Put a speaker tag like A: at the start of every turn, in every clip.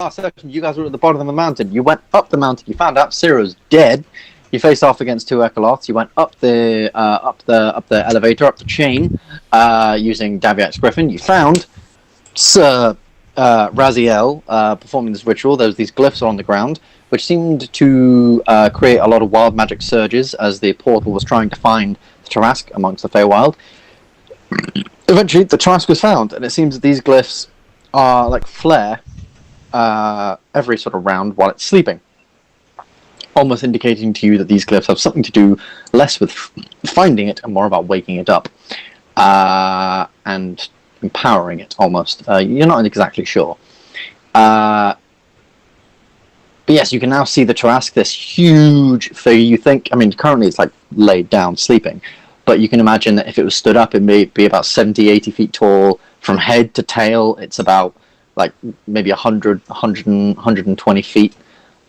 A: last section, you guys were at the bottom of the mountain. You went up the mountain. You found out Ciro's dead. You faced off against two Echoloths. You went up the elevator, up the chain, using Daviak's Griffin. You found Sir Raziel performing this ritual. There was these glyphs on the ground, which seemed to create a lot of wild magic surges as the portal was trying to find the Tarrasque amongst the Feywild. Eventually, the Tarrasque was found, and it seems that these glyphs are like flare every sort of round while it's sleeping, almost indicating to you that these glyphs have something to do less with finding it and more about waking it up and empowering it, almost. You're not exactly sure. But yes, you can now see the Tarrasque, this huge figure. You think, I mean, currently it's like laid down sleeping, but you can imagine that if it was stood up, it may be about 70, 80 feet tall. From head to tail, it's about like maybe 120 feet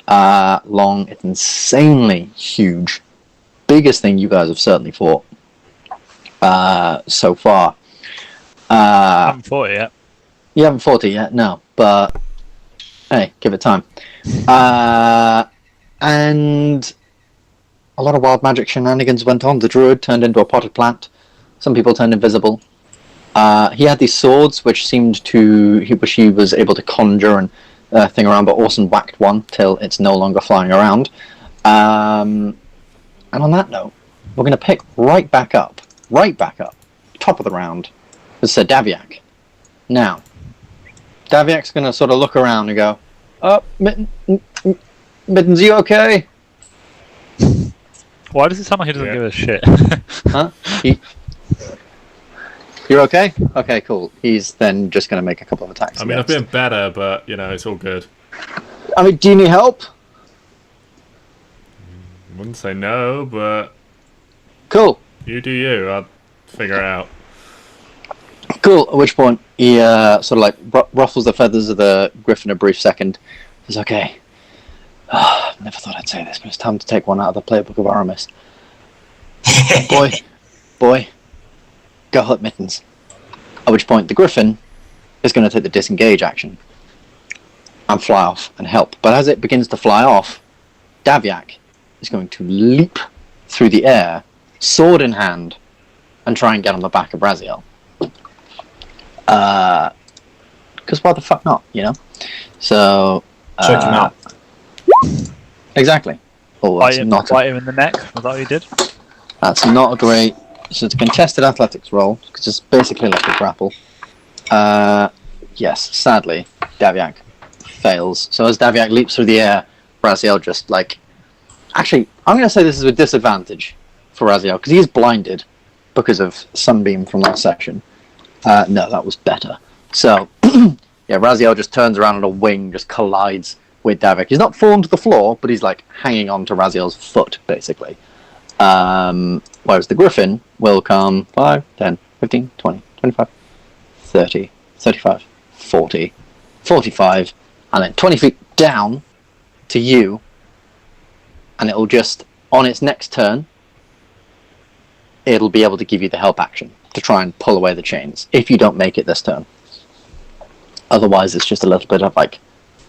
A: long. It's insanely huge. Biggest thing you guys have certainly fought so far.
B: I haven't fought it yet.
A: You haven't fought it yet, no. But hey, give it time. And a lot of wild magic shenanigans went on. The druid turned into a potted plant. Some people turned invisible. He had these swords, which seemed to which he was able to conjure and thing around, but Orson whacked one till it's no longer flying around. And on that note, we're going to pick right back up, top of the round, with Sir Daviak. Now, Daviak's going to sort of look around and go, "Oh, Mittens, you okay?"
B: Why does it sound like he doesn't give a shit?
A: Huh? You're okay? Okay, cool. He's then just going to make a couple of attacks.
C: I mean, I've been better, but, you know, it's all good.
A: I mean, do you need help?
C: I wouldn't say no, but...
A: Cool.
C: You do you. I'll figure it out.
A: Cool. At which point, he sort of like ruffles the feathers of the griffin a brief second. He's okay. Never thought I'd say this, but it's time to take one out of the playbook of Aramis. Boy. Go hurt Mittens. At which point the griffin is going to take the disengage action and fly off and help. But as it begins to fly off, Daviak is going to leap through the air, sword in hand, and try and get on the back of Raziel. Because why the fuck not, you know? So...
D: check him out.
A: Exactly. Oh,
B: Bite him in the neck? Was that what you did?
A: That's not a great... So it's a contested athletics roll, because it's basically like a grapple. Yes, sadly, Daviak fails. So as Daviak leaps through the air, Raziel just like... Actually, I'm going to say this is a disadvantage for Raziel, because he is blinded because of Sunbeam from last section. No, that was better. So, yeah, Raziel just turns around and a wing just collides with Daviak. He's not fallen to the floor, but he's like hanging on to Raziel's foot, basically. Whereas the griffin will come 5, 10, 15, 20, 25, 30, 35, 40, 45, and then 20 feet down to you, and it'll just, on its next turn, it'll be able to give you the help action to try and pull away the chains, if you don't make it this turn. Otherwise, it's just a little bit of, like,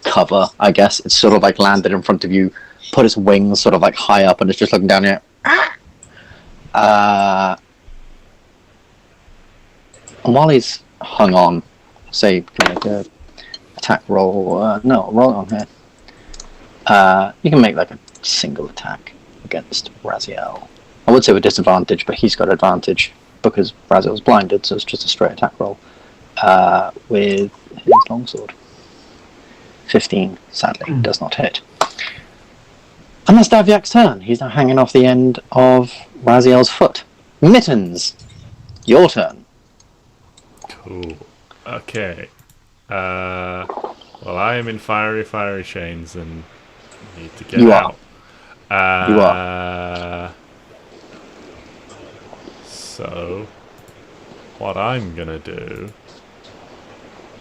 A: cover, I guess. It's sort of, like, landed in front of you, put its wings sort of, like, high up, and it's just looking down here. And while he's hung on, say you can make a attack roll. No, roll it on here. You can make like a single attack against Raziel. I would say with disadvantage, but he's got advantage because Raziel's blinded, so it's just a straight attack roll with his longsword. 15, sadly, does not hit. And that's Daviak's turn. He's now hanging off the end of Raziel's foot. Mittens, your turn.
C: Cool. Okay. Well, I am in fiery chains and need to get out.
A: You are.
C: So, what I'm gonna do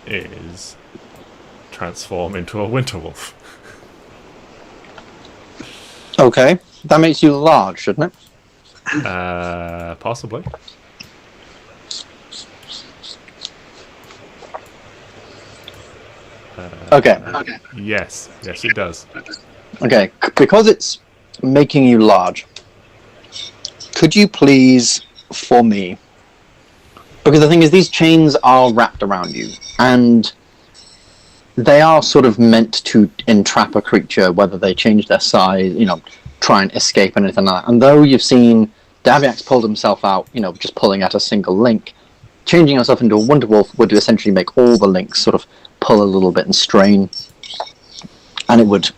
C: is transform into a winter wolf.
A: Okay, that makes you large, shouldn't it?
C: Possibly.
A: Okay.
C: Yes, it does.
A: Okay, because it's making you large, could you please, for me, because the thing is, these chains are wrapped around you, and they are sort of meant to entrap a creature, whether they change their size, try and escape and anything like that. And though you've seen Daviak's pulled himself out, just pulling at a single link, changing yourself into a Wonderwolf would essentially make all the links sort of pull a little bit and strain, and it would,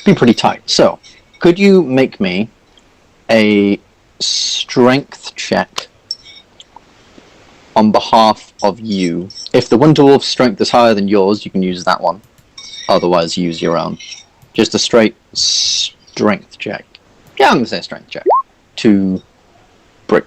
A: be pretty tight. So, could you make me a strength check on behalf of you? If the Wonderwolf's strength is higher than yours, you can use that one. Otherwise, use your own. Just a straight strength check. Yeah, I'm going to say strength check. To brick.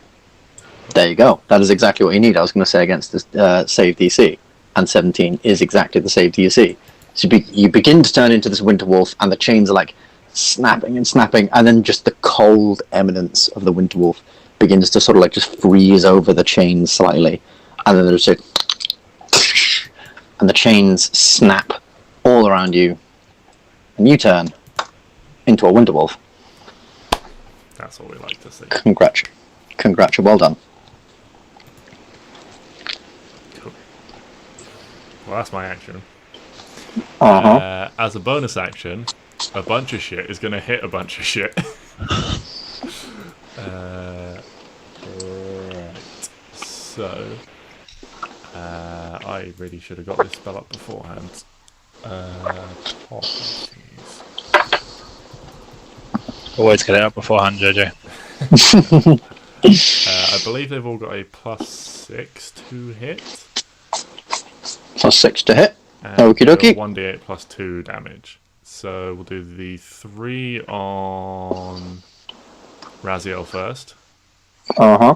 A: There you go. That is exactly what you need. I was going to say against the save DC. And 17 is exactly the save DC. So you begin to turn into this Winterwolf, and the chains are like snapping and snapping, and then just the cold eminence of the Winterwolf begins to sort of like just freeze over the chains slightly, and then there's and the chains snap all around you, and you turn into a Winterwolf.
C: That's what we like to see.
A: Congrats, well done.
C: Cool. Well, that's my action.
A: Uh-huh.
C: As a bonus action, a bunch of shit is going to hit a bunch of shit. Right. So, I really should have got this spell up beforehand. Properties.
B: Always get it up beforehand, JJ.
C: I believe they've all got a +6 to hit.
A: +6 to hit.
C: And
A: Okie dokie.
C: 1d8 +2 damage. So we'll do the 3 on Raziel first.
A: Uh-huh.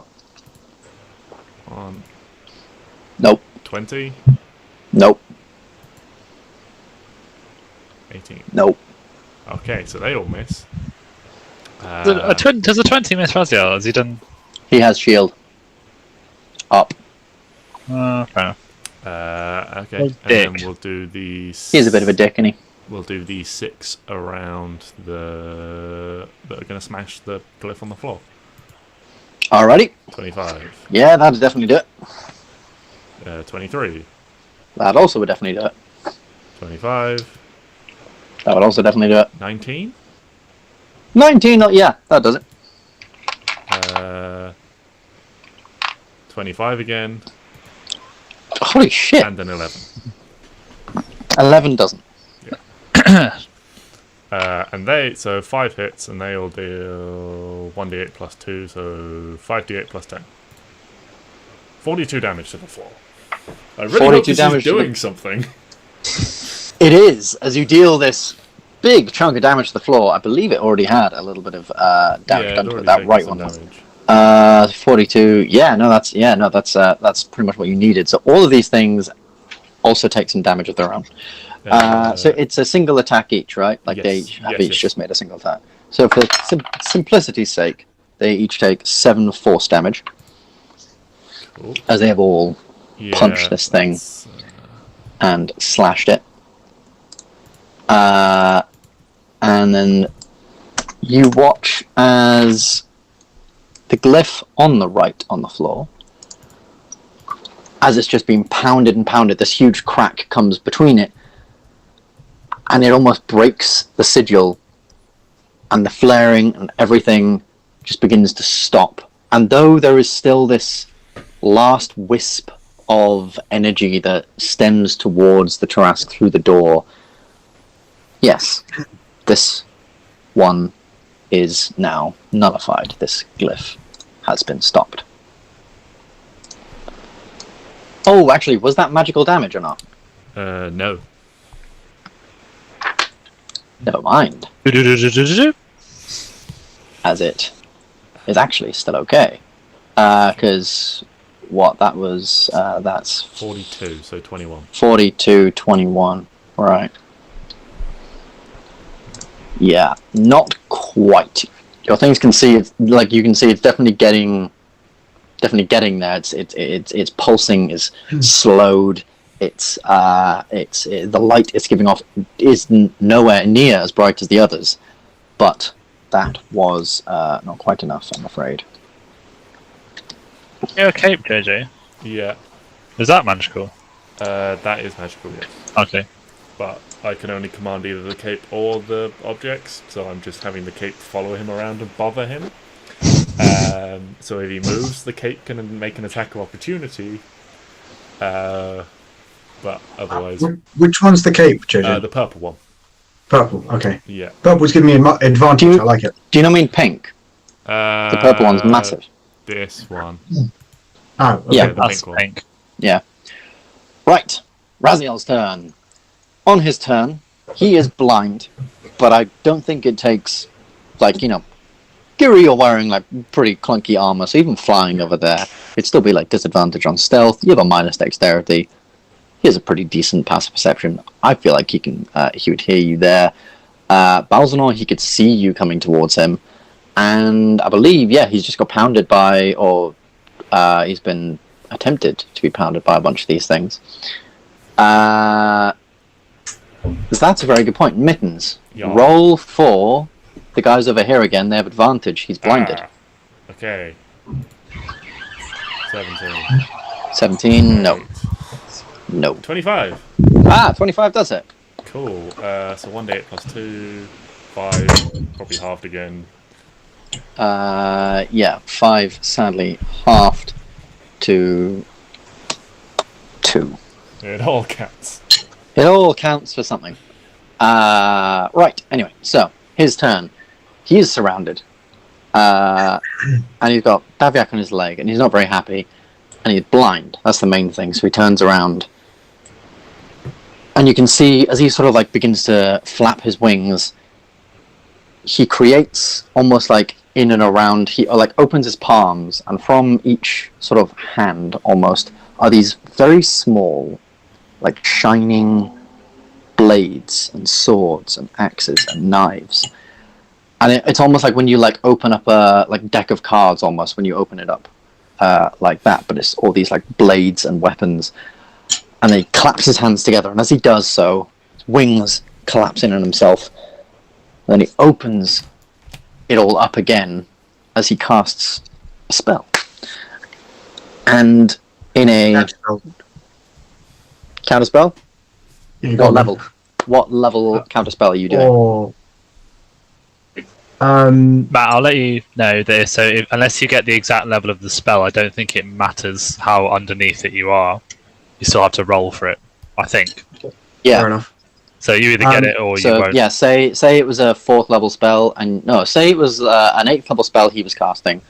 C: On
A: Nope.
C: 20.
A: Nope.
C: 18.
A: Nope.
C: Okay, so they all miss.
B: Does a 20 miss Raziel? Has he done?
A: He has shield. Up.
B: Fair enough.
C: Okay,
B: Well,
C: and then
B: dick.
C: we'll do the...
A: He's a bit of a dick, isn't he?
C: We'll do the 6 around that are going to smash the glyph on the floor.
A: Alrighty.
C: 25.
A: Yeah, that'd definitely do it.
C: 23.
A: That also would definitely do it.
C: 25.
A: That would also definitely do it.
C: 19.
A: 19, yeah, that does it.
C: 25 again.
A: Holy shit.
C: And an 11.
A: 11 doesn't.
C: And so 5 hits, and they all deal 1d8 +2, so 5d8 +10. 42 damage to the floor. I really hope this is doing something.
A: It is, as you deal this big chunk of damage to the floor. I believe it already had a little bit of damage done to it. That right one.
C: Damage.
A: 42. Yeah, no, that's pretty much what you needed. So all of these things also take some damage of their own. So it's a single attack each, right? Like they have each just made a single attack. So for simplicity's sake, they each take 7 force damage.
C: Cool.
A: As they have all punched this thing and slashed it. And then you watch as the glyph on the right on the floor, as it's just been pounded and pounded, this huge crack comes between it, and it almost breaks the sigil, and the flaring and everything just begins to stop. And though there is still this last wisp of energy that stems towards the Tarrasque through the door, yes, this one is now nullified. This glyph has been stopped. Oh, actually, was that magical damage or not?
C: No.
A: Never mind. As it is actually still okay. Because what that was, that's
C: 42, so 21.
A: 42, 21. Right. Yeah, not quite. Your things can see it's like you can see it's definitely getting there. Its pulsing is slowed. the light it's giving off is nowhere near as bright as the others, but that was not quite enough, I'm afraid.
B: Your cape, JJ.
C: Yeah.
B: Is that magical?
C: That is magical, yes.
B: Okay.
C: But I can only command either the cape or the objects, so I'm just having the cape follow him around and bother him. So if he moves, the cape can make an attack of opportunity. But otherwise...
D: Which one's the cape, JJ?
C: The purple one.
D: Purple, okay.
C: Yeah.
D: Purple's giving me an advantage, I like it.
A: Do you know what I mean pink? The purple one's massive.
C: This one.
D: Oh, okay.
A: Yeah,
C: the
B: That's
C: pink one.
B: pink.
A: Yeah. Right. Raziel's turn. On his turn, he is blind, but I don't think it takes, like, you know, Giri, you're wearing, like, pretty clunky armor, so even flying over there, it'd still be, like, disadvantage on stealth. You have a minus dexterity. He has a pretty decent passive perception. I feel like he would hear you there. Balzanor, he could see you coming towards him, and I believe, yeah, he's just got pounded by, or he's been attempted to be pounded by a bunch of these things. That's a very good point. Mittens,
C: Yeah.
A: roll for the guys over here again. They have advantage. He's blinded.
C: Okay. 17.
A: 17, no. No.
C: 25.
A: 25 does it.
C: Cool. So 1d8 plus 2. 5. Probably halved again.
A: Yeah, 5 sadly halved to 2.
C: It all counts.
A: It all counts for something. Right, anyway, so, his turn. He is surrounded. And he's got Daviak on his leg, and he's not very happy. And he's blind. That's the main thing. So he turns around. And you can see, as he sort of like begins to flap his wings, he creates almost like in and around, he like opens his palms, and from each sort of hand almost are these very small, like shining blades and swords and axes and knives. And it's almost like when you like open up a like deck of cards almost, when you open it up like that, but it's all these like blades and weapons. And he claps his hands together, and as he does so, his wings collapse in on himself. Then he opens it all up again as he casts a spell. And in a counterspell? What level? What level counterspell are you doing?
B: Matt, I'll let you know this. So, unless you get the exact level of the spell, I don't think it matters how underneath it you are. You still have to roll for it, I think.
A: Yeah.
D: Fair enough.
B: So you either get it or you won't.
A: Yeah, say it was a 4th level spell, and no, say it was an 8th level spell he was casting,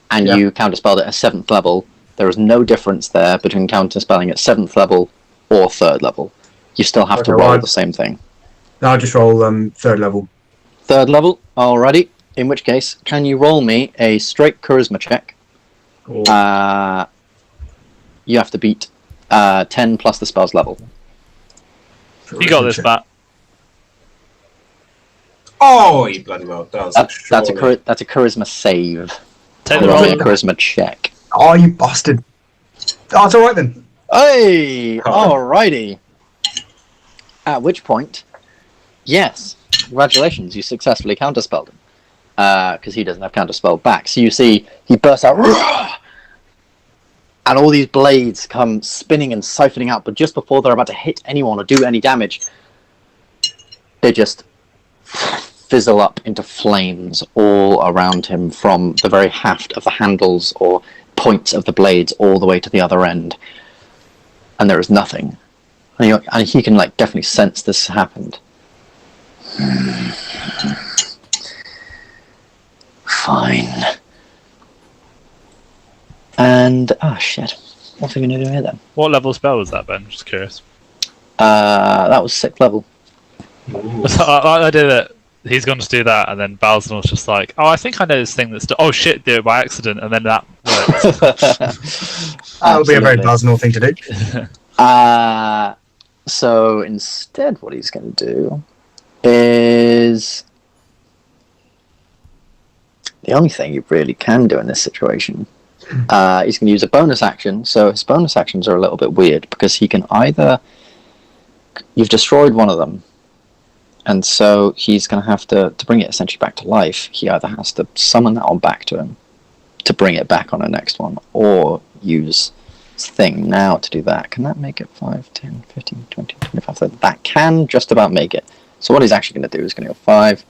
A: and you counterspelled it at 7th level. There is no difference there between counterspelling at 7th level or 3rd level. You still have to roll the same thing.
D: No, I'll just roll 3rd level.
A: 3rd level, alrighty. In which case, can you roll me a straight charisma check?
D: Cool.
A: You have to beat 10 plus the spell's level.
B: You got this, Matt.
E: Oh, you bloody well does.
A: That's a charisma save.
B: Take the
A: Roll me a
B: roll.
A: charisma check.
D: Oh, you bastard. Oh, it's alright then.
A: Hey! Alrighty. At which point, yes, congratulations, you successfully counterspelled him. Because he doesn't have counterspell back. So you see, he bursts out, and all these blades come spinning and siphoning out, but just before they're about to hit anyone or do any damage, they just fizzle up into flames all around him, from the very haft of the handles or points of the blades all the way to the other end. And there is nothing. And he can like definitely sense this happened. Fine. And shit. What's he gonna do here then?
B: What level spell was that, Ben? Just curious.
A: That was 6th level.
B: I did it. He's going to do that, and then Balzanor's just like, "Oh, I think I know this thing that's oh shit, do it by accident," and then that works.
D: That'll be a very Balzanor thing to do.
A: So instead, what he's going to do is the only thing you really can do in this situation He's going to use a bonus action. So his bonus actions are a little bit weird because he can either... You've destroyed one of them. And so he's going to have to bring it essentially back to life. He either has to summon that one back to him to bring it back on the next one, or use his thing now to do that. Can that make it 5, 10, 15, 20, 25, 30? That can just about make it. So what he's actually going to do is going to go 5,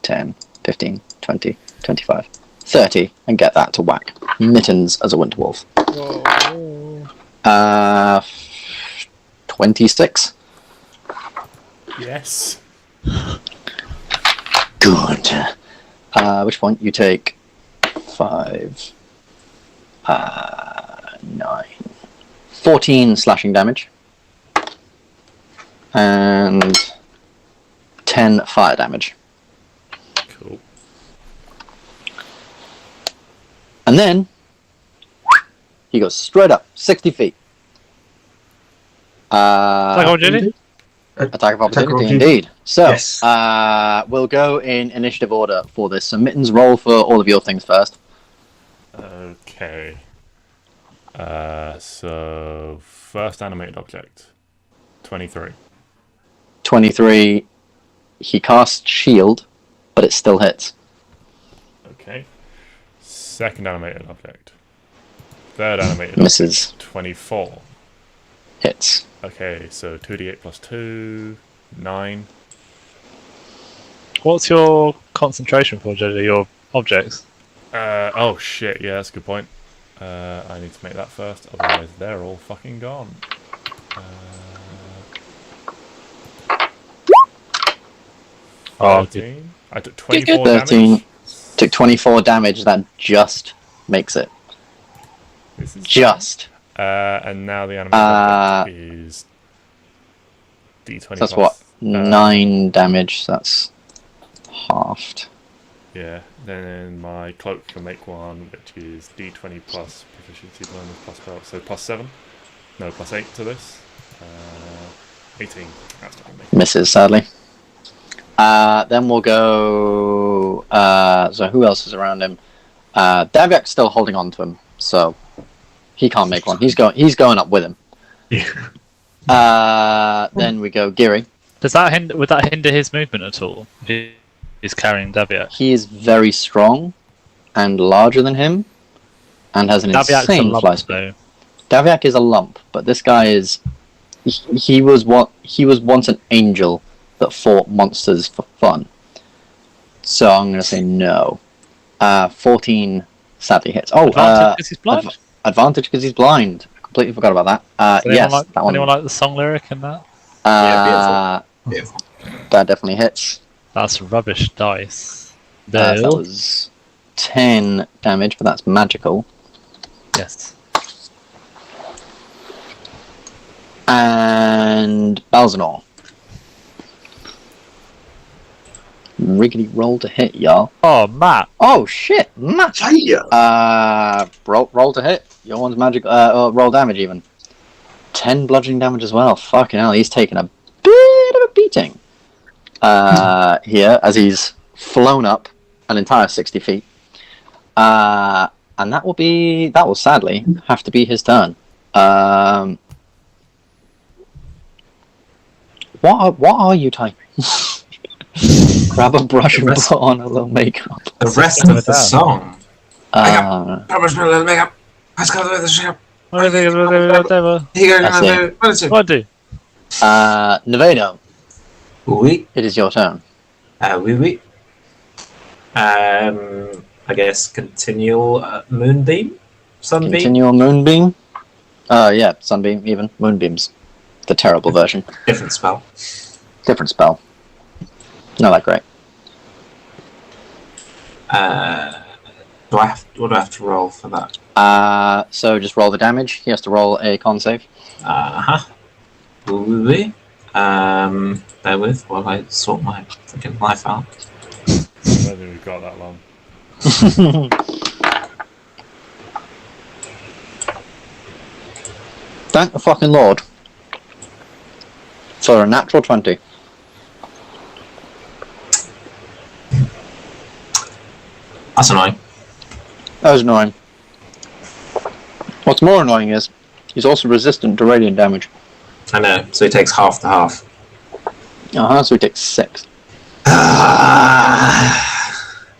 A: 10, 15, 20, 25, 30, and get that to whack Mittens as a winter wolf. 26.
C: Yes.
A: Good. Which point you take 5, 9, 14 slashing damage, and 10 fire damage.
C: Cool.
A: And then he goes straight up 60 feet.
B: Attack opportunity?
A: Attack of opportunity, indeed. So, we'll go in initiative order for this. So, Mittens, roll for all of your things first.
C: Okay. So, first animated object. 23.
A: 23. He casts shield, but it still hits.
C: Okay. Second animated object. Third animated
A: Misses.
C: object. 24.
A: Hits.
C: Okay, so 2d8 plus 2, 9.
B: What's your concentration for, JJ, your objects?
C: Oh shit, yeah, that's a good point. I need to make that first, otherwise they're all fucking gone. 13. I took 24
A: 13.
C: damage.
A: Took 24 damage, that just makes it.
C: This is
A: Just.
C: and now the animated object is d20
A: So that's
C: plus,
A: what? 9 damage, so that's halved.
C: Yeah, then my cloak can make one, which is d20 plus proficiency bonus plus 12, so plus 7. No, plus 8 to this. 18. That's not gonna make it.
A: Misses, sadly. Then we'll go... so who else is around him? Daviak's still holding on to him, so he can't make one. He's going up with him. Then we go Giri.
B: Would that hinder his movement at all? If he's carrying Daviak.
A: He is very strong and larger than him, and has an
B: Daviak's a
A: insane
B: lump,
A: fly speed.
B: though.
A: Daviak is a lump, but this guy is... He was once an angel that fought monsters for fun. So I'm going to say no. 14 sadly hits. Oh,
B: Advantage because he's blind?
A: Advantage because he's blind. I completely forgot about that. Yes, that one.
B: Anyone like the song lyric in that?
E: Beautiful.
A: That definitely hits.
B: That's rubbish dice.
A: That was 10 damage, but that's magical.
B: Yes.
A: And Balzanor. Riggedy roll to hit, y'all.
B: Oh, Matt.
A: Oh shit, Matt. Roll to hit. Your one's magic. Roll damage even. 10 bludgeoning damage as well. Fucking hell, he's taking a bit of a beating. Here as he's flown up an entire 60 feet. And that will sadly have to be his turn. What are you typing? Grab a brush and put on a little makeup.
E: The rest of the song.
A: Uh,
E: Makeup. Let's go to the shop.
B: What do?
A: Nevado,
E: Oui.
A: it is your turn.
E: Oui, oui. I guess continual moonbeam? Sunbeam?
A: Continual moonbeam. Yeah, sunbeam even. Moonbeam's the terrible version.
E: Different spell.
A: Different spell. Not that great.
E: What do I have to roll for that?
A: So just roll the damage. He has to roll a con save.
E: Oui. Bear with while I sort my freaking life out.
C: I don't think we've got that long.
A: Thank the fucking Lord. For a natural 20.
E: That's annoying.
A: That was annoying. What's more annoying is he's also resistant to radiant damage.
E: I know, so he takes half the half.
A: So he takes 6.
B: It's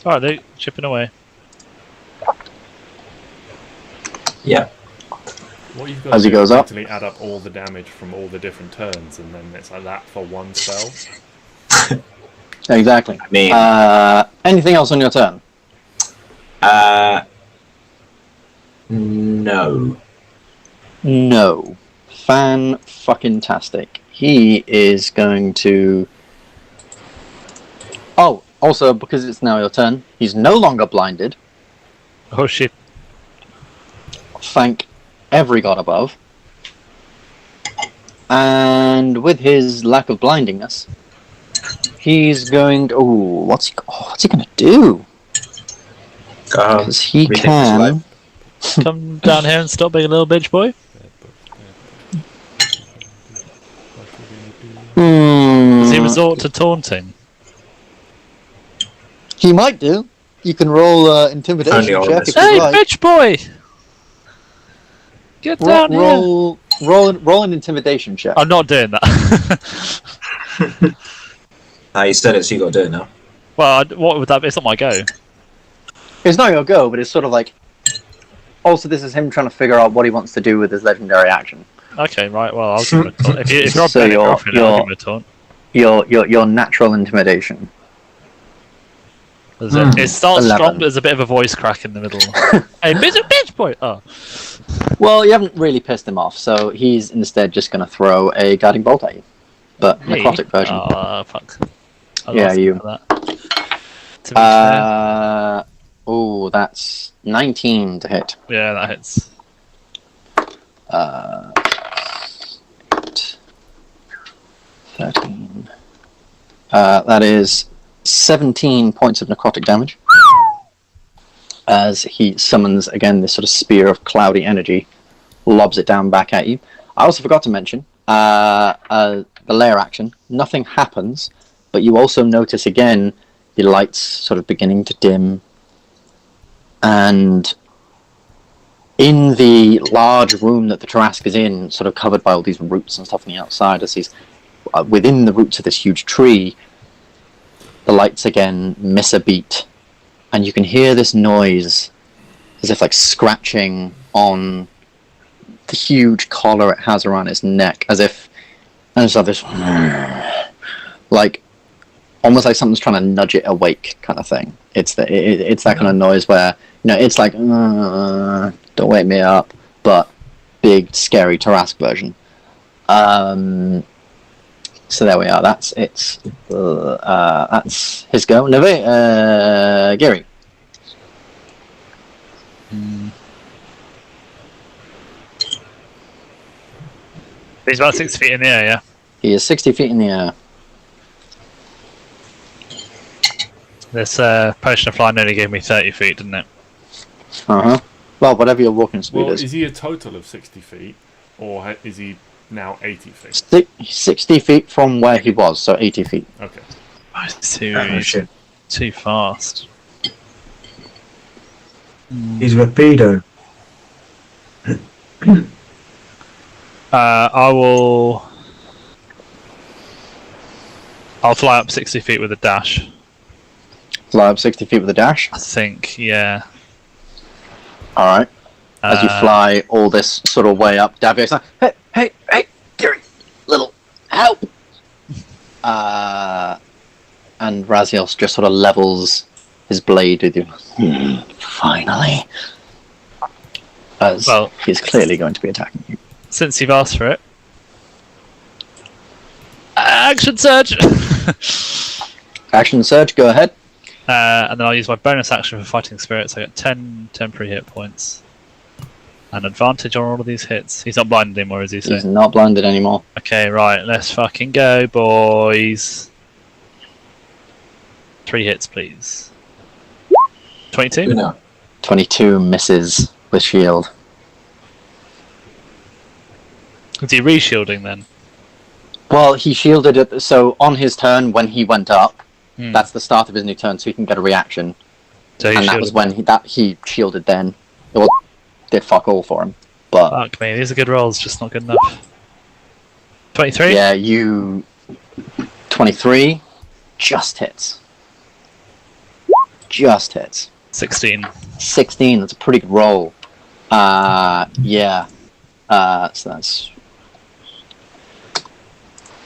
B: alright, Luke. Chipping away.
E: Yeah.
C: What you've got
A: As
C: to
A: he
C: do
A: goes
C: is
A: up.
C: actually add up all the damage from all the different turns, and then it's like that for one spell.
A: Exactly.
E: I mean,
A: Anything else on your turn?
E: no.
A: No. Fan-fucking-tastic. He is going to... Oh, also, because it's now your turn, he's no longer blinded.
B: Oh shit.
A: Thank every god above. And with his lack of blindingness, he's going to... Ooh, what's he going to do? Because he can...
B: Come down here and stop being a little bitch boy. Does he resort to taunting?
A: He might do. You can roll intimidation check if
B: Hey,
A: you like.
B: bitch boy! Get down here!
A: Roll an intimidation check.
B: I'm not doing that.
E: You said it, so you got to do it now.
B: Well, what would that be? It's not my go.
A: It's not your go, but it's sort of like... Also, this is him trying to figure out what he wants to do with his legendary action.
B: Okay, right, well, I'll give him a taunt. If you're
A: So
B: betting girlfriend, I'll give him a taunt.
A: Your natural intimidation.
B: It starts
A: 11.
B: strong, but there's a bit of a voice crack in the middle. Hey, bitch boy! Oh.
A: Well, you haven't really pissed him off, so he's instead just going to throw a guiding bolt at you. But
B: Me?
A: necrotic version.
B: Oh, fuck.
A: Yeah, you.
B: To be fair.
A: Oh, that's 19 to hit.
B: Yeah, that hits.
A: 13. That is 17 points of necrotic damage. As he summons again this sort of spear of cloudy energy, lobs it down back at you. I also forgot to mention the lair action. Nothing happens, but you also notice again the lights sort of beginning to dim. And in the large room that the Tarrasque is in, sort of covered by all these roots and stuff on the outside, as he's within the roots of this huge tree, the lights again miss a beat, and you can hear this noise as if like scratching on the huge collar it has around its neck, as if, and it's like this, like almost like something's trying to nudge it awake, kind of thing. It's that kind of noise where, you know, it's like, don't wake me up, but big scary Tarrasque version. So there we are. That's his go. Giri.
B: He's about 6 feet in the air, yeah?
A: He is 60 feet in the air.
B: This potion of fly nearly gave me 30 feet, didn't it?
A: Uh-huh. Well, whatever your walking speed
C: Well,
A: is.
C: is he a total of 60 feet, or is he now 80 feet?
A: 60 feet from where he was, so 80 feet.
C: Okay.
B: Oh, it's too fast.
D: He's rapido.
B: I'll fly up 60 feet with a dash.
A: Fly up 60 feet with a dash.
B: I think, yeah.
A: Alright. As you fly all this sort of way up, Davia's like, hey, Giri, little help! And Raziel just sort of levels his blade with you. Finally. As he's clearly going to be attacking you.
B: Since you've asked for it. Action surge!
A: Action surge, go ahead.
B: And then I'll use my bonus action for fighting spirits. I get 10 temporary hit points. And advantage on all of these hits. He's not blinded anymore, is he?
A: He's not blinded anymore.
B: Okay, right, let's fucking go, boys. 3 hits, please. 22?
E: No.
A: 22 misses with shield.
B: Is he re-shielding then?
A: Well, he shielded it, so on his turn, when he went up, that's the start of his new turn, so he can get a reaction.
B: So
A: and that was when he shielded then. It did fuck all for him. but
B: Fuck me, these are good rolls, just not good enough. 23?
A: yeah, you 23 just hits. Just hits.
B: 16.
A: 16. That's a pretty good roll. Yeah. So that's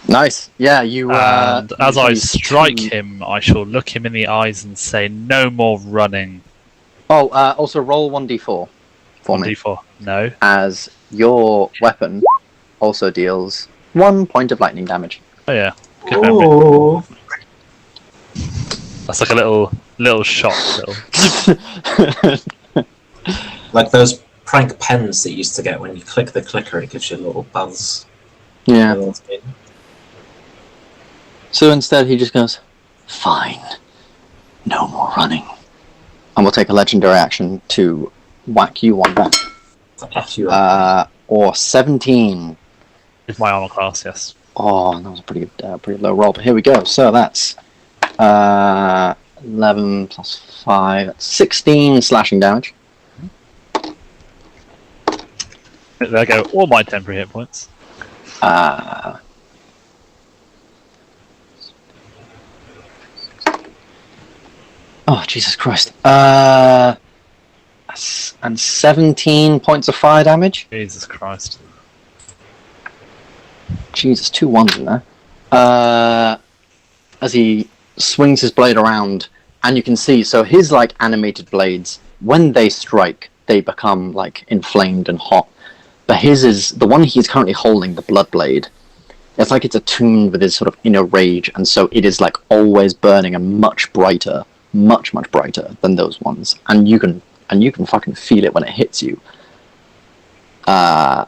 A: nice. Yeah, you.
B: And as
A: you
B: I
A: do
B: strike
A: two-
B: him, I shall look him in the eyes and say, "No more running."
A: Oh, also roll 1d4 for me,
B: D4. No.
A: as your weapon also deals 1 point of lightning damage.
B: Oh yeah. Good memory.
E: Ooh.
B: That's like a little shot.
E: Like those prank pens that you used to get when you click the clicker, it gives you a little buzz.
A: Yeah. So instead, he just goes, "Fine, no more running," and we'll take a legendary action to whack you one back.
E: F you up.
A: Or 17.
B: With my armor class, yes.
A: Oh, that was a pretty low roll. But here we go. So that's 11 plus 5. That's 16 slashing damage.
B: There go all my temporary hit points.
A: Oh, Jesus Christ. And 17 points of fire damage.
B: Jesus Christ.
A: Jesus, 2 ones in there. As he swings his blade around, and you can see, so his like animated blades, when they strike, they become like inflamed and hot. But his is the one he's currently holding, the blood blade. It's like it's attuned with his sort of inner rage, and so it is like always burning and much brighter than those ones. And you can fucking feel it when it hits you. Yeah,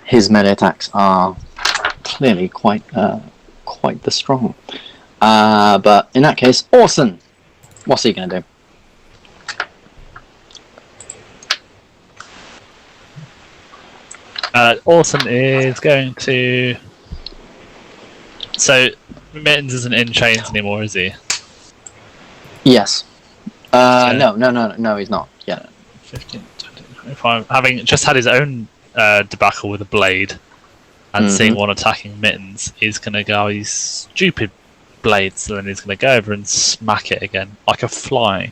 A: his melee attacks are clearly quite the strong. But in that case, Orson, what's he gonna do?
B: Orson is going to. So Mittens isn't in chains anymore, is he?
A: Yes. No, he's not. Yeah.
B: 15, 20, 25. Having just had his own debacle with a blade and seeing one attacking Mittens, he's going to go, "You stupid blades," and then he's going to go over and smack it again like a fly.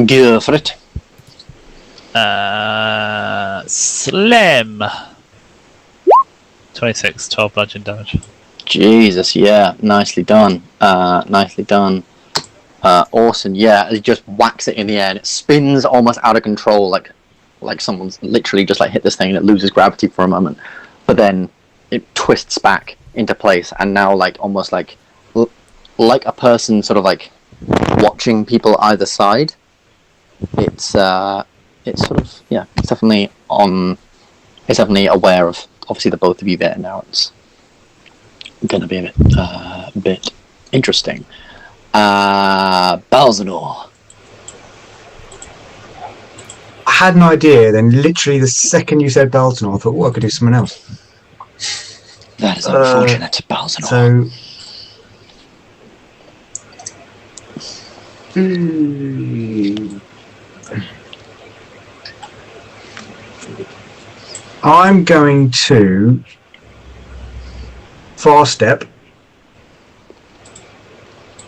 A: Go for it.
B: Slim. 26, 12 bludgeon damage.
A: Jesus, yeah, nicely done. Nicely done. Orson, yeah, he just whacks it in the air and it spins almost out of control, like someone's literally just like hit this thing and it loses gravity for a moment, but then it twists back into place, and now like almost like a person sort of like watching people either side. It's sort of, yeah, it's definitely aware of obviously the both of you there now. It's going to be a bit interesting. Balzanor.
D: I had an idea, then literally the second you said Balzanor, I thought, oh, I could do something else.
A: That is unfortunate, Balzanor.
D: I'm going to fast step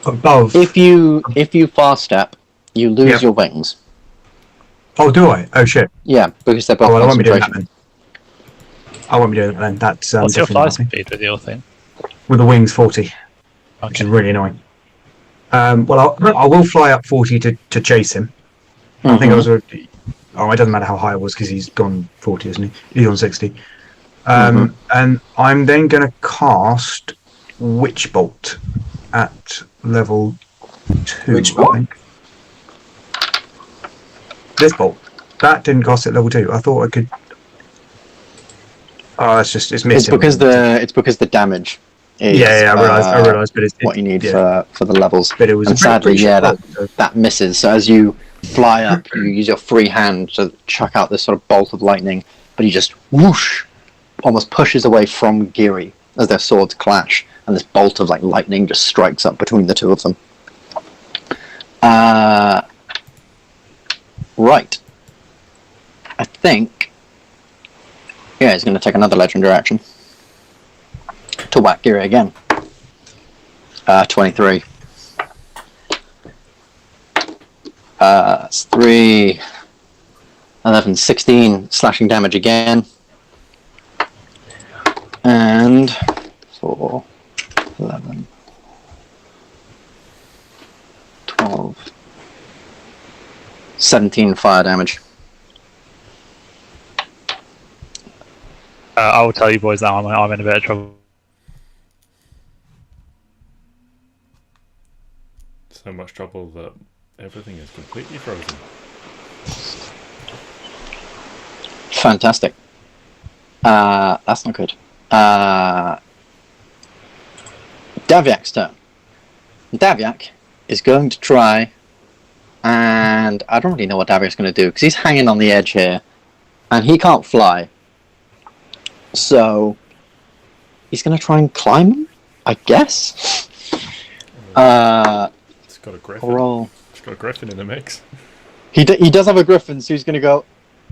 D: above.
A: If you fast step, you lose
D: Yep.
A: your wings.
D: Oh, do I? Oh shit!
A: Yeah, because they're both
D: Oh, well, I won't be doing that
A: concentration.
D: then. I won't be doing that then. That's
B: What's your
D: definitely
B: fly
D: nothing.
B: speed with your thing?
D: With the wings 40, which
B: Okay.
D: is really annoying. Well, I will fly up 40 to chase him. I think I was already. Oh, it doesn't matter how high I was because he's gone 40, isn't he? He's on 60. And I'm then going to cast Witch Bolt at level 2.
E: Which
D: I
E: bolt?
D: think. This bolt. That didn't cost at level 2. I thought I could. Oh, it's
A: It's
D: missing.
A: because the damage. Is,
D: Yeah, I realised, but it's
A: what you need
D: yeah.
A: for the levels.
D: But it was
A: And sadly,
D: pretty
A: yeah,
D: shit bolt, so-
A: that misses. So as you fly up, you use your free hand to chuck out this sort of bolt of lightning, but he just whoosh, almost pushes away from Giri as their swords clash, and this bolt of like lightning just strikes up between the two of them. Right. think... Yeah, he's going to take another legendary action. To whack Giri again. 23. That's 3... 11, 16 slashing damage again. And 4, 11, 12, 17 fire damage.
B: I will tell you boys now, I'm in a bit of trouble.
C: So much trouble that everything is completely frozen.
A: Fantastic. That's not good. Daviak's turn. Daviak is going to try, and I don't really know what Daviak's going to do, because he's hanging on the edge here, and he can't fly. So, he's going to try and climb him, I guess?
C: It's got a griffin.
A: Roll.
C: It's got a griffin in the mix.
A: He does have a griffin, so he's going to go...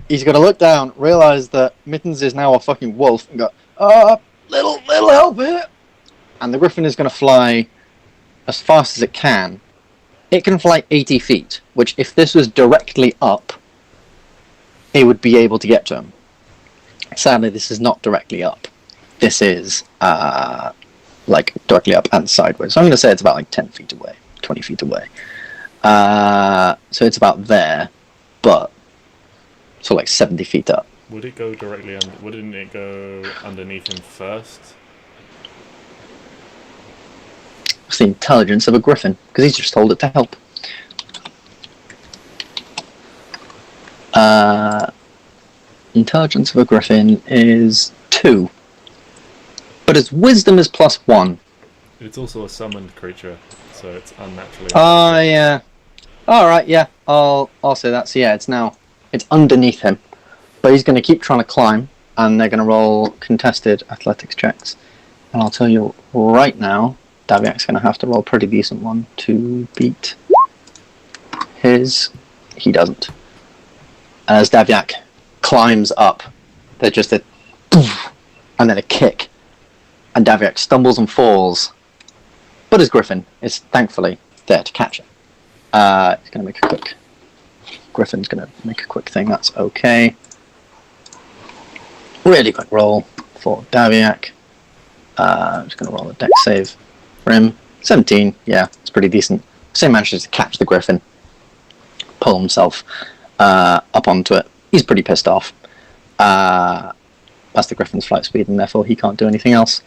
A: He's going to look down, realise that Mittens is now a fucking wolf, and go, little help here! And the griffin is going to fly as fast as it can. It can fly 80 feet, which if this was directly up, it would be able to get to him. Sadly, this is not directly up. This is, like, directly up and sideways. So I'm going to say it's about, like, 10 feet away, 20 feet away. So it's about there, but... So like 70 feet up.
C: Would it go directly under? Wouldn't it go underneath him first?
A: It's the intelligence of a griffin, because he's just told it to help. Intelligence of a griffin is 2. But its wisdom is +1.
C: It's also a summoned creature, so it's unnaturally.
A: Oh, yeah. Alright, yeah. I'll say that. So yeah, it's underneath him. But he's going to keep trying to climb, and they're going to roll contested athletics checks. And I'll tell you right now, Daviak's going to have to roll a pretty decent one to beat his. He doesn't. As Daviak climbs up, there's just a and then a kick. And Daviak stumbles and falls. But his griffin is thankfully there to catch it. He's going to make a quick... Griffin's going to make a quick thing, that's okay. Really quick roll for Daviak. I'm just going to roll a dex save for him. 17, yeah, it's pretty decent. So he manages to catch the griffin, pull himself up onto it. He's pretty pissed off. That's the griffin's flight speed, and therefore he can't do anything else.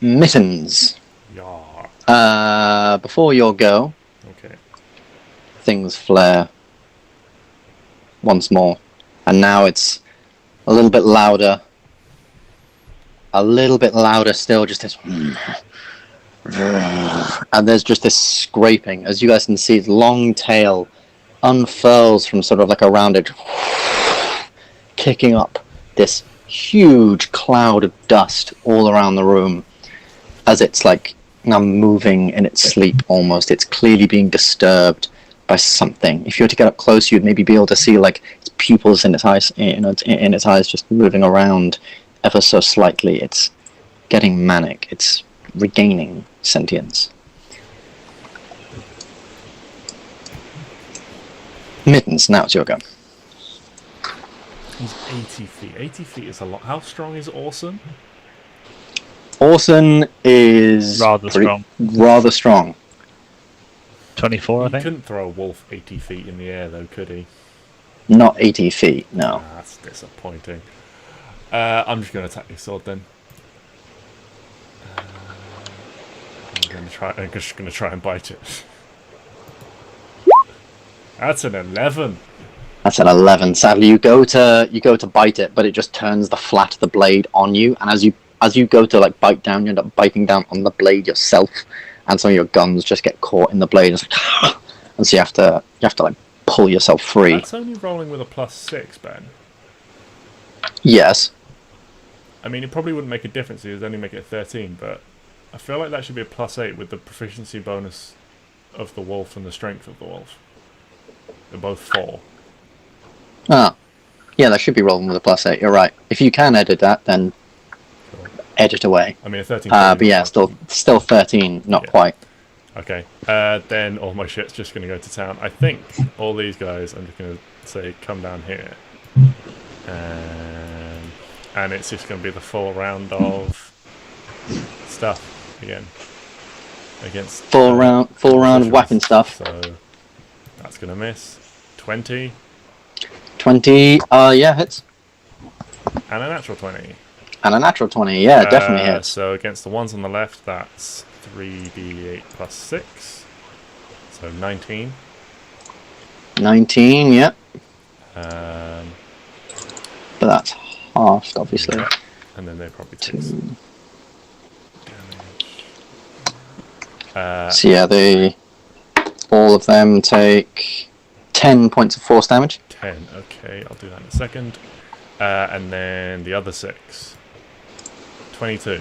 A: Mittens.
C: Yeah.
A: Before your go,
C: Okay.
A: things flare once more, and now it's a little bit louder still, just this and there's just this scraping. As you guys can see, the long tail unfurls from sort of like around it, kicking up this huge cloud of dust all around the room, as it's like now moving in its sleep almost. It's clearly being disturbed by something. If you were to get up close, you'd maybe be able to see like its pupils in its eyes, in its eyes, just moving around ever so slightly. It's getting manic. It's regaining sentience. Mittens, now it's your go.
C: He's 80 feet. 80 feet is a lot. How strong is Orson?
A: Orson is
B: rather strong. 24, I
C: He
B: think.
C: couldn't throw a wolf 80 feet in the air, though, could he?
A: Not 80 feet, no.
C: Ah, that's disappointing. I'm just going to attack this sword then. I'm just going to try and bite it. That's an 11.
A: That's an 11. Sadly, you go to bite it, but it just turns the flat of the blade on you, and as you go to like bite down, you end up biting down on the blade yourself, and some of your guns just get caught in the blade. It's like, and so you have to like pull yourself free.
C: That's only rolling with a +6, Ben.
A: Yes.
C: I mean, it probably wouldn't make a difference. It would only make it 13, but I feel like that should be a +8 with the proficiency bonus of the wolf and the strength of the wolf. They're both 4.
A: Ah, yeah, that should be rolling with a +8. You're right. If you can edit that, then
C: Cool.
A: edit away.
C: I mean, a 13.
A: But yeah, still 13, not
C: Yeah.
A: quite.
C: Okay. Then all my shit's just going to go to town. I think all these guys, I'm just going to say, come down here. And it's just going to be the full round of stuff again. Against
A: Full round of
C: officials.
A: whacking stuff.
C: So that's going to miss. 20.
A: 20, yeah, hits.
C: And a natural 20.
A: And a natural 20, yeah, definitely hits.
C: So against the ones on the left, that's 3d8 plus 6. So 19.
A: 19, yeah.
C: Um,
A: But that's halved, obviously.
C: yeah. And then they probably take some damage.
A: So yeah, all of them take 10 points of force damage.
C: 10, okay, I'll do that in a second. And then the other 6. 22.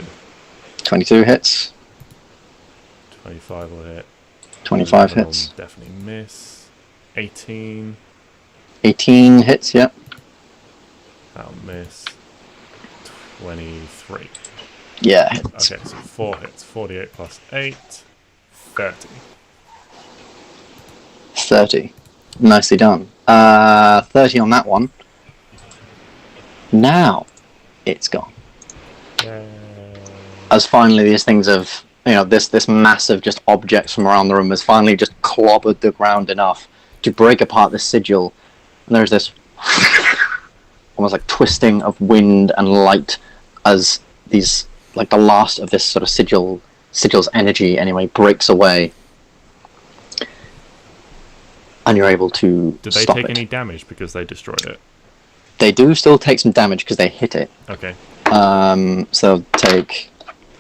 A: 22 hits.
C: 25 will hit.
A: 25
C: 11
A: hits.
C: will definitely miss. 18.
A: 18 hits, yeah.
C: That'll miss. 23.
A: Yeah, hits.
C: Okay, so 4 hits. 48 plus 8. 30.
A: 30. Nicely done. 30 on that one. Now, it's gone. As finally these things have, this mass of just objects from around the room has finally just clobbered the ground enough to break apart the sigil. And there's this almost like twisting of wind and light as these, like the last of this sort of sigil's energy anyway, breaks away. And you're able to
C: Did they
A: stop
C: take
A: it.
C: any damage because they destroyed it?
A: They do still take some damage because they hit it.
C: Okay.
A: So they'll take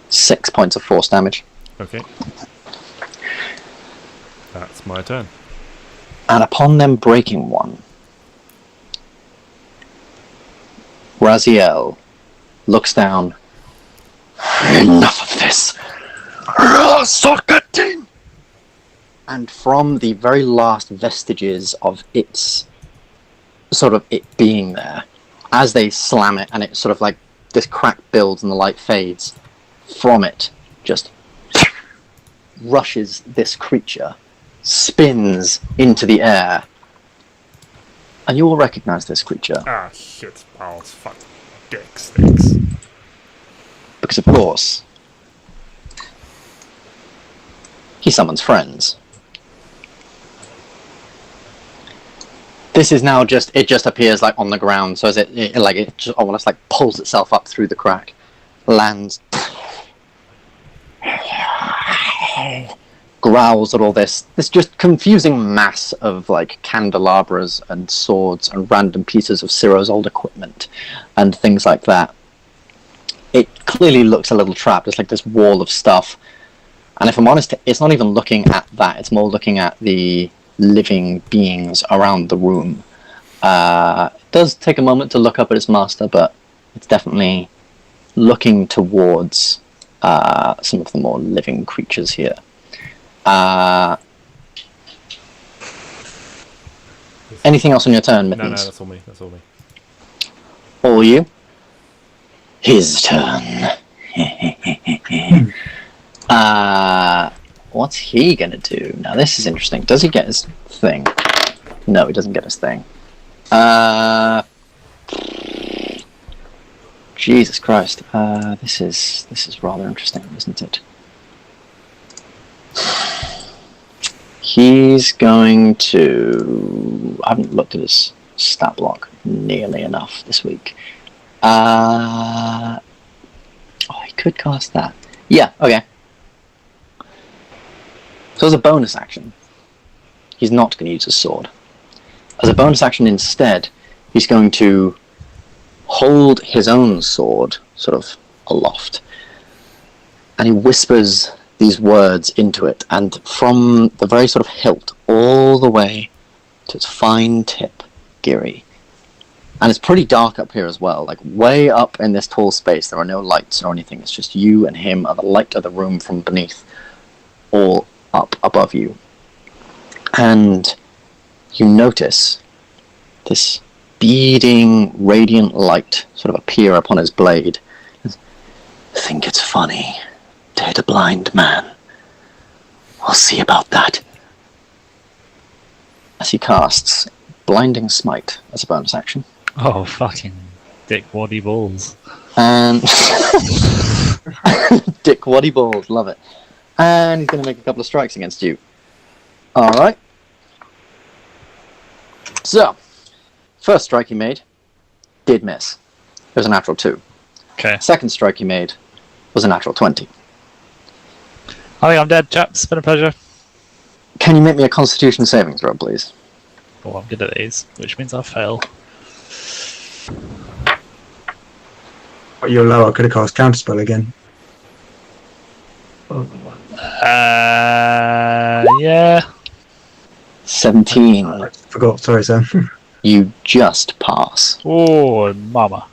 A: 6 points of force damage.
C: Okay. That's my turn.
A: And upon them breaking one, Raziel looks down. Enough of this! And from the very last vestiges of its it being there, as they slam it and it sort of like this crack builds and the light fades, from it just rushes this creature, spins into the air, and you will recognize this creature.
C: Ah, shit, balls, fuck, dick sticks.
A: Because of course, he summons friends. This is now it just appears like on the ground, so as it just almost like pulls itself up through the crack, lands, growls at all this just confusing mass of like candelabras and swords and random pieces of Ciro's old equipment and things like that. It clearly looks a little trapped. It's like this wall of stuff, and if I'm honest, it's not even looking at that. It's more looking at the living beings around the room. It does take a moment to look up at its master, but it's definitely looking towards some of the more living creatures here. Anything else on your turn, Mittens?
C: No, that's all me. That's all me.
A: All you? His turn. What's he gonna do? Now this is interesting. Does he get his thing? No, he doesn't get his thing. Jesus Christ. This is rather interesting, isn't it? He's going to... I haven't looked at his stat block nearly enough this week. He could cast that. Yeah, okay. So as a bonus action, he's not going to use his sword. As a bonus action instead, he's going to hold his own sword sort of aloft. And he whispers these words into it. And from the very sort of hilt all the way to its fine tip, Giri. And it's pretty dark up here as well. Like way up in this tall space, there are no lights or anything. It's just you and him and the light of the room from beneath, all up above you. And you notice this beading, radiant light sort of appear upon his blade. Think it's funny to hit a blind man? We'll see about that. As he casts Blinding Smite as a bonus action.
B: Oh, fucking dick waddy balls.
A: And Dick Waddy Balls, love it. And he's going to make a couple of strikes against you. Alright. So, first strike he made did miss. It was a natural 2.
B: Okay.
A: Second strike he made was a natural 20.
B: I think I'm dead, chaps. It's been a pleasure.
A: Can you make me a Constitution saving throw, please?
B: Oh, I'm good at these, which means I fail.
D: You're low. I could have cast Counterspell again.
B: Yeah.
A: 17.
D: I forgot. Sorry, Sam.
A: You just pass.
B: Oh, mama.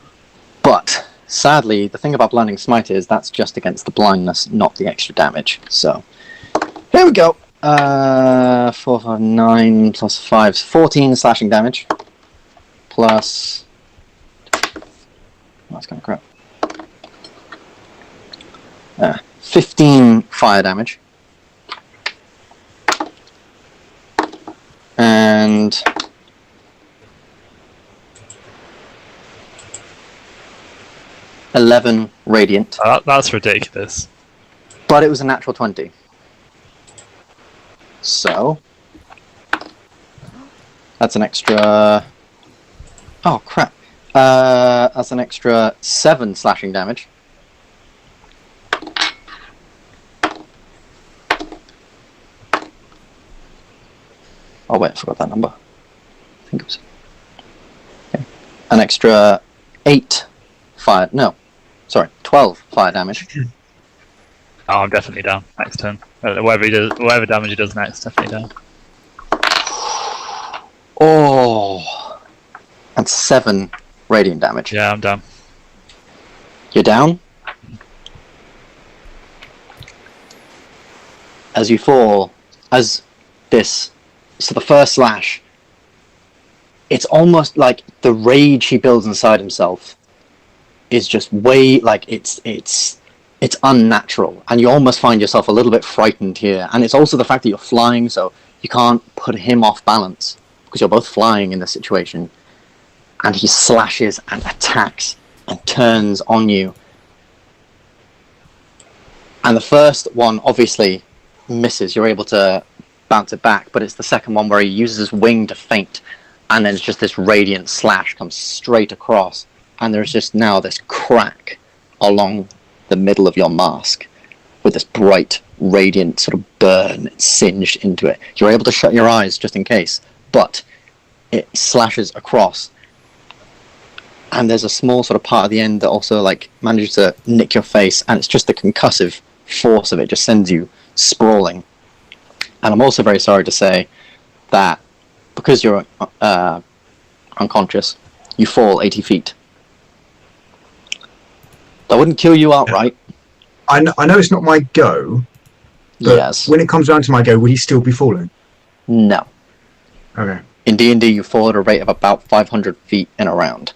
A: But, sadly, the thing about Blinding Smite is that's just against the blindness, not the extra damage. So, here we go. 4, 5, 9 plus 5 is 14 slashing damage. Plus... That's kind of crap. 15 fire damage. And... $11 radiant.
B: That's ridiculous.
A: But it was a natural 20. So... That's an extra... Oh, crap. That's an extra 7 slashing damage. Oh wait, I forgot that number. I think it was... Okay. An extra 8 fire... No. Sorry, 12 fire damage.
B: Oh, I'm definitely down next turn. Whatever damage he does next, definitely down.
A: Oh! And 7 radiant damage.
B: Yeah, I'm down.
A: You're down? As you fall, as this... So the first slash, it's almost like the rage he builds inside himself is just way, like, it's unnatural. And you almost find yourself a little bit frightened here. And it's also the fact that you're flying, so you can't put him off balance, because you're both flying in this situation. And he slashes and attacks and turns on you. And the first one obviously misses. You're able to bounce it back, but it's the second one where he uses his wing to feint, and then it's just this radiant slash comes straight across, and there's just now this crack along the middle of your mask with this bright radiant sort of burn singed into it. You're able to shut your eyes just in case, but it slashes across, and there's a small sort of part at the end that also like manages to nick your face, and it's just the concussive force of it just sends you sprawling. And I'm also very sorry to say that because you're unconscious, you fall 80 feet. That wouldn't kill you outright.
D: I know it's not my go, but
A: Yes.
D: when it comes down to my go, will he still be falling?
A: No.
D: Okay.
A: In D&D, you fall at a rate of about 500 feet in a round.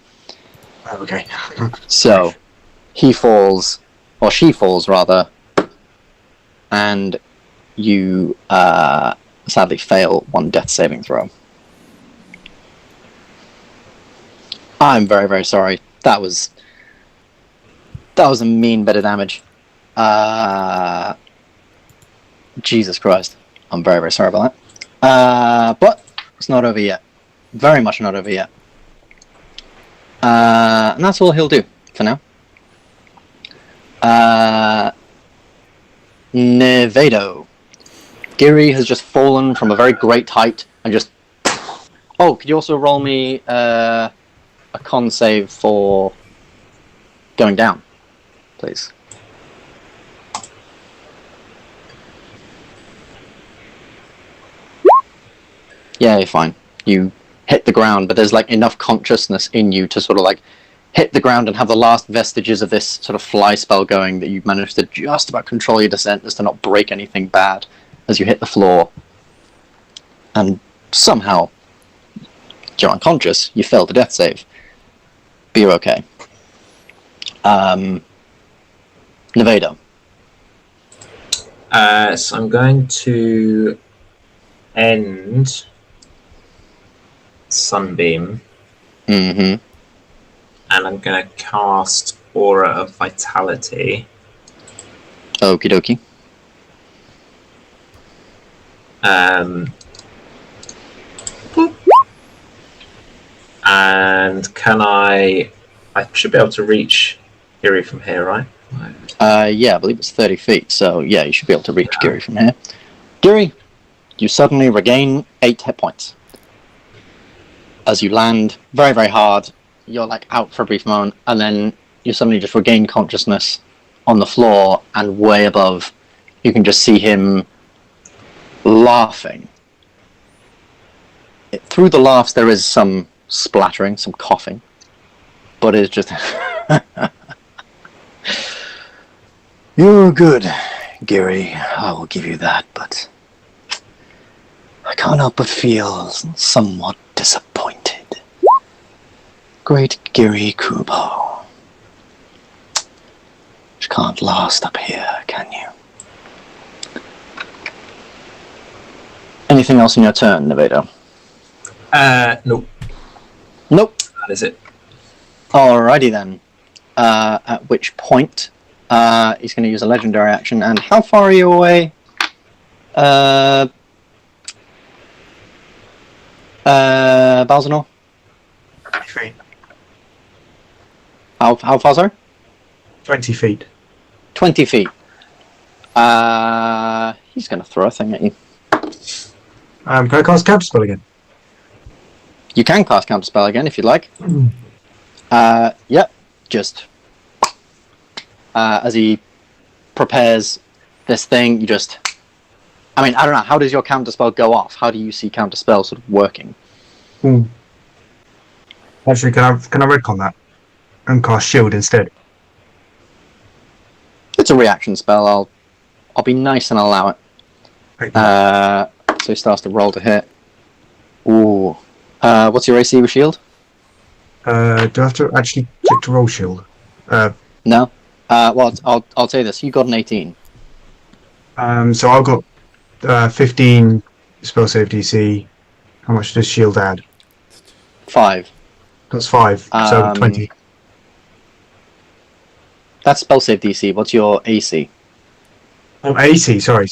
D: Okay.
A: So, he falls, or she falls rather, and you sadly fail 1 death saving throw. I'm very, very sorry. That was a mean bit of damage. Jesus Christ. I'm very, very sorry about that. But it's not over yet. Very much not over yet. And that's all he'll do for now. Nevado. Giri has just fallen from a very great height and just... Oh, could you also roll me a con save for going down, please? Yeah, you're fine. You hit the ground, but there's like enough consciousness in you to sort of like hit the ground and have the last vestiges of this sort of fly spell going that you've managed to just about control your descent as to not break anything bad as you hit the floor. And somehow You're unconscious. You failed the death save. But you're okay. Nevado.
E: So I'm going to end Sunbeam.
A: Mm-hmm.
E: And I'm going to cast Aura of Vitality.
A: Okie dokie.
E: And can I should be able to reach Giri from here, right?
A: Yeah, I believe it's 30 feet, so yeah, you should be able to reach Giri from here. Giri, you suddenly regain 8 hit points. As you land very, very hard, you're like out for a brief moment, and then you suddenly just regain consciousness on the floor, and way above, you can just see him laughing. Through the laughs, there is some splattering, some coughing, but it's just... You're good, Giri. I will give you that, but I can't help but feel somewhat disappointed. Great Giri Kubo. You can't last up here, can you? Anything else in your turn, Nevado?
E: Nope.
A: Nope.
E: That is it.
A: Alrighty then. At which point, he's going to use a legendary action. And how far are you away? Balzanor?
D: 20 feet.
A: How far, sir?
D: 20 feet.
A: 20 feet. He's going to throw a thing at you.
D: Can I cast Counterspell again?
A: You can cast Counterspell again if you'd like. Yep. Just as he prepares this thing, you just... I mean, I don't know. How does your Counterspell go off? How do you see Counterspell sort of working?
D: Actually, can I retcon that and cast Shield instead?
A: It's a reaction spell. I'll be nice and allow it. So he starts to roll to hit. Ooh. What's your AC with Shield?
D: Do I have to actually click to roll Shield?
A: No. Well, I'll say this. You got an 18.
D: So I've got 15 spell save DC. How much does Shield add?
A: 5.
D: That's 5. So 20.
A: That's spell save DC. What's your AC?
D: Oh, AC. Sorry.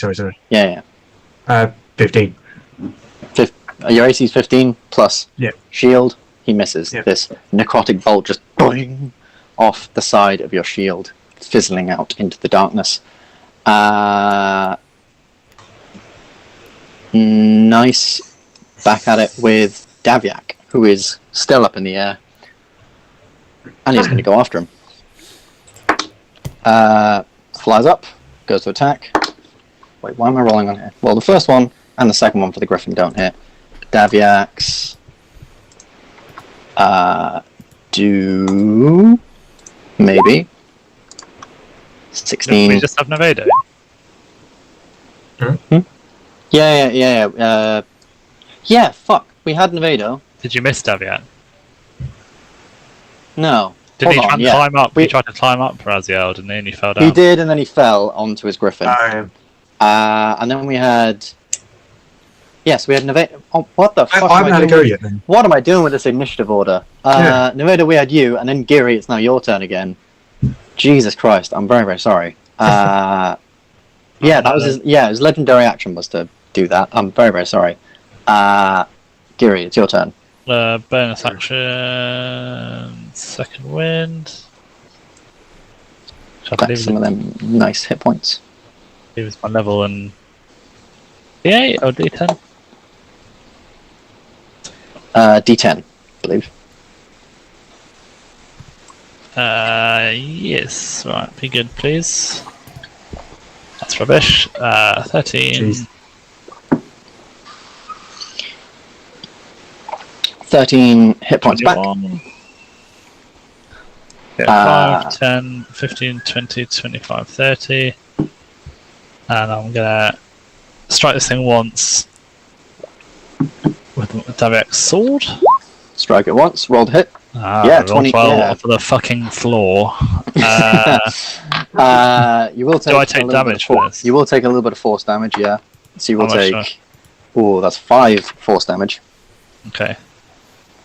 A: Yeah.
D: 15.
A: Your AC is 15 plus shield. He misses.
D: Yep.
A: This necrotic bolt just boing off the side of your shield, fizzling out into the darkness. Nice. Back at it with Davyak, who is still up in the air. And he's going to go after him. Flies up, goes to attack. Wait, why am I rolling on here? Well, the first one and the second one for the Griffin don't hit. Davyaks do maybe 16.
B: We just have Nevado.
A: Yeah. Fuck. We had Nevado.
B: Did you miss Daviat?
A: No.
B: Did he
A: Hold
B: try
A: on,
B: and climb up? He tried to climb up Raziel, didn't he? And he fell down.
A: He did, and then he fell onto his Griffin. And then we had... Yes, we had Nevada. Oh, what the fuck?
D: I haven't had a go yet then.
A: What am I doing with this initiative order? Nevada, we had you, and then Giri, it's now your turn again. Jesus Christ, I'm very, very sorry. That was his legendary action was to do that. I'm very, very sorry. Giri, it's your turn.
B: Bonus action, second wind.
A: Back some of them nice hit points.
B: He was my level and D8 or D10?
A: D10, I believe.
B: Yes. Right, be good, please. That's rubbish. 13.
D: Jeez.
A: 13 hit points back.
B: 5, 10, 15, 20, 25, 30. And I'm gonna strike this thing once with Davyak's sword.
A: Strike it once. Roll the hit.
B: Yeah,
A: 20.
B: 12
A: Yeah.
B: off of the fucking floor.
A: You will take.
B: Do I take damage for this?
A: You will take a little bit of force damage. Yeah. So you will
B: How much,
A: take. Oh, that's 5 force damage
B: Okay.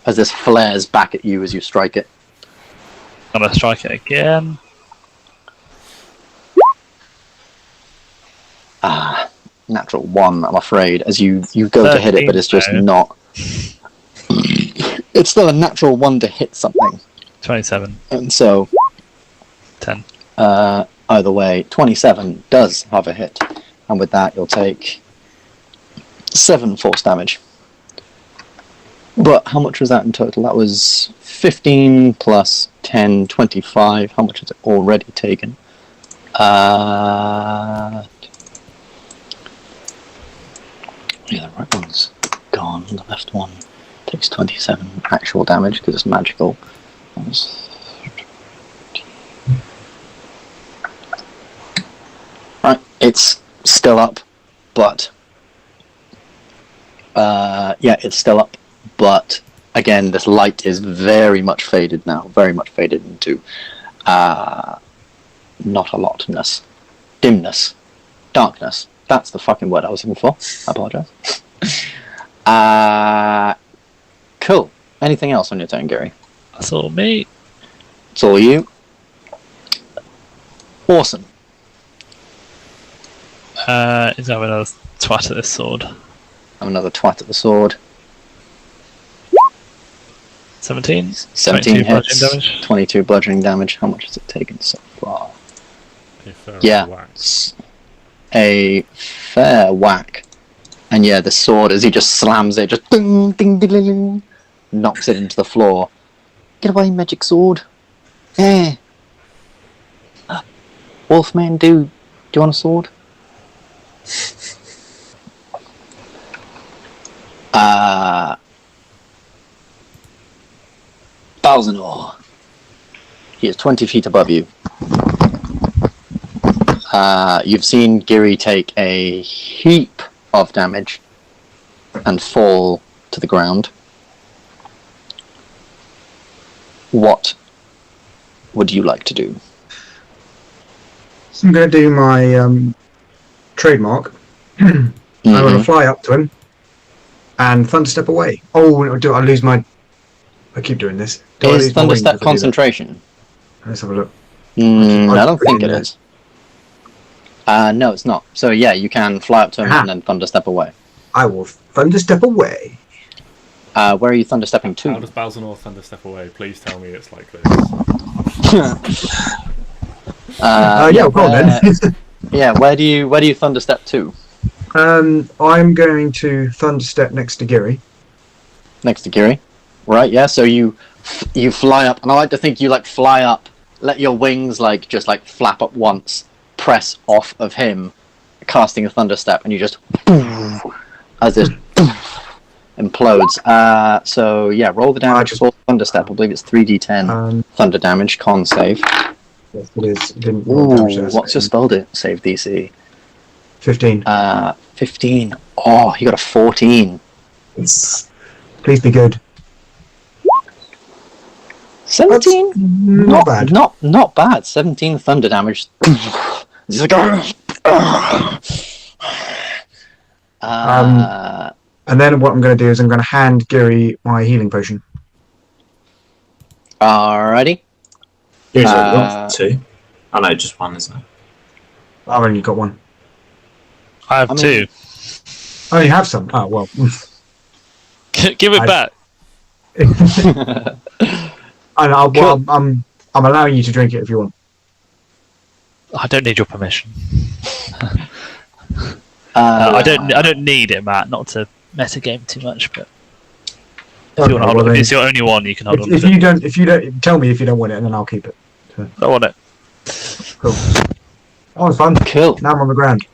A: as this flares back at you as you strike it.
B: Gonna strike it again.
A: Natural 1, I'm afraid, as you go to hit it, but it's just
B: 13,
A: not. It's still a natural 1 to hit something,
B: 27.
A: and so
B: 10.
A: either way, 27 does have a hit, and with that you'll take 7 force damage. But how much was that in total? That was 15 plus 10, 25. How much has it already taken? Yeah, the right one's gone. The left one takes 27 actual damage because it's magical. Right, it's still up, but yeah, it's still up. But again, this light is very much faded now. Very much faded into not a lotness, dimness, darkness. That's the fucking word I was looking for. I apologize. Cool. Anything else on your turn, Gary?
B: That's all me.
A: It's all you. Awesome.
B: He's having another twat at this sword.
A: I'm another twat at the sword.
B: 17?
A: 17
B: 22 bludgeoning
A: hits.
B: damage.
A: 22 bludgeoning damage. How much has it taken so far?
C: A fair
A: Yeah.
C: whack.
A: A fair whack. And yeah, the sword, as he just slams it, just ding, ding, ding, ding, ding, knocks it into the floor. Get away, magic sword. Eh. Wolfman, do you want a sword? Balzanor. He is 20 feet above you. You've seen Giri take a heap of damage and fall to the ground. What would you like to do?
D: So I'm going to do my trademark. I'm going to fly up to him and thunderstep away. Oh, do I lose my... I keep doing this. Do I
A: Is
D: lose my wings if I
A: thunderstep
D: do that?
A: concentration?
D: Let's have a look.
A: I don't think it
D: in
A: is. No, it's not. So yeah, you can fly up to him and then thunderstep away.
D: I will thunderstep away.
A: Where are you thunderstepping
C: How
A: to?
C: does Balzanor thunderstep away? Please tell me it's like this.
D: Yeah, go on then.
A: Yeah, where do you thunderstep to?
D: I'm going to thunderstep next to Giri.
A: Next to Giri, right? Yeah. So you fly up, and I like to think you like fly up, let your wings just flap up once, press off of him, casting a thunderstep, and you just as this implodes. So yeah, roll the damage for thunderstep. I believe it's 3d10 thunder damage. Con save.
D: Yes, it is. Didn't
A: Ooh, what's your spell save DC?
D: 15.
A: 15. Oh, he got a 14.
D: Please be good.
A: 17.
D: Not bad.
A: Not bad. 17 thunder damage. He's like,
D: and then what I'm going to do is I'm going to hand Giri my healing potion.
A: Alrighty.
E: Here's two. Oh no, just one, isn't it?
D: I've only got one.
B: I have two.
D: Oh, you have some? Oh, well.
B: Give it back.
D: I'm allowing you to drink it if you want.
B: I don't need your permission. I don't need it, Matt. Not to metagame too much, but if you want to hold on, if it's your only one, you can hold on.
D: If you don't, tell me if you don't want it, and then I'll keep it. So.
B: I want it.
D: Cool. That was fun.
A: Cool.
D: Now I'm on the ground.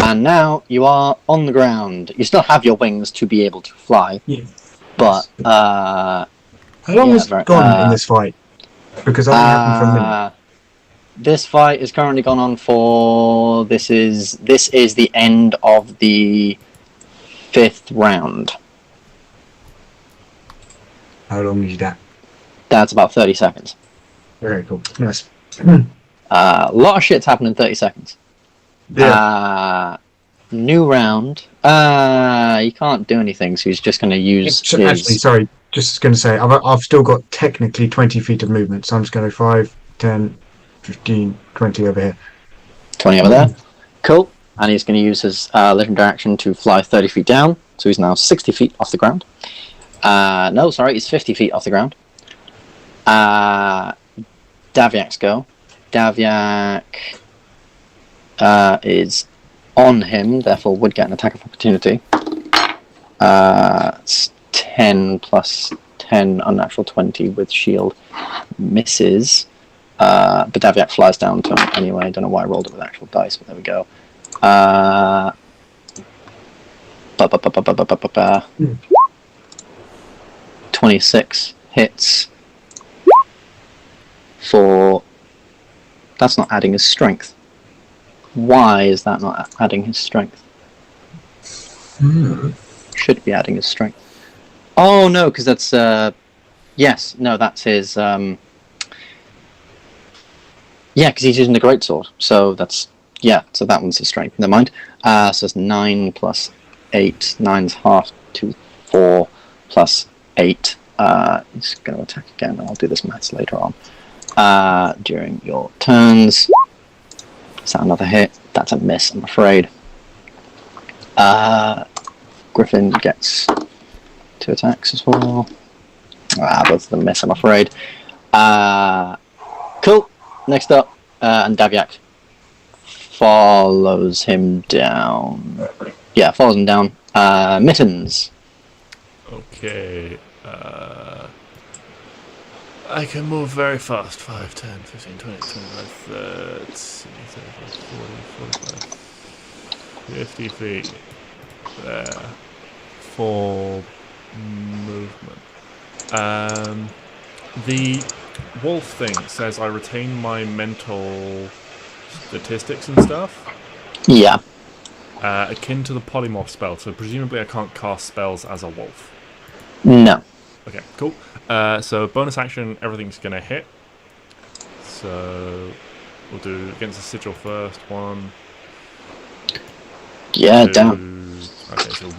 A: And now you are on the ground. You still have your wings to be able to fly.
D: Yeah.
A: But
D: how long has gone in this fight? Because it only happened for a minute.
A: This fight is currently gone on for this is the end of the 5th round.
D: How long is that?
A: That's about 30 seconds.
D: Very cool. Nice.
A: A lot of shit's happened in 30 seconds.
D: Yeah.
A: New round. You can't do anything, so he's just going to use his...
D: Actually, sorry. Just going to say, I've still got technically 20 feet of movement, so I'm just going to 5, 10, 15, 20 over here.
A: 20 over there. Cool. And he's going to use his legendary action to fly 30 feet down, so he's now 60 feet off the ground. No, sorry, he's 50 feet off the ground. Daviak's go. Daviak is on him, therefore would get an attack of opportunity. It's 10 plus 10, unnatural 20 with shield. Misses. But Daviak flies down to him anyway. I don't know why I rolled it with actual dice, but there we go. 26 hits for... That's not adding his strength. Why is that not adding his strength? Should be adding his strength. Oh no, because that's... yes, no, that's his... Yeah, because he's using the greatsword. So that's... Yeah, so that one's his strength. Never mind. So it's 9 plus 8. 9's half to 4 plus 8. He's going to attack again. I'll do this maths later on. During your turns. Is that another hit? That's a miss, I'm afraid. Griffin gets 2 attacks as well. Both of them miss, I'm afraid. Cool. Next up, and Daviak follows him down. Yeah, follows him down. Mittens.
C: Okay. I can move very fast. 5, 10, 15, 20, 25, 30, 35, 40, 45, 50 feet. There. For movement. The wolf thing says I retain my mental statistics and stuff.
A: Yeah.
C: Akin to the polymorph spell, so presumably I can't cast spells as a wolf.
A: No.
C: Okay, cool. So bonus action, everything's gonna hit. So we'll do against the sigil first. 1.
A: Yeah,
C: 2,
A: down.
C: Okay, so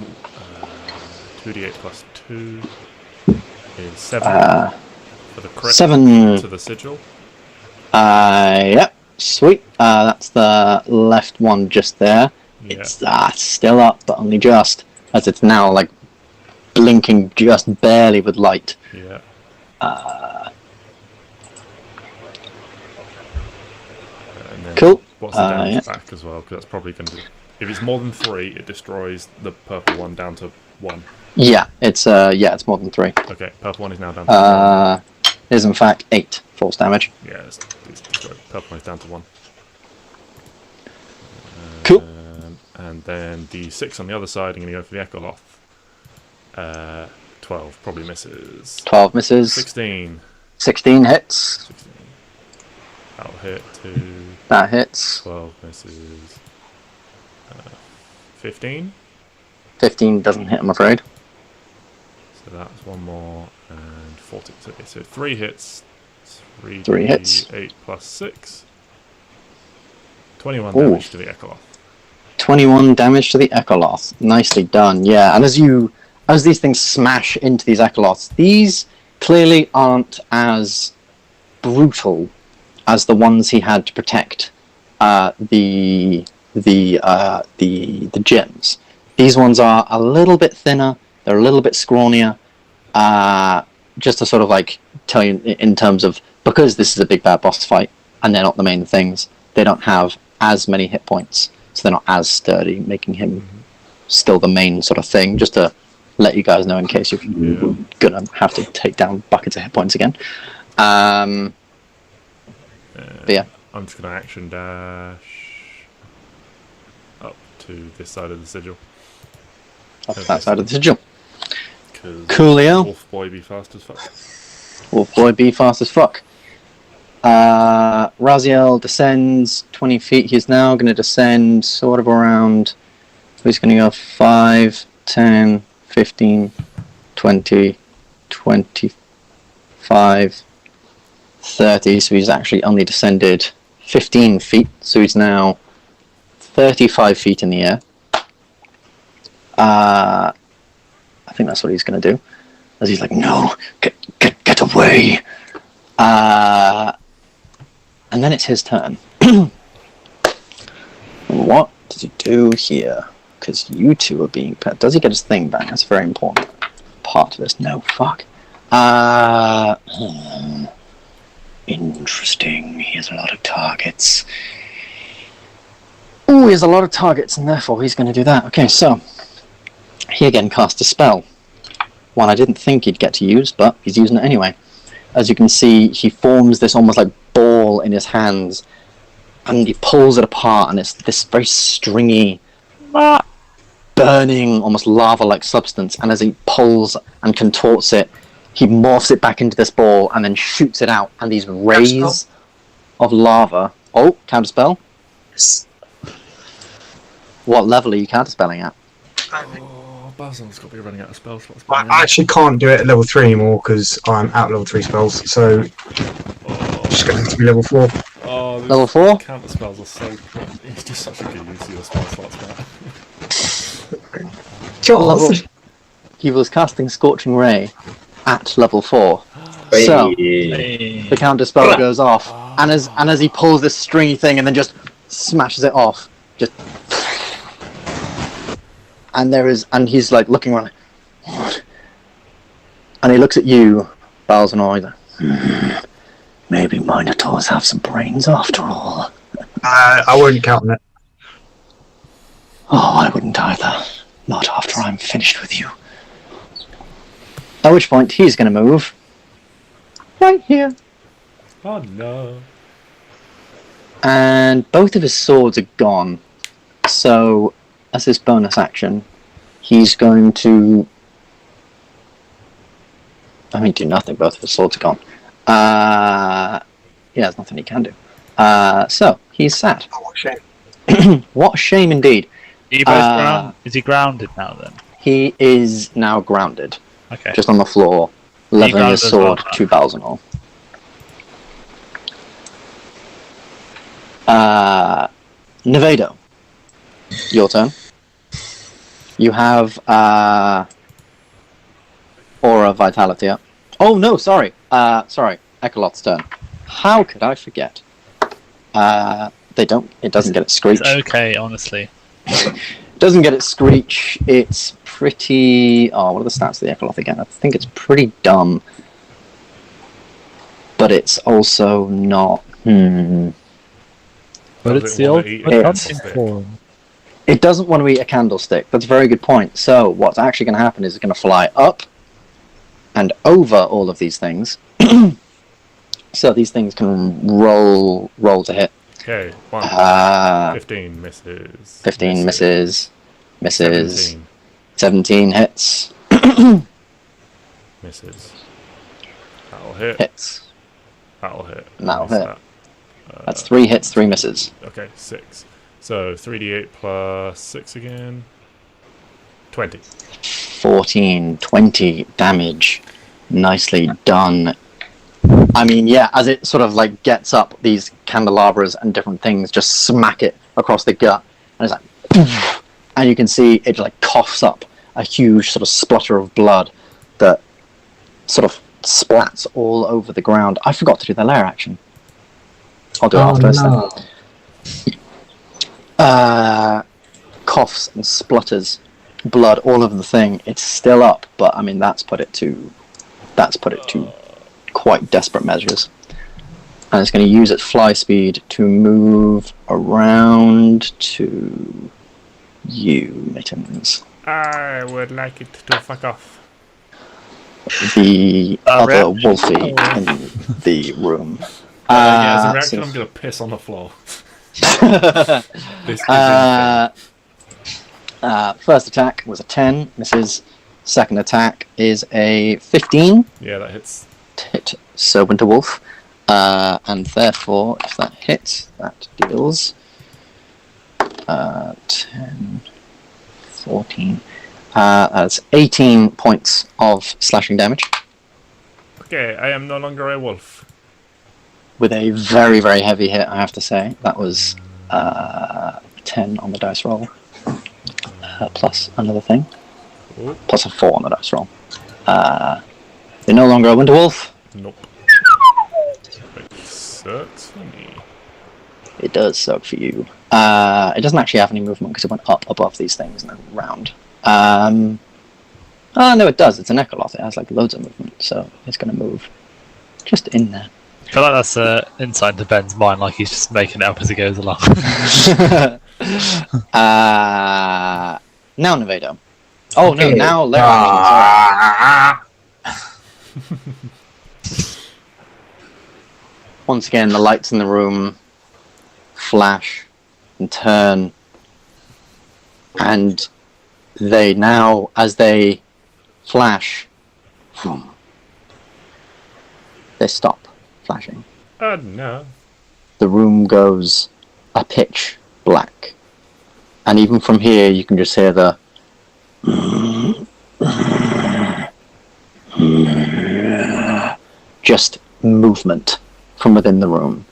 C: 2d8 plus 2 is 7 for the crit
A: 7
C: to the sigil.
A: Yep. Sweet. That's the left one just there.
C: Yeah.
A: It's still up, but only just, as it's now like blinking just barely with light.
C: Yeah. And then
A: Cool.
C: What's the damage
A: Yeah.
C: back as well? Because that's probably going to. If it's more than 3, it destroys the purple one down to 1.
A: Yeah, it's more than 3.
C: Okay, purple one is now down to 1.
A: It is in fact 8 force damage.
C: Yeah, it's destroyed. Purple one is down to 1.
A: Cool.
C: And then the 6 on the other side, I'm going to go for the Echoloth. 12 probably misses.
A: 12 misses.
C: 16.
A: 16 hits.
C: 16. That'll hit 2.
A: That hits.
C: 12 misses. 15.
A: 15 doesn't hit, I'm afraid.
C: So that's one more, and 14. So 3 hits. 3
A: hits.
C: 8 plus 6. 21
A: Ooh.
C: damage to the Echoloth.
A: 21 damage to the Echoloth. Nicely done, yeah. And as these things smash into these Echoloths, these clearly aren't as brutal as the ones he had to protect the gems. These ones are a little bit thinner, they're a little bit scrawnier, just to sort of like tell you in terms of, because this is a big bad boss fight and they're not the main things, they don't have as many hit points, so they're not as sturdy, making him still the main sort of thing, just to let you guys know in case you're gonna have to take down buckets of hit points again. But yeah.
C: I'm just going to action dash up to this side of the sigil.
A: Up that side of the sigil.
C: Coolio. Wolf boy be fast as fuck.
A: Wolf boy be fast as fuck. Raziel descends 20 feet. He's now going to descend sort of around. He's going to go 5, 10, 15, 20, 25. 5, 30, so he's actually only descended 15 feet, so he's now 35 feet in the air. I think that's what he's going to do. As he's like, no, get away. And then it's his turn. What does he do here? Because you two are being pet. Does he get his thing back? That's a very important part of this. No, fuck. Interesting. He has a lot of targets. Oh, he has a lot of targets, and therefore he's going to do that. Okay, so he again casts a spell. One I didn't think he'd get to use, but he's using it anyway. As you can see, he forms this almost like ball in his hands, and he pulls it apart, and it's this very stringy, burning, almost lava-like substance. And as he pulls and contorts it, he morphs it back into this ball and then shoots it out, and these rays of lava. Oh, counterspell.
E: Yes.
A: What level are you counterspelling at?
C: Oh, Balzanor's got to be running out of spell slots.
D: I actually can't do it at level 3 anymore because I'm out level 3 spells, so just going to have to be level 4.
C: Oh,
A: Level 4?
C: Counter spells are so. It's just such a good use of your spell slots, man.
D: Charles.
A: He was casting Scorching Ray at level 4. So the counterspell goes off, and as he pulls this stringy thing and then just smashes it off, just and he's like looking around, what? And he looks at you, Balzanor. Maybe minotaurs have some brains after all.
D: I wouldn't count on it.
A: Oh, I wouldn't either. Not after I'm finished with you. At which point he's going to move right here.
C: Oh no.
A: And both of his swords are gone. So, as his bonus action, he's going to... do nothing. Both of his swords are gone. There's nothing he can do. So, he's sad.
D: Oh, what a shame.
A: What a shame indeed.
B: Is he grounded now then?
A: He is now grounded.
B: Okay.
A: Just on the floor, leveling his sword
B: well.
A: to Balzanor. Nevado, your turn. You have Aura Vitality up. Oh no, sorry. Echolot's turn. How could I forget? It doesn't get its screech.
B: It's okay, honestly.
A: Doesn't get its screech. It's pretty... Oh, what are the stats of the Echolot again? I think it's pretty dumb. But it's also not...
B: But it's the ultimate hunting form.
A: It doesn't want to eat a candlestick. That's a very good point. So, what's actually going to happen is it's going to fly up and over all of these things. So these things can roll to hit.
C: Okay, 15 misses.
A: 15 misses.
C: 17.
A: 17 hits.
C: Misses. That'll hit.
A: Hits.
C: That'll hit.
A: That'll
C: Miss
A: hit.
C: that.
A: That's 3 hits, 3 misses.
C: Okay, 6. So 3d8 plus 6 again. 20.
A: 14, 20 damage. Nicely done. As it sort of like gets up, these candelabras and different things just smack it across the gut, and it's like, and you can see it like coughs up a huge sort of splutter of blood that sort of splats all over the ground. I forgot to do the lair action. I'll do it after this. Coughs and splutters blood all over the thing. It's still up, but that's put it to quite desperate measures. And it's going to use its fly speed to move around to you, Mittens.
C: I would like it to fuck off.
A: The other Wolfie in the room.
C: As a reaction, I'm going to piss on the floor. This is
A: first attack was a 10, misses. Second attack is a 15.
C: Yeah, that hits.
A: Hit Serpent Wolf. And therefore, if that hits, that deals 10, 14. That's 18 points of slashing damage.
C: Okay, I am no longer a wolf.
A: With a very, very heavy hit, I have to say. That was 10 on the dice roll. Plus another thing.
C: Ooh.
A: Plus a 4 on the dice roll. You're no longer a winter wolf.
C: Nope. It sucks for me.
A: It does suck for you. It doesn't actually have any movement because it went up above these things and then round. Oh no, it does. It's an echoloth. It has like loads of movement, so it's going to move just in there.
B: I feel like that's inside to Ben's mind, like he's just making it up as he goes along.
A: Now Nevado. Oh no,
E: Okay.
A: now Laramie. Once again, the lights in the room flash and turn, and they now, as they flash, they stop flashing.
C: No.
A: The room goes a pitch black, and even from here you can just hear the just movement from within the room.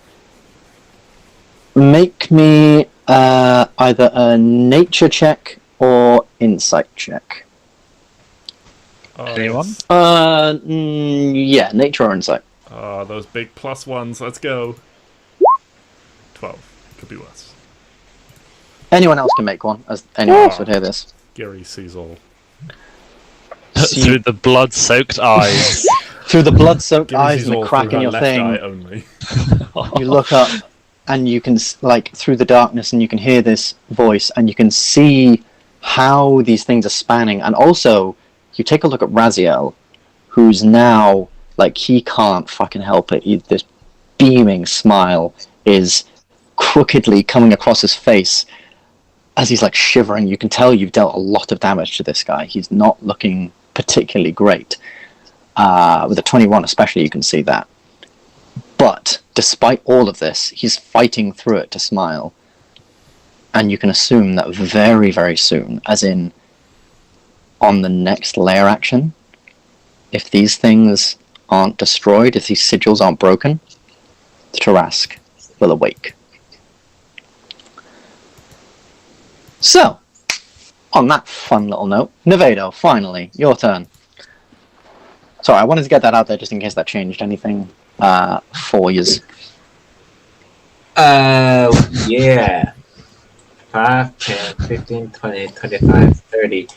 A: Make me either a nature check or insight check.
B: Anyone?
A: Yeah, nature or insight.
C: Those big plus ones. Let's go. 12. Could be worse.
A: Anyone else can make one, as anyone else would hear this.
C: Giri sees all.
B: Through the blood-soaked eyes.
A: Through the blood-soaked
C: Giri
A: eyes
C: sees
A: and the
C: all
A: crack
C: through
A: in
C: her
A: your
C: left
A: thing,
C: eye only.
A: you look up and you can, like, through the darkness, and you can hear this voice, and you can see how these things are spanning. And also, you take a look at Raziel, who's now, like, he can't fucking help it. This beaming smile is crookedly coming across his face as he's, like, shivering. You can tell you've dealt a lot of damage to this guy. He's not looking particularly great. With a 21 especially, you can see that. But despite all of this, he's fighting through it to smile. And you can assume that very, very soon, as in on the next layer action, if these things aren't destroyed, if these sigils aren't broken, the Tarask will awake. So, on that fun little note, Nevado, finally, your turn. Sorry, I wanted to get that out there just in case that changed anything for yous.
E: Yeah. 5, 10, 15, 20, 25, 30.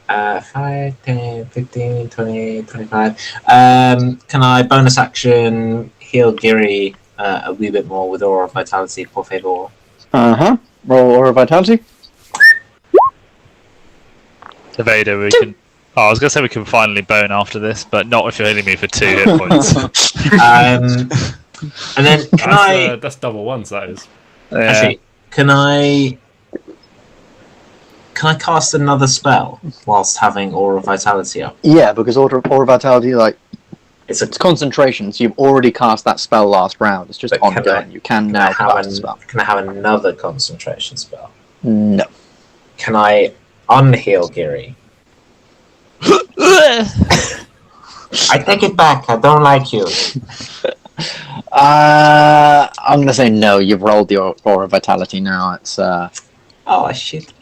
E: 5, 10, 15, 20, 25. Can I bonus action heal Giri a wee bit more with Aura of Vitality, por favor?
A: Uh-huh. Roll Aura Vitality.
B: Nevado, we can... Oh, I was going to say we can finally bone after this, but not if you're hitting me for 2 hit points.
E: And then can
C: That's double ones, that is.
E: actually can I cast another spell whilst having Aura Vitality up?
A: Yeah, because Aura Vitality, like,
E: It's
A: it's concentration, so you've already cast that spell last round. It's just
E: But can
A: ongoing. You can now cast a spell.
E: Can I have another concentration spell?
A: No.
E: Can I unheal Giri? I take it back. I don't like you.
A: I'm gonna say no. You've rolled your Aura Vitality now. It's
E: Oh shit.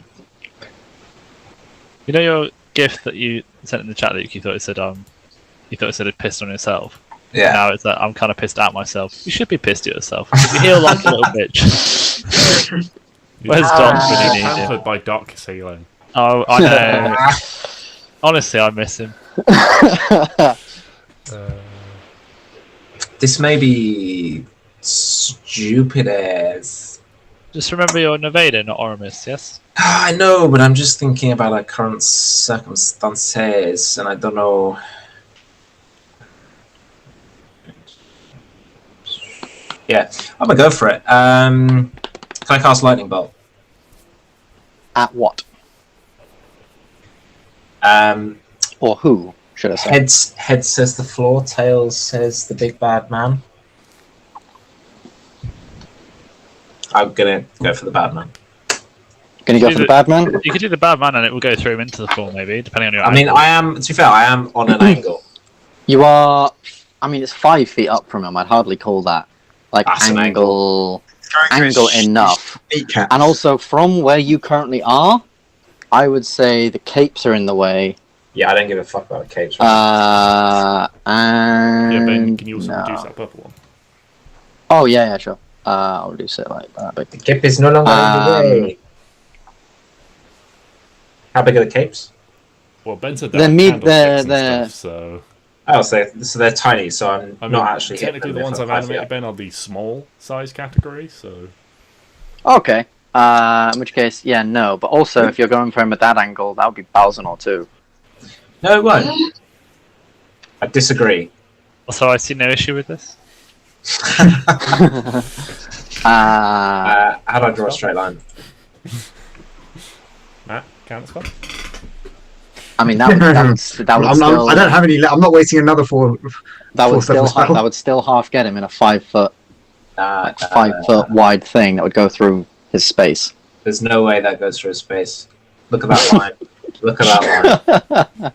B: You know your gift that you sent in the chat that you thought it said you thought it said it pissed on yourself.
E: Yeah.
B: Now it's that I'm kind of pissed at myself. You should be pissed at yourself. You heal like a little bitch. Where's Doc when you need him?
C: Pampered by Doc Sailing.
B: Oh, I know. Honestly, I miss him.
E: This may be stupid as.
B: Just remember you're Nevada, not Oramis, yes?
E: I know, but I'm just thinking about our current circumstances, and I don't know. Yeah, I'm gonna go for it. Can I cast Lightning Bolt?
A: at what
E: Or
A: who should I say?
E: head says the floor, tails says the big bad man. I'm gonna go for the bad man.
A: Gonna go for the bad man?
B: You could do the bad man and it will go through him into the floor, maybe, depending on your
E: I mean,
B: angle.
E: to be fair, I am on an angle.
A: You are I mean, it's 5 feet up from him. I'd hardly call that like
E: That's an
A: angle enough.
D: Kneecap.
A: And also, from where you currently are, I would say the capes are in the way.
E: Yeah, I don't give a fuck about capes.
A: And
C: Yeah, Ben, can you also reduce that purple one?
A: Oh yeah, sure. I'll reduce it like that. But
E: The cape is no longer in the way. How big are the capes?
C: Well, Ben said
A: They're
C: that
A: they're-
C: so
E: Oh, so they're tiny, so I'm
C: I mean,
E: not actually
C: technically the
E: hitting
C: ones
E: them
C: I've
E: if I'm 5 feet
C: animated,
E: up.
C: Ben, are the small size category, so...
A: okay. In which case, yeah, no. But also, if you're going for him at that angle, that would be Balzanor too.
E: No, it won't. I disagree.
B: Also, I see no issue with this.
E: How do I draw a straight line?
C: Matt, counter spell?
A: I mean, that would still
D: I don't have any. I'm not wasting another 4.
A: that would
D: fourth level
A: still
D: spell.
A: that would still half get him in a 5 foot
E: Nah,
A: 5 foot wide thing that would go through his space.
E: There's no way that goes through space. Look at that line. Look at that line.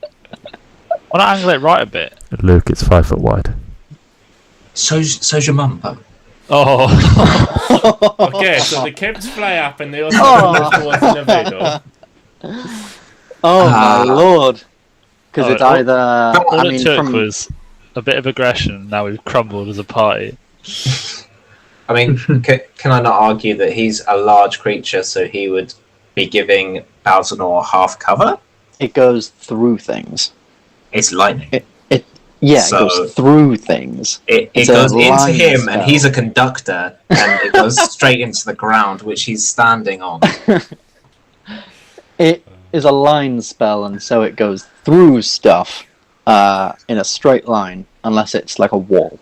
B: Why not angle it right a bit?
C: Luke, it's 5 foot wide.
E: So's your mum, Bo.
B: Oh,
C: Okay, so the capes fly up and they also move towards the Nevado.
A: Oh my lord! Because
B: Oh,
A: it's
B: all-
A: either
B: all
A: I
B: it
A: mean,
B: took
A: from
B: was a bit of aggression. Now we've crumbled as a party.
E: I mean, can I not argue that he's a large creature, so he would be giving Balzanor half cover?
A: it goes through things.
E: It's lightning.
A: Yeah,
E: So-
A: it goes through things.
E: It
A: It's a
E: goes into
A: line
E: him,
A: spell.
E: and he's a conductor, and it goes straight into the ground, which he's standing on.
A: It is a line spell, and so it goes through stuff in a straight line, unless it's like a wall.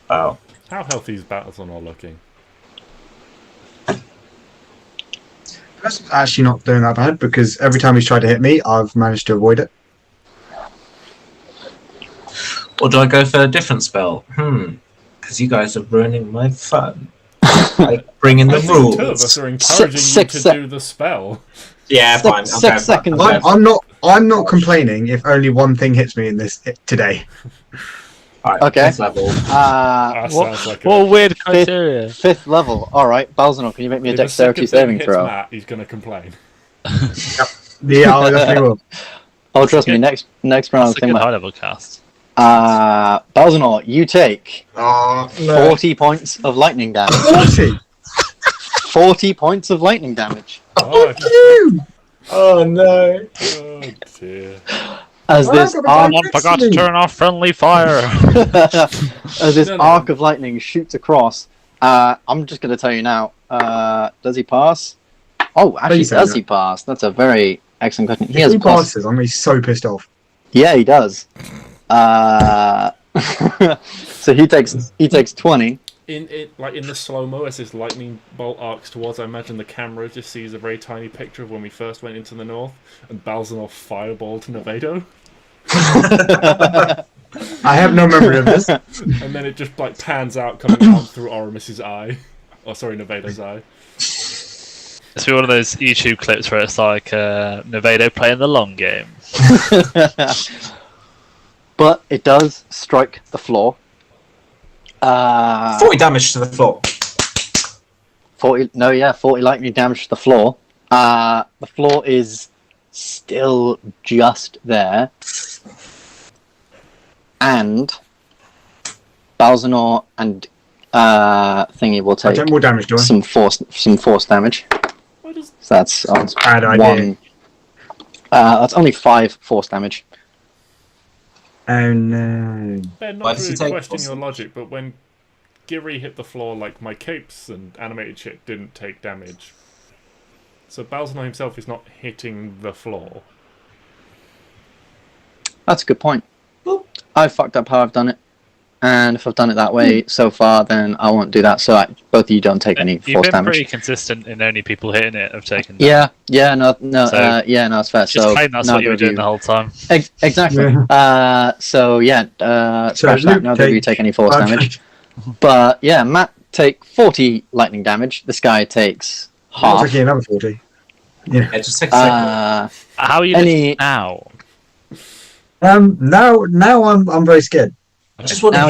E: Oh.
C: How healthy is Balzanor looking?
D: That's actually not doing that bad because every time he's tried to hit me, I've managed to avoid it.
E: Or do I go for a different spell? Because you guys are ruining my fun. Like, bring in the
C: I think 2 of us
E: rules.
C: are encouraging
A: Six
C: you
A: sec-
C: to do the spell.
E: Yeah,
A: Six-
E: fine.
A: six
E: Okay,
A: seconds
E: fine.
A: left.
D: I'm not complaining if only one thing hits me in this today.
E: Alright,
A: Okay.
E: fifth level.
C: That
B: What,
C: sounds like
B: what
C: a...
B: weird criteria?
A: 5th level. All right, Balzanor, can you make me a
C: If the
A: dexterity
C: second thing
A: saving
C: hits
A: throw?
C: Matt, he's going to complain.
D: Yeah, I definitely will.
A: Oh, trust me.
B: Good.
A: Next round,
B: That's a good high level cast.
A: Balzanor, you take
D: Oh,
A: 40 points of lightning damage.
D: 40!
A: 40 points of lightning damage.
C: Oh,
D: You!
E: Oh no.
C: oh dear.
A: As
D: Oh,
A: this
D: I've got
A: arc,
D: my
B: Someone forgot to turn off friendly fire.
A: as this
C: No, no.
A: arc of lightning shoots across. I'm just going to tell you now. Does he pass? Oh, actually,
D: Please say
A: does
D: that.
A: he pass? That's a very excellent question. He
D: If
A: has
D: he
A: plus.
D: passes, I'm going to be so pissed off.
A: Yeah, he does. So he takes 20.
C: In the slow-mo, as this lightning bolt arcs towards, I imagine the camera just sees a very tiny picture of when we first went into the north, and Balzanor fireballed Nevado,
D: I have no memory of this.
C: and then it just like pans out, coming out through Oramis's eye. Oh, sorry, Nevado's eye.
B: It's one of those YouTube clips where it's like Nevado playing the long game.
A: But it does strike the floor.
E: 40 damage to the floor.
A: 40 lightning damage to the floor. The floor is still just there. And Balzanor and Thingy will
D: I
A: take
D: take more damage, do I?
A: some force damage.
C: What is...
A: So that's
D: Bad idea.
A: one. That's only 5 force damage.
D: Oh no.
C: Ben,
E: Why
C: not
E: does
C: to
E: he take
C: question
E: force
C: your logic, but when Giri hit the floor, like, my capes and animated shit didn't take damage. So Balzanor himself is not hitting the floor.
A: That's a good point. I fucked up how I've done it. And if I've done it that way so far, then I won't do that. So both of you don't take any
B: You've
A: force
B: been
A: damage.
B: pretty consistent in only people hitting it have taken.
A: No,
B: So,
A: it's fair.
B: Just
A: So
B: claim that's what you were doing the whole time.
A: Exactly.
D: Yeah.
A: Scratch that.
D: Luke
A: Neither of you take any force damage. But yeah, Matt take 40 lightning damage. This guy takes
D: I'll
A: half.
D: take another 40. Yeah.
E: Yeah, just take a second.
B: How are you
A: Any-
B: now?
D: Now I'm very scared.
E: I just want to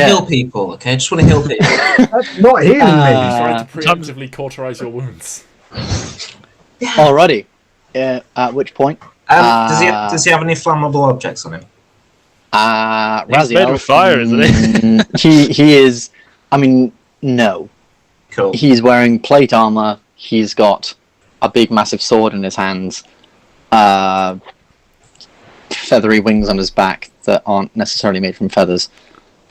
E: heal people, okay? I just want to heal people.
D: That's not healing me.
C: He's trying to preemptively cauterize your wounds.
E: Yeah.
A: Alrighty. At which point?
E: Does he have any flammable objects on him?
B: He's made of fire, isn't he?
A: He is. I mean, no.
E: Cool.
A: He's wearing plate armor. He's got a big, massive sword in his hands. Feathery wings on his back that aren't necessarily made from feathers.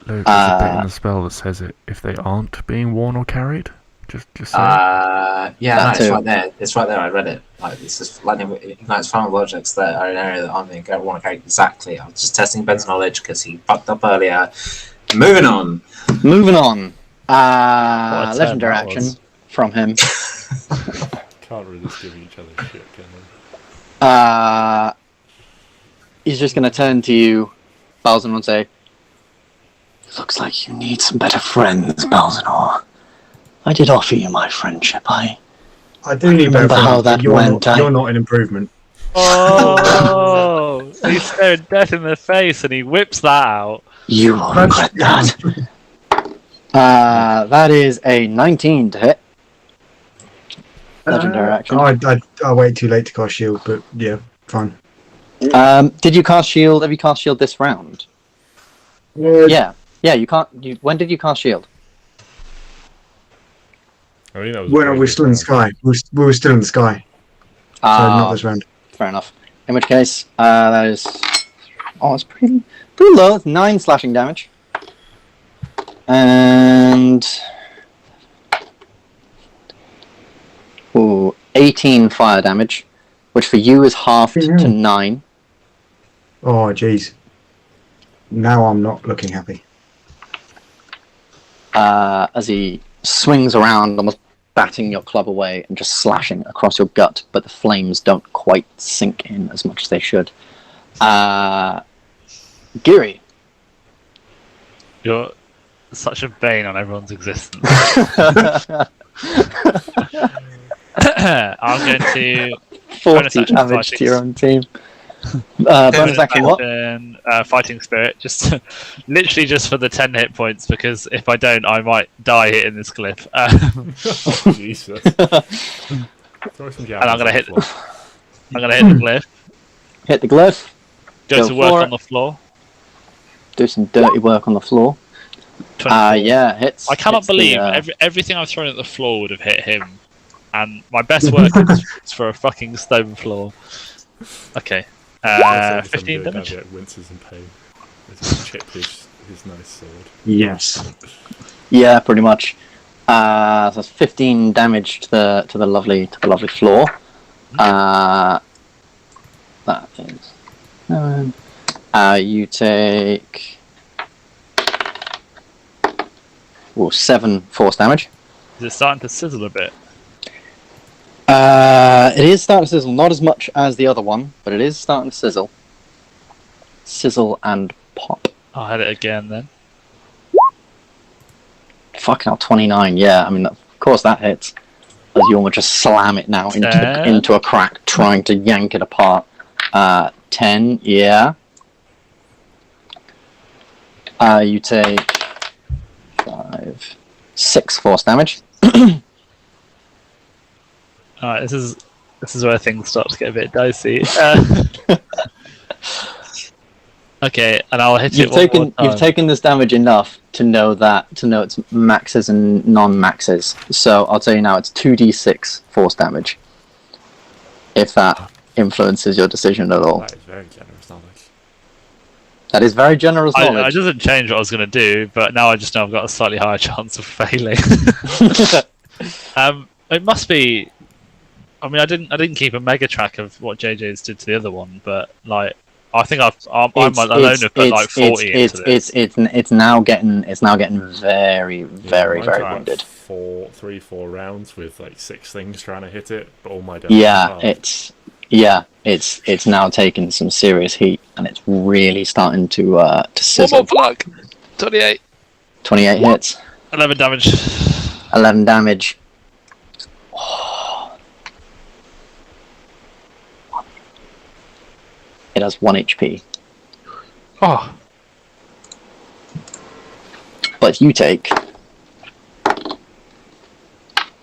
F: Luke, there's a bit in the spell that says it if they aren't being worn or carried. Just say
E: it's right there. It's right there. I read it. Like it's just lightning ignites flammable objects that are in an area that aren't being worn or carried. Exactly. I was just testing Ben's knowledge because he fucked up earlier. Moving on.
A: Legendary action from him.
C: Can't really just give each other shit, can they?
A: He's just going to turn to you, Balzanor, and say, "Looks like you need some better friends, Balzanor. I did offer you my friendship. I
D: do need better friends.
A: How that went.
D: You're not an improvement."
B: Oh, he's staring death in the face, and he whips that out.
A: You will regret that. That is a 19 to hit. Legendary action.
D: I waited too late to cast shield, but yeah, fine.
A: Did you cast shield? Have you cast shield this round? Yeah. You can't. When did you cast shield?
C: I mean,
D: when we were still in the sky. We were still in the sky. So not this round.
A: Fair enough. In which case, that is. Oh, it's pretty low. It's 9 slashing damage. And 18 fire damage, which for you is halved to 9.
D: Oh, jeez. Now I'm not looking happy.
A: As he swings around, almost batting your club away and just slashing across your gut, but the flames don't quite sink in as much as they should. Giri.
B: You're such a bane on everyone's existence. I'm going to
A: 40 damage to your own team. Bonus action what?
B: Fighting spirit, literally just for the 10 hit points, because if I don't, I might die hitting this glyph.
C: Oh, Jesus.
B: And I'm going to hit the glyph.
A: Hit the glyph.
B: Go to work on the floor.
A: Do some dirty work on the floor. Yeah, hits.
B: I cannot believe everything I've thrown at the floor would have hit him, and my best work is for a fucking stone floor. Okay, 15 damage.
C: Winces in pain. Chip his nice sword.
D: Yes.
A: Yeah, pretty much. So that's 15 damage to the lovely floor. That is. You take 7 force damage.
B: Is it starting to sizzle a bit?
A: It is starting to sizzle, not as much as the other one, but it is starting to sizzle. Sizzle and pop.
B: I'll hit it again then.
A: Fucking hell, 29, yeah. I mean, of course that hits. As you almost just slam it now into a crack, trying to yank it apart. 10, yeah. You take 6 force damage.
B: Alright, this is where things start to get a bit dicey. Okay, and I'll hit it one more time.
A: You've taken this damage enough to know its maxes and non-maxes. So I'll tell you now, it's 2d6 force damage. If that influences your decision at all.
C: That is very generous knowledge.
A: That is very generous knowledge.
B: It doesn't change what I was going to do, but now I just know I've got a slightly higher chance of failing. It must be. I mean, I didn't keep a mega track of what JJ's did to the other one, but like, I think I alone have put like 40 into this.
A: It's now getting very, very, very wounded.
C: 4 rounds with like 6 things trying to hit it, but all my
A: damage. It's now taking some serious heat, and it's really starting to sizzle.
B: One more plug. 28.
A: 28 hits.
B: 11 damage.
A: 11 damage. It has 1 HP.
B: Oh.
A: But you take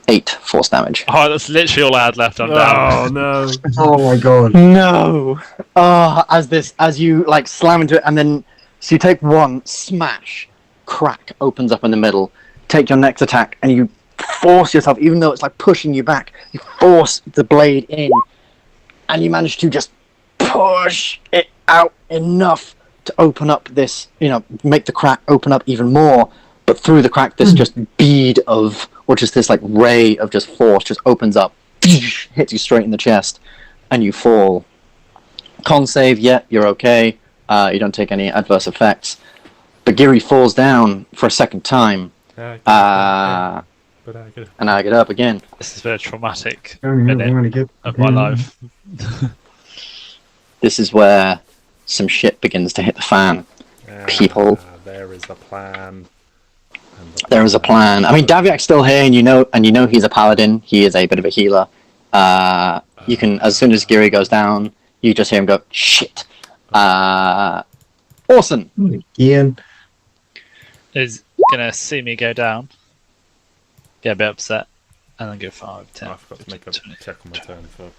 A: 8 force damage.
B: Oh, that's literally all I had left. I'm down.
C: Oh no!
D: Oh my god.
A: No! As you like slam into it, and then so you take one smash, crack opens up in the middle. Take your next attack, and you force yourself, even though it's like pushing you back. You force the blade in, and you manage to just push it out enough to open up this, make the crack open up even more. But through the crack, this just bead of, or just this like ray of just force just opens up, hits you straight in the chest, and you fall. Con save, you're okay. You don't take any adverse effects. But Giri falls down for a second time. And I get up again.
B: This is very traumatic
D: Oh, yeah,
B: minute of my life.
A: This is where some shit begins to hit the fan. People.
C: There is a plan.
A: There is a plan. I mean, Daviak's still here, and you know he's a paladin. He is a bit of a healer. You can, as soon as Giri goes down, you just hear him go, shit. Orson.
D: Ian.
B: Is gonna see me go down, get a bit upset, and then go 5, 10.
C: I forgot to make a check on my turn for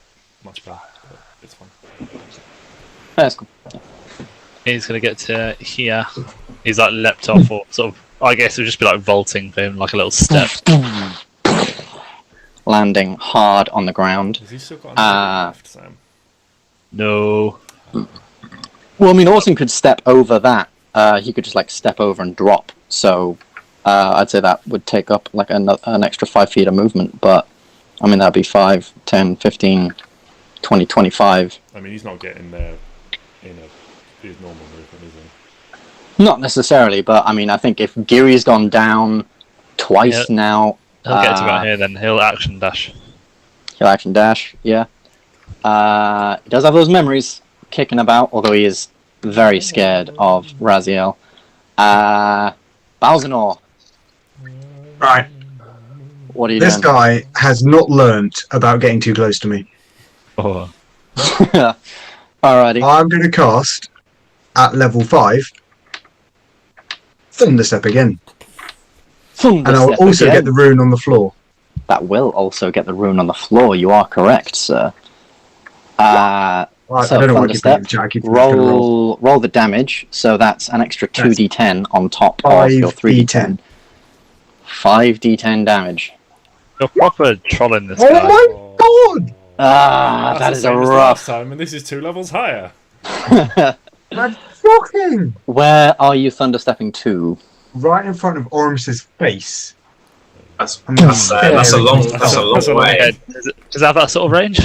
C: much better, but it's fine.
A: That's cool.
B: He's gonna get to here. He's like leapt off, or sort of. I guess it would just be like vaulting for him, like a little step.
A: Landing hard on the ground.
C: Has he still got another left, Sam?
B: No.
A: Well, I mean, Orson could step over that. He could just like step over and drop. So I'd say that would take up like an extra 5 feet of movement. But I mean, that'd be 5, 10, 15, 20, 25.
C: I mean, he's not getting there in his normal movement, is he?
A: Not necessarily, but I mean, I think if Giri's gone down twice now,
B: He'll get to about here, then he'll action dash.
A: he'll action dash. Yeah. He does have those memories kicking about, although he is very scared of Raziel. Balzanor,
D: Right.
A: what are you
D: This
A: doing?
D: guy has not learnt about getting too close to me.
B: Oh.
A: Alrighty.
D: I'm going to cast at level 5 Thunderstep again. And I'll also get the rune on the floor.
A: That will also get the rune on the floor. You are correct, sir.
D: I don't know what you're
A: Thunderstep,
D: doing, Jack.
A: roll the damage. So that's an extra 2d10 on top of your 3d10. 5d10 damage.
B: You're proper trolling this
D: Oh
B: guy.
D: my god!
A: That
C: That's
A: is
C: the
A: a
C: same as
A: rough.
C: last time, and this is 2 levels higher.
D: That's shocking!
A: Where are you thunderstepping to?
D: Right in front of Ormus's face.
E: That's
D: I'm gonna
E: a long way.
B: Yeah, does it have that sort of range?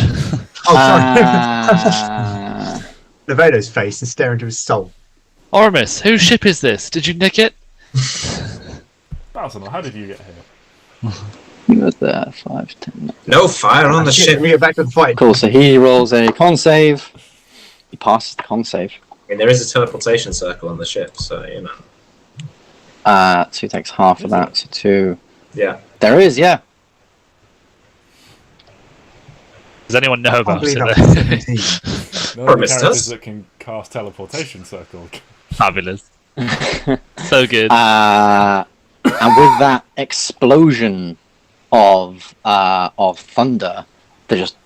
D: Oh, sorry.
A: Uh,
D: Nevado's face and stare into his soul.
B: Oramus, whose ship is this? Did you nick it?
C: Balzanor, how did you get here?
A: he was there. 5, 10.
E: No fire on the
D: Shit,
E: ship.
D: we get back to the fight.
A: Cool. So he rolls a con save. He passes the con save.
E: I mean, there is a teleportation circle on the ship, so you know.
A: So he takes half of that. So 2.
E: Yeah.
A: There is, yeah.
B: Does anyone know
D: I can't
B: about
D: believe
B: it?
D: that's 17.
C: No
E: Promise
C: characters
E: us.
C: that can cast teleportation circle.
B: Fabulous. So good.
A: And with that explosion of thunder that just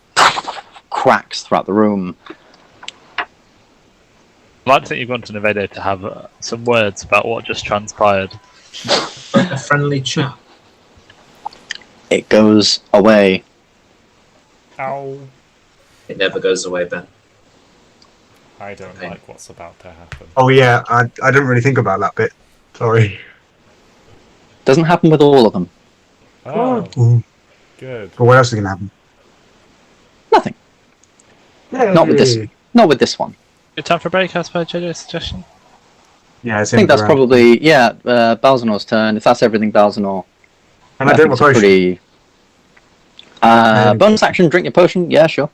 A: cracks throughout the room,
B: I'd like to think you've gone to Nevado to have some words about what just transpired.
E: A friendly chat.
A: it goes away.
C: Ow.
E: It never goes away, Ben.
C: I don't like what's about to happen.
D: Oh yeah, I didn't really think about that bit. Sorry.
A: Doesn't happen with all of them.
C: Oh,
D: Ooh.
C: good.
D: But what else is going to happen?
A: Nothing. Not with this. Not with this one.
B: Good time for a break, I suppose, JJ's suggestion.
D: Yeah, it's
A: I think that's probably Balzanor's turn. If that's everything, Balzanor.
D: And I drink my
A: it's a
D: potion.
A: pretty. Bonus action, drink your potion. Yeah, sure.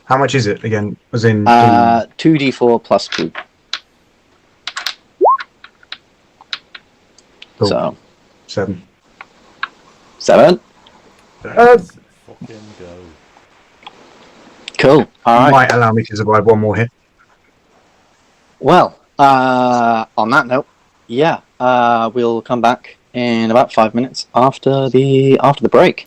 D: How much is it again? As in
A: 2d4 plus 2.
D: Cool.
A: So
D: 7.
A: 7.
C: Let's fucking go.
A: Cool. All right.
D: Might allow me to survive one more hit.
A: Well, on that note, yeah, we'll come back in about 5 minutes after the break.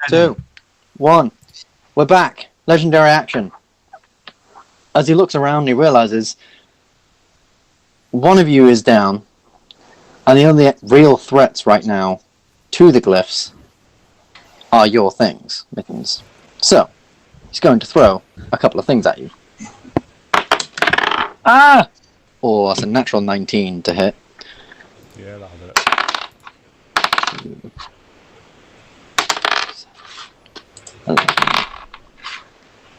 A: 2, 1. We're back. Legendary action. As he looks around, he realizes one of you is down, and the only real threats right now to the glyphs are your things, Mittens. So, he's going to throw a couple of things at you. Ah! Oh, that's a natural 19 to hit.
C: Yeah, that'll do it.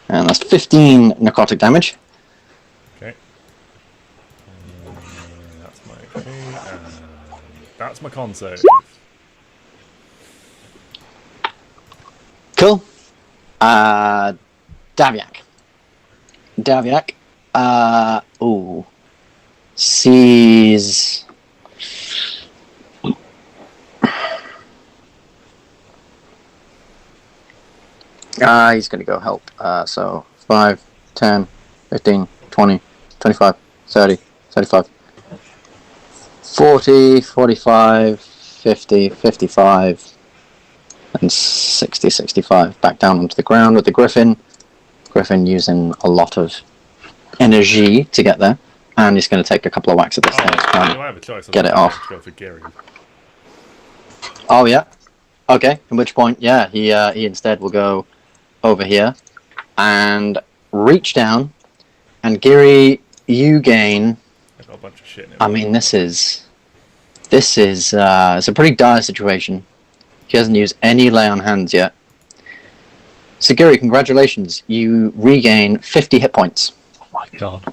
A: And that's 15 necrotic damage.
C: Okay. That's my HP, and that's my con save.
A: Cool. Daviak. Sees... he's going to go help. So 5, 10, 15, 20, 25, 30, 35, 40, 45, 50, 55, and 60, 65. Back down onto the ground with the Griffin. Griffin using a lot of energy to get there. And he's going to take a couple of whacks at this thing to try
C: I have a choice.
A: get it off.
C: Go for Giri.
A: Oh, yeah. Okay, at which point, yeah, he instead will go over here and reach down, and Giri, you gain...
C: I've got a bunch of shit in it.
A: I mean, this is it's a pretty dire situation. He hasn't used any lay on hands yet. So Giri, congratulations, you regain 50 hit points.
B: Oh my god.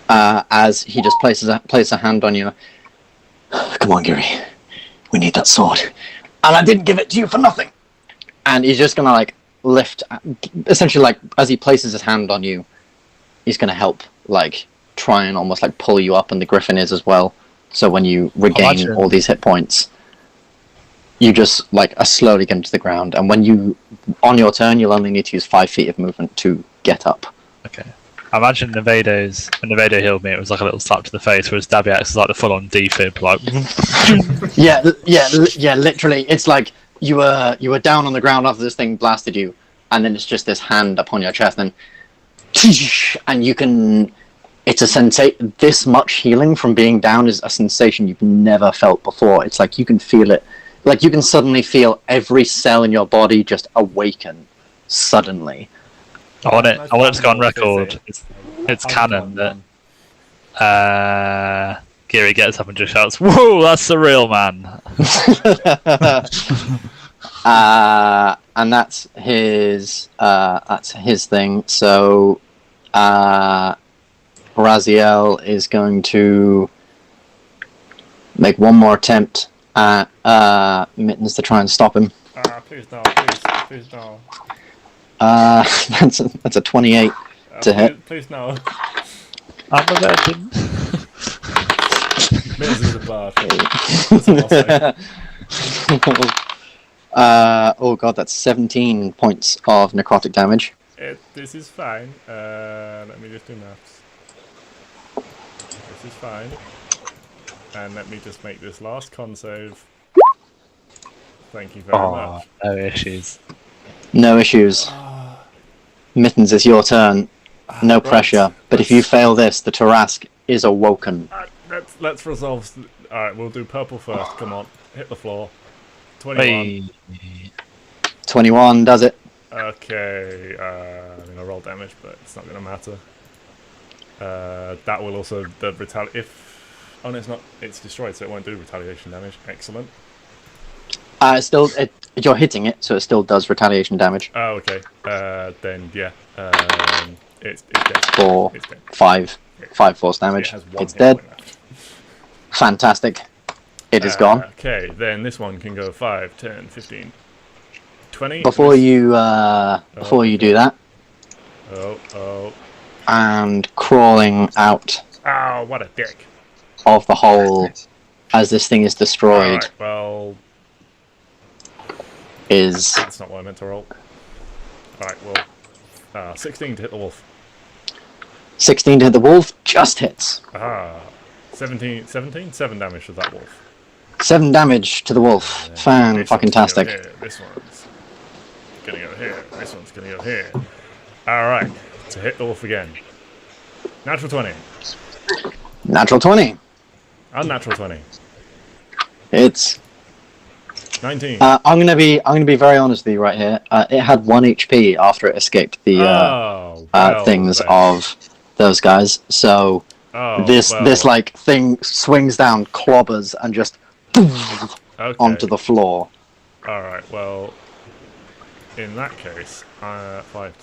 A: As he just places a hand on you. Come on, Giri. We need that sword. And I didn't give it to you for nothing. And he's just going to, like, lift... Essentially, like, as he places his hand on you, he's going to help, like, try and almost, like, pull you up, and the Griffin is as well. So when you regain all these hit points, you just, like, are slowly getting to the ground. And when you... On your turn, you'll only need to use 5 feet of movement to get up.
B: Okay. I imagine when Nevado healed me, it was like a little slap to the face, whereas Daviax is like the full-on defib, like...
A: yeah, literally. It's like you were down on the ground after this thing blasted you, and then it's just this hand upon your chest, and you can... It's a sensation... This much healing from being down is a sensation you've never felt before. It's like you can feel it. Like you can suddenly feel every cell in your body just awaken, suddenly.
B: I want it to go on record. It's canon that Giri gets up and just shouts, "Whoa, that's the real man!" And
A: that's his thing. So Raziel is going to make one more attempt at Mittens to try and stop him.
C: Please no, please no.
A: That's a 28 to hit.
C: Please no.
B: I'm a virgin.
C: Mittens is a bard. That's all I'll say.
A: Oh god, that's 17 points of necrotic damage.
C: This is fine. Let me just do maths. This is fine. And let me just make this last con save. Thank you very much.
B: No issues.
A: No issues. Mittens, it's your turn. No pressure. But if you fail this, the Tarask is awoken.
C: Let's resolve. Alright, we'll do purple first. Come on. Hit the floor. 21.
A: 21 does it.
C: Okay. I mean, I roll damage, but it's not going to matter. That will also... Oh no, it's not. It's destroyed, so it won't do retaliation damage. Excellent.
A: You're hitting it, so it still does retaliation damage.
C: Oh, okay. Then yeah, it's dead.
A: It's dead. 5 force damage. It's dead. Fantastic. It is gone.
C: Okay, then this one can go 5, 10, 15, 20.
A: Before you do that, and crawling out
C: Oh, what a dick.
A: of the hole as this thing is destroyed.
C: Alright, well,
A: Is
C: that's not what I meant to roll. Alright, well, 16 to hit the wolf.
A: 16 to hit the wolf, just hits.
C: Aha. 17, 7 damage to that wolf.
A: 7 damage to the wolf. Fan-fucking-tastic.
C: This one's gonna go here. This one's gonna go here. Alright, to hit the wolf again. Natural 20.
A: Natural 20.
C: Unnatural 20.
A: It's
C: 19.
A: I'm gonna be very honest with you right here. It had 1 HP after it escaped the things of those guys. So this like thing swings down, clobbers, and just onto the floor.
C: All right. Well, in that case, 5,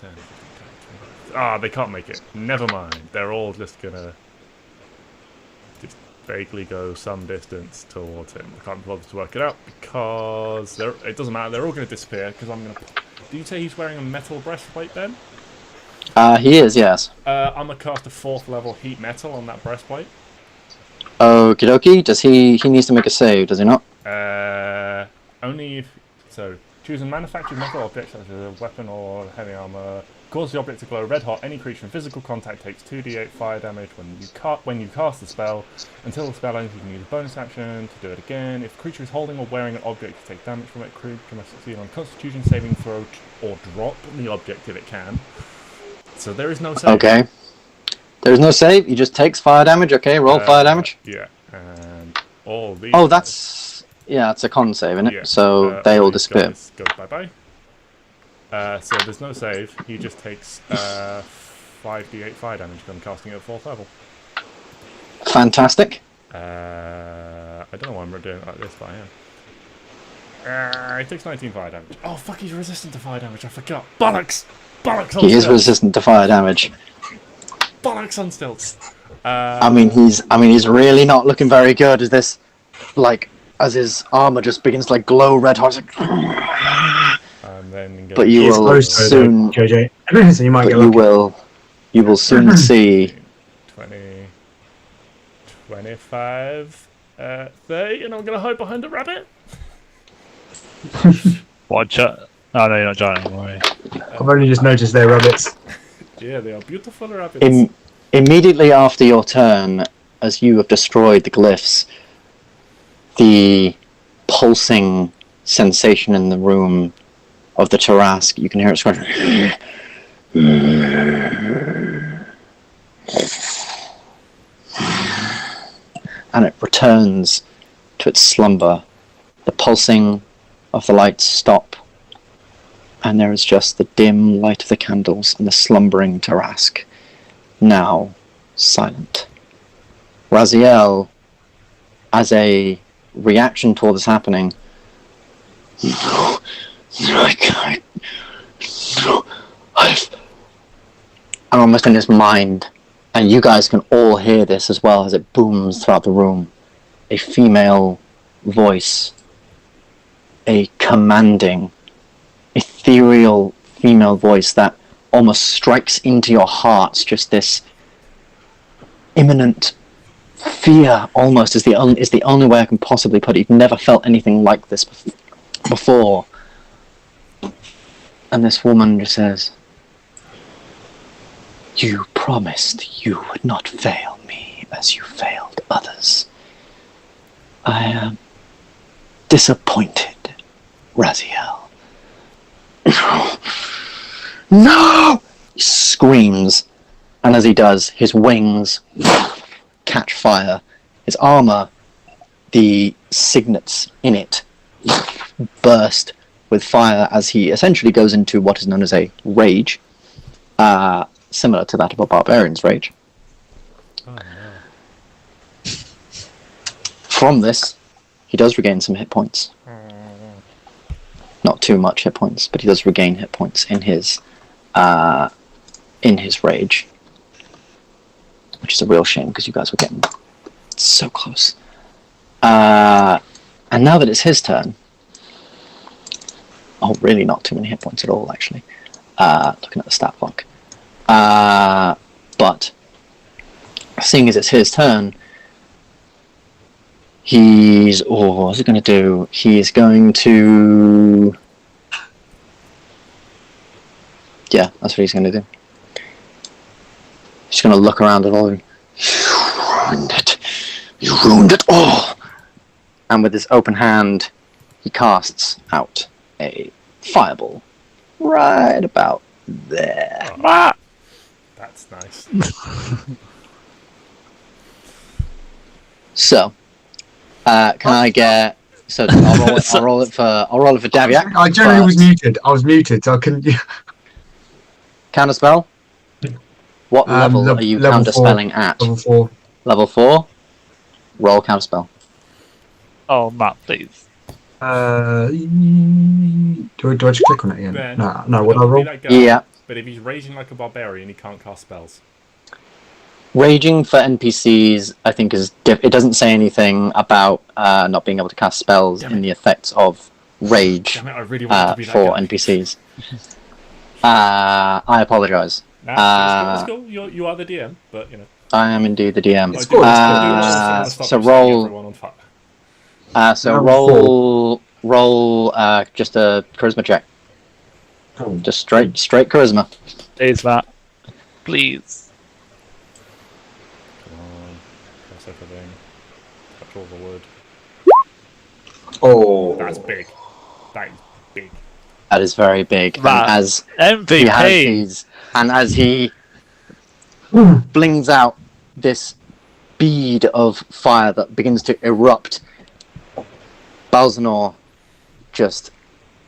C: 10. They can't make it. Never mind. They're all just gonna vaguely go some distance towards him. I can't bother to work it out because it doesn't matter. They're all going to disappear because I'm going to... Do you say he's wearing a metal breastplate then?
A: He is, yes.
C: I'm going to cast a 4th level heat metal on that breastplate.
A: Okie dokie. Does he needs to make a save, does he not?
C: Only if... So, choose a manufactured metal object such as a weapon or heavy armor. Cause the object to glow red hot. Any creature in physical contact takes 2d8 fire damage when you cast the spell. Until the spell ends, you can use a bonus action to do it again. If the creature is holding or wearing an object to take damage from it, creature must succeed on Constitution saving throw or drop the object if it can. So there is no save.
A: Okay. There's no save. He just takes fire damage. Okay, roll fire damage.
C: Yeah, and all these.
A: Oh, it's a con save, isn't it?
C: Yeah.
A: So they all disappear.
C: Go bye bye. So there's no save. He just takes 5d8 fire damage when casting at 4th level.
A: Fantastic.
C: I don't know why I'm doing it like this, but I am. He takes 19 fire damage. Oh fuck! He's resistant to fire damage. I forgot. Bollocks! Bollocks!
A: He is resistant to fire damage.
C: Bollocks on stilts.
A: I mean, he's really not looking very good. As this, as his armor just begins to glow red hot. But you will soon,
D: JJ. So you might get
A: you will soon see
C: 20, 25, 30, and I'm gonna hide behind a rabbit.
B: Watch out! Oh no, you're not giant anymore.
D: I've only just noticed they're rabbits.
C: Yeah, they are beautiful rabbits.
A: Immediately after your turn, as you have destroyed the glyphs, the pulsing sensation in the room of the Tarask, you can hear it scratching. And it returns to its slumber. The pulsing of the lights stop, and there is just the dim light of the candles and the slumbering Tarask, now silent. Raziel, as a reaction to all this happening, I'm almost in his mind, and you guys can all hear this as well as it booms throughout the room. A female voice, a commanding, ethereal female voice that almost strikes into your hearts. Just this imminent fear, almost, is the only way I can possibly put it. You've never felt anything like this before. And this woman just says, "You promised you would not fail me as you failed others. I am disappointed, Raziel." No! He screams, and as he does, his wings catch fire. His armor, the signets in it, burst with fire as he essentially goes into what is known as a rage, similar to that of a barbarian's rage.
C: Oh, no.
A: From this, he does regain some hit points. Not too much hit points, but he does regain hit points in his rage, which is a real shame because you guys were getting so close. And now that it's his turn, really not too many hit points at all, actually. Looking at the stat block. But seeing as it's his turn, what's he going to do? He's going to... Yeah, that's what he's going to do. He's going to look around at all of you. You ruined it all! and with his open hand, he casts out a fireball right about there.
B: Ah!
C: That's nice.
A: So, can I get? So I'll roll it for Daviak.
D: I generally was muted. I was muted, so I couldn't.
A: Counterspell. What level are you counterspelling at?
D: Level 4.
A: Level 4. Roll counterspell.
B: Oh, Matt, please.
D: Do I just click on it again?
C: Ben,
D: No. What do I roll?
A: Yeah.
C: But if he's raging like a barbarian, he can't cast spells.
A: Raging for NPCs, I think, it doesn't say anything about not being able to cast spells in the effects of rage
C: Damn it, I really want to be that
A: for
C: guy.
A: NPCs. I apologise.
C: Nah, it's cool. You are the DM, but you know.
A: I am indeed the DM.
D: It's cool.
A: So roll. Roll just a charisma check. Just straight charisma.
B: Please, Matt. Please.
C: Come on. Press everything. Touch all the wood.
E: Oh,
C: That's big. That is big.
A: That is very big.
B: That
A: And as
B: MVP.
A: as he flings out this bead of fire that begins to erupt, Balzanor just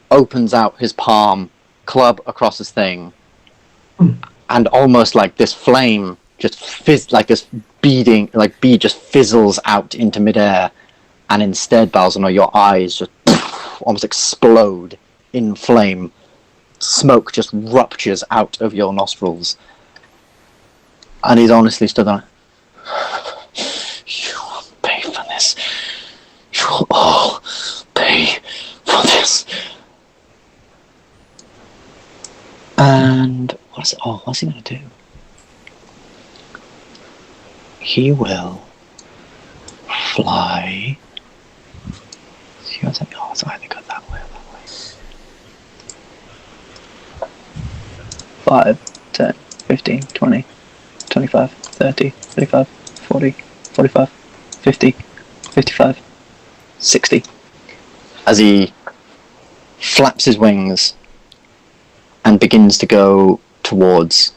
A: opens out his palm, club across his thing, and almost like this flame just like this bead just fizzles out into midair, and instead, Balzanor, your eyes just almost explode in flame. Smoke just ruptures out of your nostrils, and he's honestly stood there. You will pay for this. You will all pay for this. And what's he going to do? He will fly. It's either go that way or that way. 5, 10, 15, 20, 25, 30, 35, 40, 45, 50, 55, 60. As he flaps his wings and begins to go towards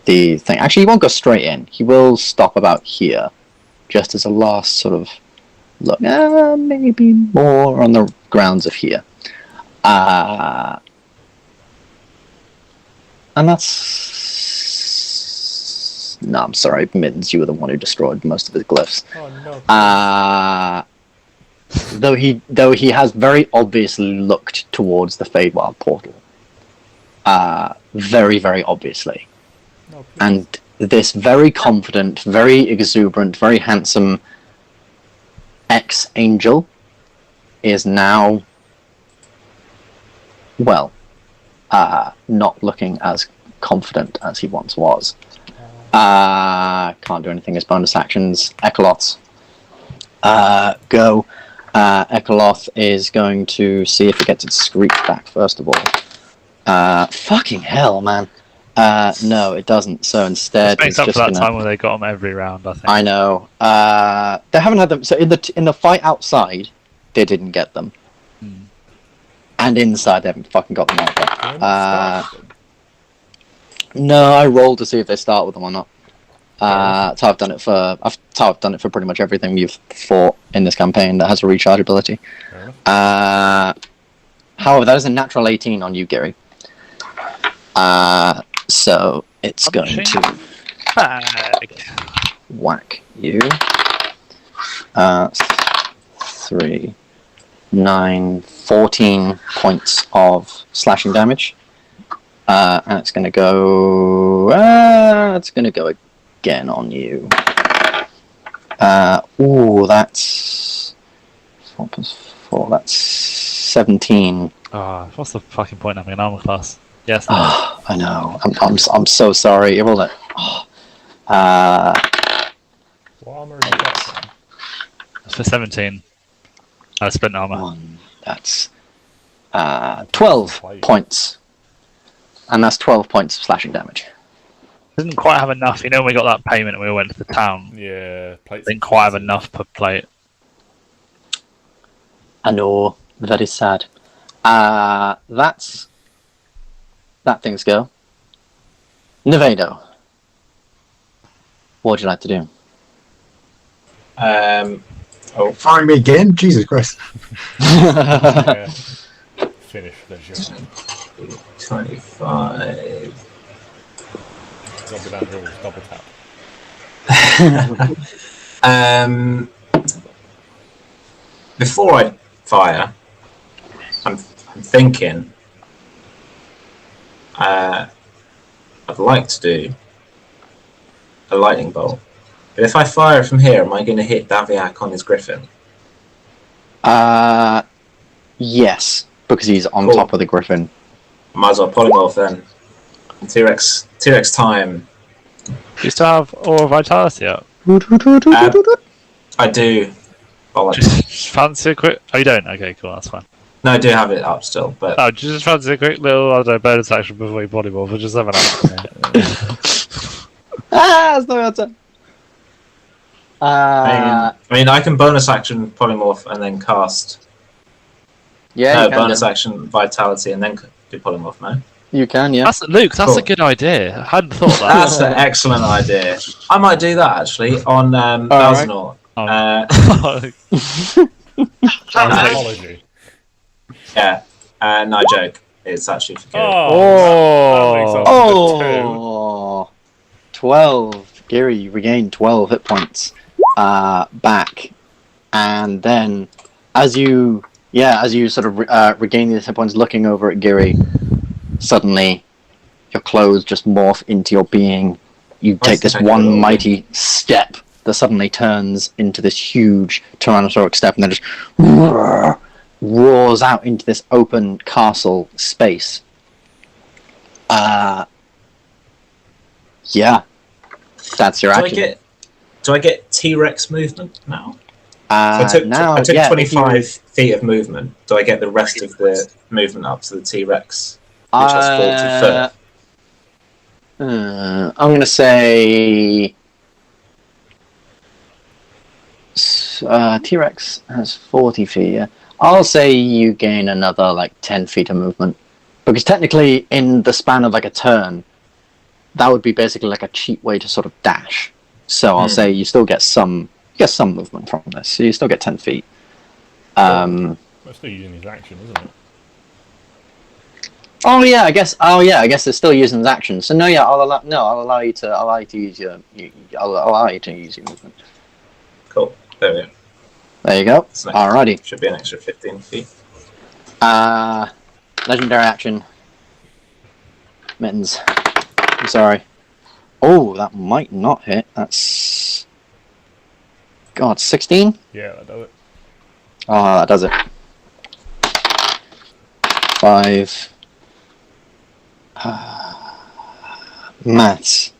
A: the thing. Actually, he won't go straight in. He will stop about here, just as a last sort of look. Maybe more on the grounds of here. And that's... No, I'm sorry, Mittens, you were the one who destroyed most of his glyphs.
C: Oh no.
A: Though he has very obviously looked towards the Feywild portal. Very, very obviously.
C: No, please.
A: And this very confident, very exuberant, very handsome ex-angel is now, well, not looking as confident as he once was. Can't do anything as bonus actions. Ekaloths. Go. Ekaloth is going to see if it gets its screech back, first of all. Fucking hell, man. No, it doesn't. So instead,
B: It's up for that time where they got them every round, I think.
A: I know. They haven't had them. So in the fight outside, they didn't get them, and inside they haven't fucking got them either. No, I rolled to see if they start with them or not. That's how I've done it for. I've done it for pretty much everything you've fought in this campaign that has a recharge ability. However, that is a natural 18 on you, Giri. So it's going to whack you. 3, 9, 14 points of slashing damage. And it's going to go. It's going to go again on you. That's 4 plus 4. That's 17.
B: What's the fucking point of having an armor class? Yes.
A: I know. I'm so sorry. You rolled it.
C: What armor is that?
B: That's for 17. Spent armor.
A: 1. That's 12 points. And that's 12 points of slashing damage.
B: Didn't quite have enough. You know, when we got that payment and we went to the town.
C: Yeah, plates.
B: Didn't quite have enough per plate.
A: I know, very sad. That's that thing's go. Nevado, what would you like to do?
D: Firing me again? Jesus Christ.
C: Yeah. Finish the job.
E: 25.
C: Zombie land rules, double tap.
E: Before I fire, I'm thinking I'd like to do a lightning bolt. But if I fire from here, am I going to hit Daviak on his griffin?
A: Yes, because he's on
E: Cool.
A: top of the griffin.
E: Might as well polymorph then. T-Rex time.
B: You still have Aura of Vitality up?
E: I do. Bollocks.
B: Just fancy a quick... Oh, you don't? Okay, cool, that's fine.
E: No, I do have it up still, but
B: Oh, just fancy a quick little, I don't know, bonus action before you body morph, or just have an action.
A: It's not your turn.
E: I mean, I can bonus action polymorph and then cast.
A: Yeah,
E: No,
A: you can,
E: bonus
A: yeah.
E: action vitality and then do polymorph. No,
A: You can, yeah.
B: Luke, that's a
E: Cool.
B: good idea. I hadn't thought that.
E: that's an excellent idea. I might do that actually on Balzanor.
C: Apology.
E: Yeah, no joke. It's actually for good.
C: That makes up for the
A: Oh, 12. Giri, you regain 12 hit points back. And then, as you sort of regain these hit points, looking over at Giri, suddenly your clothes just morph into your being. You take this one mighty step that suddenly turns into this huge tyrannosauric step, and then just roars out into this open castle space. Yeah, that's your action.
E: Do I get T-Rex movement now?
A: I
E: I took 25
A: feet.
E: feet of movement. Do I get the rest of the movement up to the T-Rex, which has 40 foot?
A: I'm going to say T-Rex has 40 feet. Yeah. I'll say you gain another like 10 feet of movement, because technically in the span of like a turn, that would be basically like a cheap way to sort of dash. So I'll say you still get some movement from this. So you still get 10 feet.
C: Well, still using his action, isn't it?
A: Oh yeah, I guess it's still using his action. So no, yeah, I'll allow you to use your movement.
E: Cool. There we go.
A: There you go.
E: It's nice.
A: Alrighty.
E: Should be an extra 15 feet.
A: Legendary action. Mittens. I'm sorry. Oh, that might not hit. That's 16?
C: Yeah, that does it.
A: Oh, that does it. 5. Maths.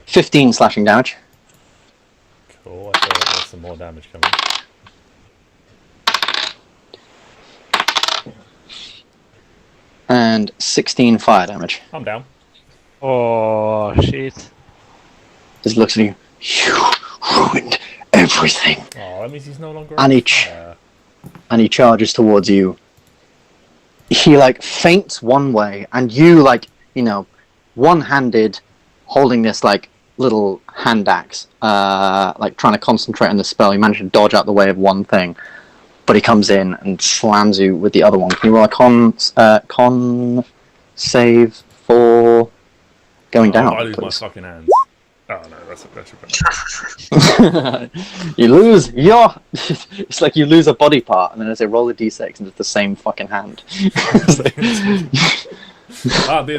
A: 15 slashing damage.
C: Cool, I feel like there's some more damage coming.
A: And 16 fire damage.
C: I'm down.
B: Oh, shit.
A: Just looks at you. You ruined everything.
C: Oh, that means he's no longer
A: And
C: on
A: each-
C: fire.
A: And he charges towards you. He like feints one way, and you like, one-handed, holding this like little hand axe, like trying to concentrate on the spell. You manage to dodge out the way of one thing, but he comes in and slams you with the other one. Can you roll a con save for going down,
C: I lose my
A: please?
C: fucking hands. Oh no, that's a
A: You lose your. It's like you lose a body part, and then as they roll a d6, and it's the same fucking hand.
C: the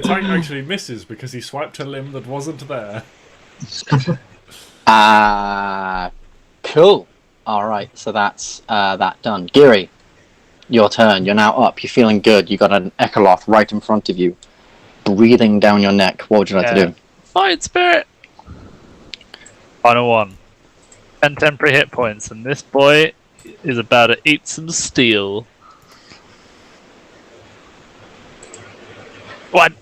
C: attack actually misses because he swiped a limb that wasn't there.
A: Cool. All right, so that's that done. Giri, your turn. You're now up. You're feeling good. You got an echoloth right in front of you, breathing down your neck. What would you like to do?
B: Fight spirit! Final one. 10 temporary hit points, and this boy is about to eat some steel. What?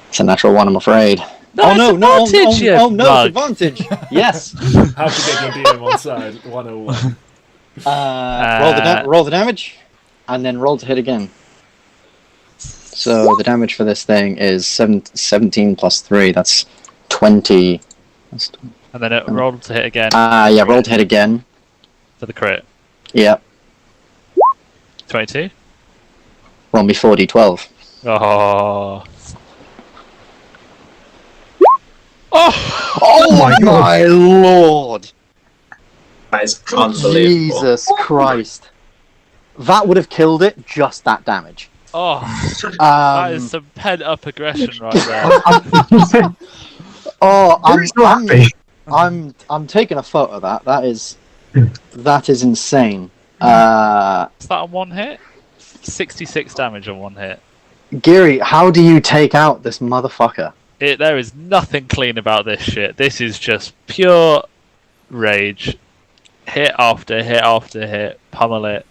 A: It's a natural one, I'm afraid. Oh no, no,
B: advantage, you
A: oh no,
B: mug.
A: it's advantage. Yes.
C: How to get your DM on side 101.
A: Roll the damage, and then roll to hit again. So the damage for this thing is 17 plus 3. That's 20.
B: And then it rolled to hit again.
A: Yeah, roll to hit again.
B: For the crit.
A: Yeah.
B: 22.
A: Roll me 4d12.
B: Oh.
A: Oh my lord!
E: That is unbelievable.
A: Jesus Christ. That would have killed it, just that damage.
B: Oh. That is some pent up aggression right there.
A: I'm taking a photo of that. That is insane.
B: Is that on one hit? 66 damage on one hit.
A: Giri, how do you take out this motherfucker?
B: There is nothing clean about this shit. This is just pure rage. Hit after hit after hit. Pummel it.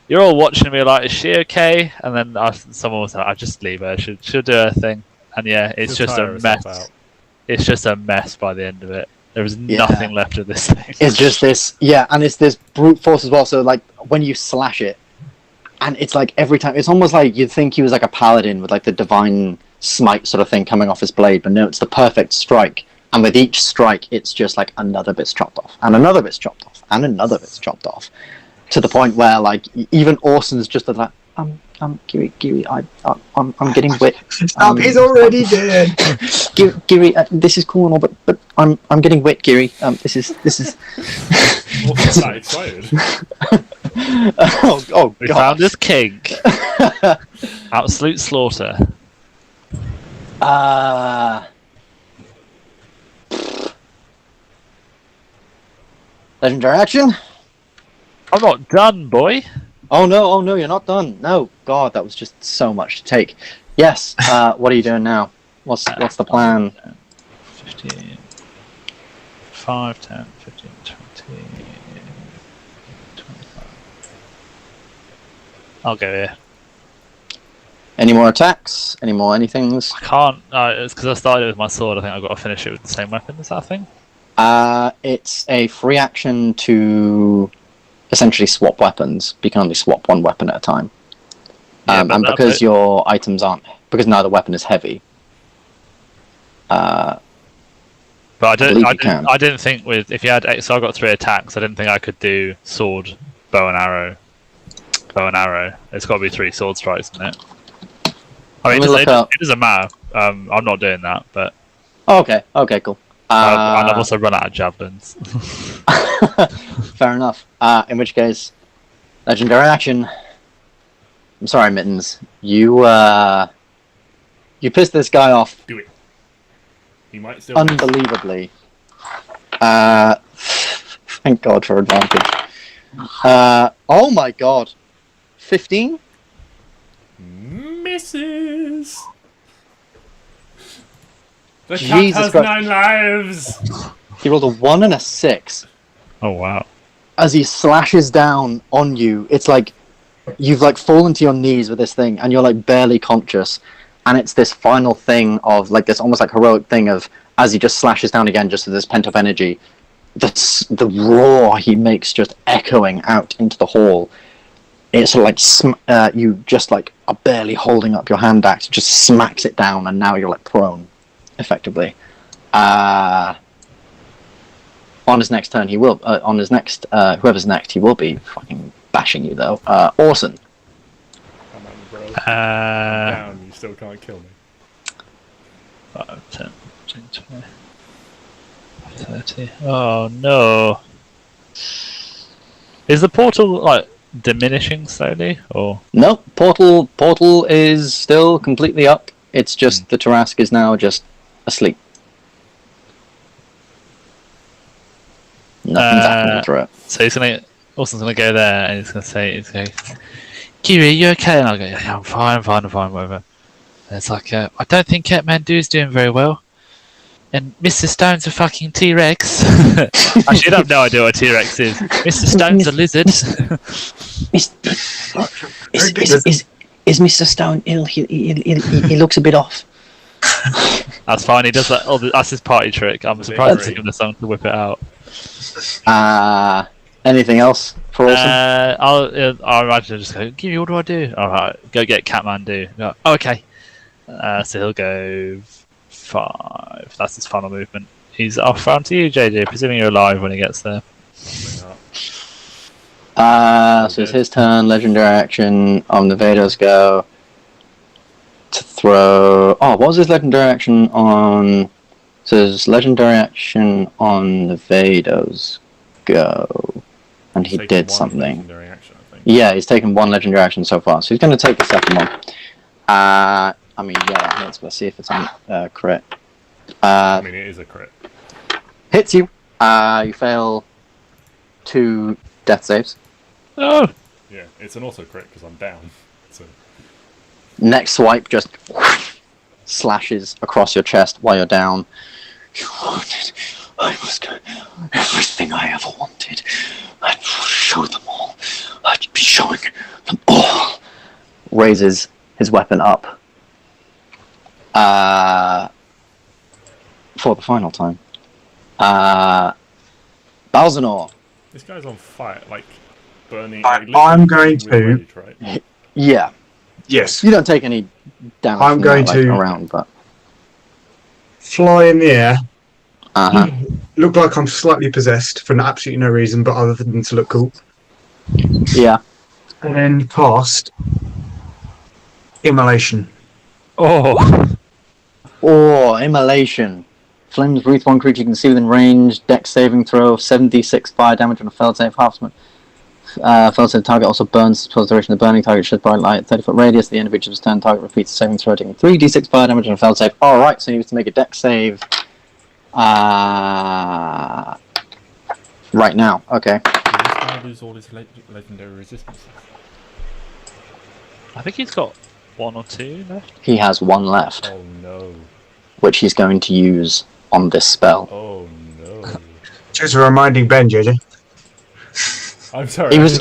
B: You're all watching me like, is she okay? And then someone was like, I'll just leave her. She'll do her thing. And yeah, it's just a mess. It's just a mess by the end of it. There is nothing left of this thing.
A: It's just this, and it's this brute force as well. So like when you slash it, and it's like every time, it's almost like you'd think he was like a paladin with like the divine smite sort of thing coming off his blade, but no, it's the perfect strike. And with each strike, it's just like another bit's chopped off, and another bit's chopped off, and another bit's chopped off, to the point where like even Orson's just like, Giri, I'm getting wet.
D: Stop! He's already dead.
A: Giri, this is cool and all, but I'm getting wet, Giri. This is.
C: What's that excited?
A: oh
B: We
A: God.
B: found this kink. Absolute slaughter.
A: Legendary action.
B: I'm not done, boy.
A: Oh no, you're not done. No, God, that was just so much to take. Yes, what are you doing now? What's the plan?
B: 15, 5, 10, 15, 20, 25. I'll go here.
A: Any more attacks? Any more anythings?
B: I can't. It's because I started with my sword. I think I've got to finish it with the same weapon. Is that a thing?
A: It's a free action to essentially swap weapons. You can only swap one weapon at a time. And because your items aren't... Because neither weapon is heavy.
B: But I didn't think with... If you had... So I got 3 attacks. I didn't think I could do sword, bow and arrow. It's got to be 3 sword strikes, isn't it? I mean, it doesn't matter. I'm not doing that, but...
A: Okay, cool.
B: And I've also run out of javelins.
A: Fair enough. In which case, legendary action. I'm sorry, Mittens. You pissed this guy off.
C: Do it. He might still.
A: Unbelievably. Thank God for advantage. Oh my God. 15?
C: Misses. The cat
A: Jesus
C: has
A: Christ.
C: 9 lives.
A: He rolled a 1 and a 6.
B: Oh, wow.
A: As he slashes down on you, it's like you've like fallen to your knees with this thing, and you're like barely conscious. And it's this final thing of like this almost like heroic thing of as he just slashes down again, just with this pent up energy, the roar he makes just echoing out into the hall. It's sort of like you just like are barely holding up your hand axe, just smacks it down, and now you're like prone, effectively. On his next turn, he will. On his next, whoever's next, he will be fucking bashing you though. Orson.
C: Come on, bro. Down, you still can't kill me.
B: 5, 10, 15, 20, 30. Oh no! Is the portal like diminishing slowly, or?
A: Nope. Portal is still completely up. It's just the Tarask is now just asleep. Nothing's happening through it.
B: So Orson's gonna go there, and he's gonna say, "Giri, you okay?" And I'll go, "Yeah, I'm fine, whatever." And it's like, I don't think Mandu's doing very well. And Mr. Stone's a fucking T-Rex. I should have no idea what a T-Rex is. Mr. Stone's a lizard.
A: Is Mr. Stone ill? He looks a bit off.
B: That's fine. He does that. That's his party trick. I'm surprised to give him the song to whip it out.
A: Anything else for Awesome?
B: I'll imagine just go. Giri, what do I do? All right, go get Catmandu. Go, oh, okay. So he'll go 5. That's his final movement. He's off round to you, JJ. Presuming you're alive when he gets there.
A: So it's his turn. Legendary action on Nevado's go to throw. Oh, what was his legendary action on? So his legendary action on Nevado's go, and he did something.
C: Action, I think.
A: Yeah, he's taken 1 legendary action so far, so he's going to take the second one. I mean, yeah, that hits. Let's see if it's on crit.
C: I mean, it is a crit.
A: Hits you. You fail 2 death saves.
B: Oh.
C: Yeah, it's an auto crit because I'm down. So.
A: Next swipe just slashes across your chest while you're down. You wanted. I was going. Everything I ever wanted. I'd show them all. I'd be showing them all. Raises his weapon up. For the final time. Balzanor.
C: This guy's on fire, like burning.
D: I'm going to.
C: Rage, right?
A: Yeah.
D: Yes.
A: You don't take any damage.
D: I'm going to
A: around, but
D: fly in the air.
A: Look
D: like I'm slightly possessed for absolutely no reason, but other than to look cool.
A: Yeah.
D: And then cast Immolation.
B: Oh.
A: Or Immolation. Flames breathe one creature you can see within range. Dex saving throw. 7d6 fire damage on a failed save. Failed save target also burns for the duration of the burning target. Sheds bright light. 30-foot radius. The individual's turn target repeats the saving throw, taking 3d6 fire damage on a failed save. Alright, so you have to make a dex save. Right now. Okay.
C: Does this guy lose all his legendary resistances?
B: I think he's got 1 or 2 left.
A: He has 1 left,
C: Oh no.
A: which he's going to use on this spell.
C: Oh no.
D: Just reminding Ben, JJ.
C: I'm sorry.
A: He was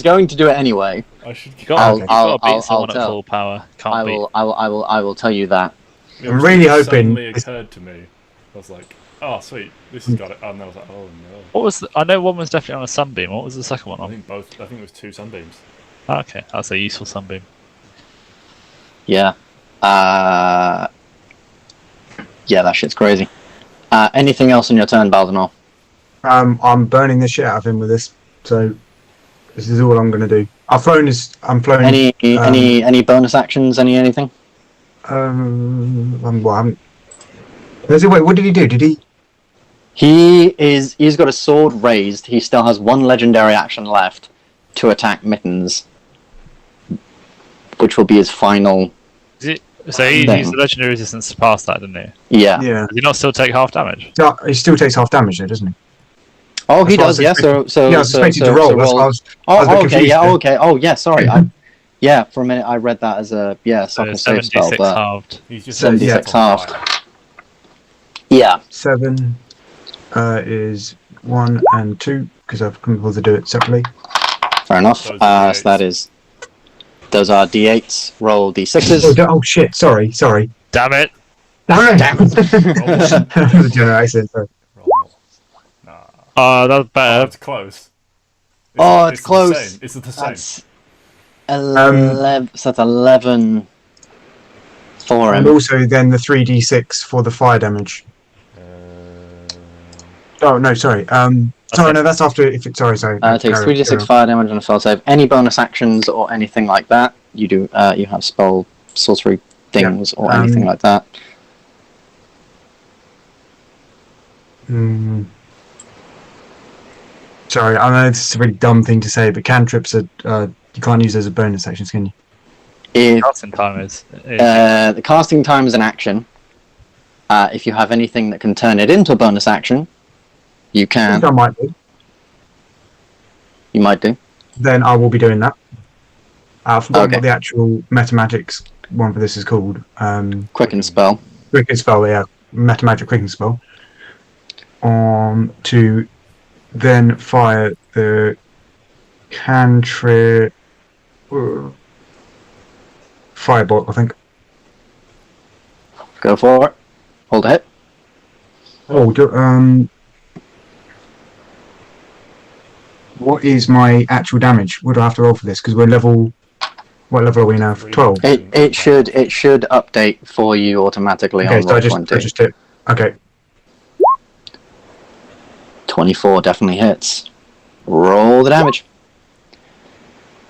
A: going to do it anyway.
C: I should.
B: You got to beat someone at full power.
A: I will tell you that.
D: I'm really hoping.
C: Suddenly occurred to me. I was like, "Oh, sweet, this has got it." And I was like, "Oh no."
B: What was? I know one was definitely on a sunbeam. What was the second one
C: I
B: on?
C: think both. I think it was 2 sunbeams.
B: Oh, okay, that's a useful sunbeam.
A: Yeah. Yeah, that shit's crazy. Anything else on your turn, Balzanor?
D: I'm burning the shit out of him with this, so this is all I'm going to do. I'm flown.
A: Any bonus actions? Anything?
D: Wait, what did he do? Did he?
A: He's got a sword raised. He still has 1 legendary action left to attack Mittens, which will be his final.
B: So he used the legendary resistance to pass that, didn't he?
A: Yeah.
D: Yeah.
B: Does he not still take half damage?
D: No, he still takes half damage, though, doesn't he?
A: Oh, he does. Yeah. So
D: yeah, I was expecting to roll.
A: So roll.
D: I was
A: okay. Yeah. Okay. Oh, yeah. Sorry. Yeah. For a minute, I read that as a soccer save spell, but
B: halved.
C: He's just
A: 76 halved. Yeah.
D: 7 is 1 and 2 because I've come able to do it separately.
A: Fair enough. So that is. Those are d8s. Roll d6s.
D: Oh shit! Sorry.
B: Damn it!
D: Damn it! General accent. Sorry.
B: That's better.
C: It's close.
A: It's close.
C: It's the same.
A: That's 11. So that's 11 for him.
D: And also then the 3d6 for the fire damage. Oh no, sorry. Sorry, no, that's after. If it, sorry.
A: It takes 3d6 fire damage on a fail save. Any bonus actions or anything like that, you do. You have spell sorcery things or anything like that.
D: Sorry, I know this is a really dumb thing to say, but cantrips are you can't use those as bonus actions, can you?
B: Casting time is.
A: The casting time is an action. If you have anything that can turn it into a bonus action, you can.
D: I think I might do.
A: You might do.
D: Then I will be doing that. I've forgotten what the actual mathematics one for this is called.
A: Quicken spell.
D: Quicken spell, yeah. Magic quicken spell. To then fire the cantrip firebolt, I think.
A: Go for it. Hold a hit.
D: Oh, what is my actual damage? What do I have to roll for this? Because we're level. What level are we now? 12.
A: It should update for you automatically
D: Okay,
A: on
D: so
A: Roll20.
D: I just hit. Okay.
A: 24 definitely hits. Roll the damage.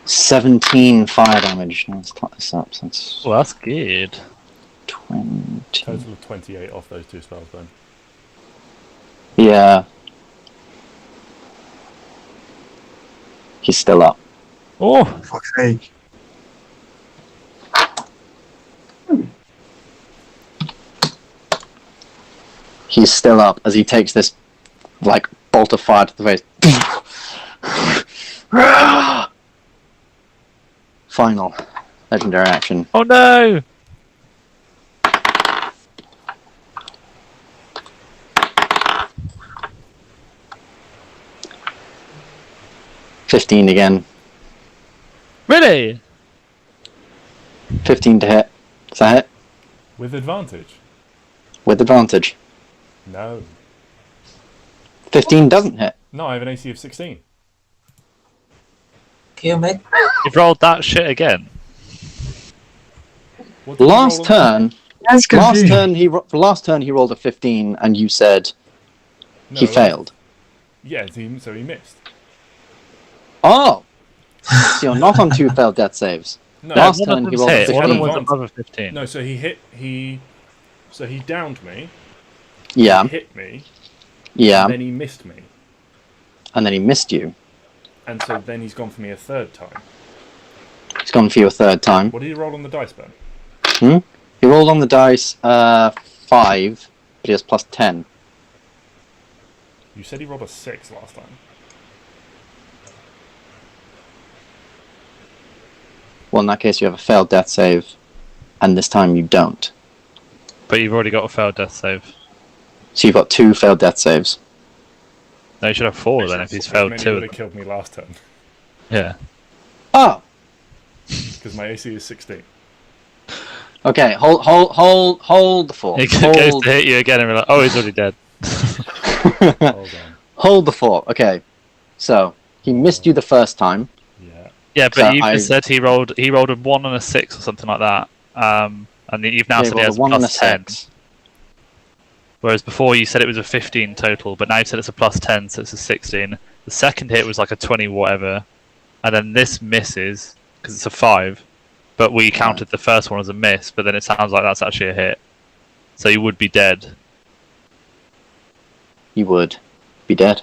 A: 17 fire damage. Let's top this up. So that's
B: Well, that's good.
A: 20.
C: Total of 28 off those 2 spells then.
A: Yeah. He's still up.
B: Oh,
D: Fuck's sake.
A: He's still up as he takes this, like, bolt of fire to the face. Final legendary action.
B: oh no!
A: 15 again.
B: Really?
A: 15 to hit. Is that hit?
C: With advantage?
A: With advantage.
C: No.
A: 15 doesn't hit.
C: No, I have an AC of 16.
E: Kill me.
B: You've rolled that shit again.
C: What did you
A: Last
C: roll on
A: turn,
D: That's
A: last
D: confusing.
A: turn he rolled a 15, and you said
C: No,
A: he failed.
C: Yeah, so he missed.
A: Oh, so you're not on 2 failed death saves.
C: No,
A: Last
B: one
A: turn
B: of
A: he
B: them's
A: rolled a
B: hit. One of them
A: 15.
B: was above a 15.
C: no. So he downed me.
A: Yeah,
C: He hit me.
A: yeah,
C: And then he missed me.
A: and then he missed you.
C: And so then he's gone for me a third time.
A: He's gone for you a third time.
C: What did he roll on the dice, Ben?
A: He rolled on the dice 5, but he has plus 10.
C: You said he rolled a 6 last time.
A: Well, in that case, you have a failed death save, and this time you don't.
B: But you've already got a failed death save.
A: So you've got 2 failed death saves.
B: No, you should have 4 then if he's failed
C: Maybe
B: 2
C: he
B: of
C: would have
B: them.
C: killed me last turn.
B: Yeah.
A: Oh,
C: Because my AC is 16.
A: okay. Hold the fort.
B: He goes
A: Hold,
B: to hit you again and be like, oh, he's already dead.
C: Hold on.
A: hold the fort. Okay. So he missed you the first time.
C: Yeah.
B: Yeah, but
A: So
B: you
A: I-
B: just said he rolled a 1 and a 6 or something like that. And you've now
A: He
B: said he
A: rolled
B: has
A: a 1 and a
B: plus 10.
A: 6.
B: Whereas before you said it was a 15 total, but now you said it's a plus 10, so it's a 16. The second hit was like a 20 whatever, and then this misses because it's a 5. But we counted the first one as a miss, but then it sounds like that's actually a hit. So you would be dead.
A: You would be dead.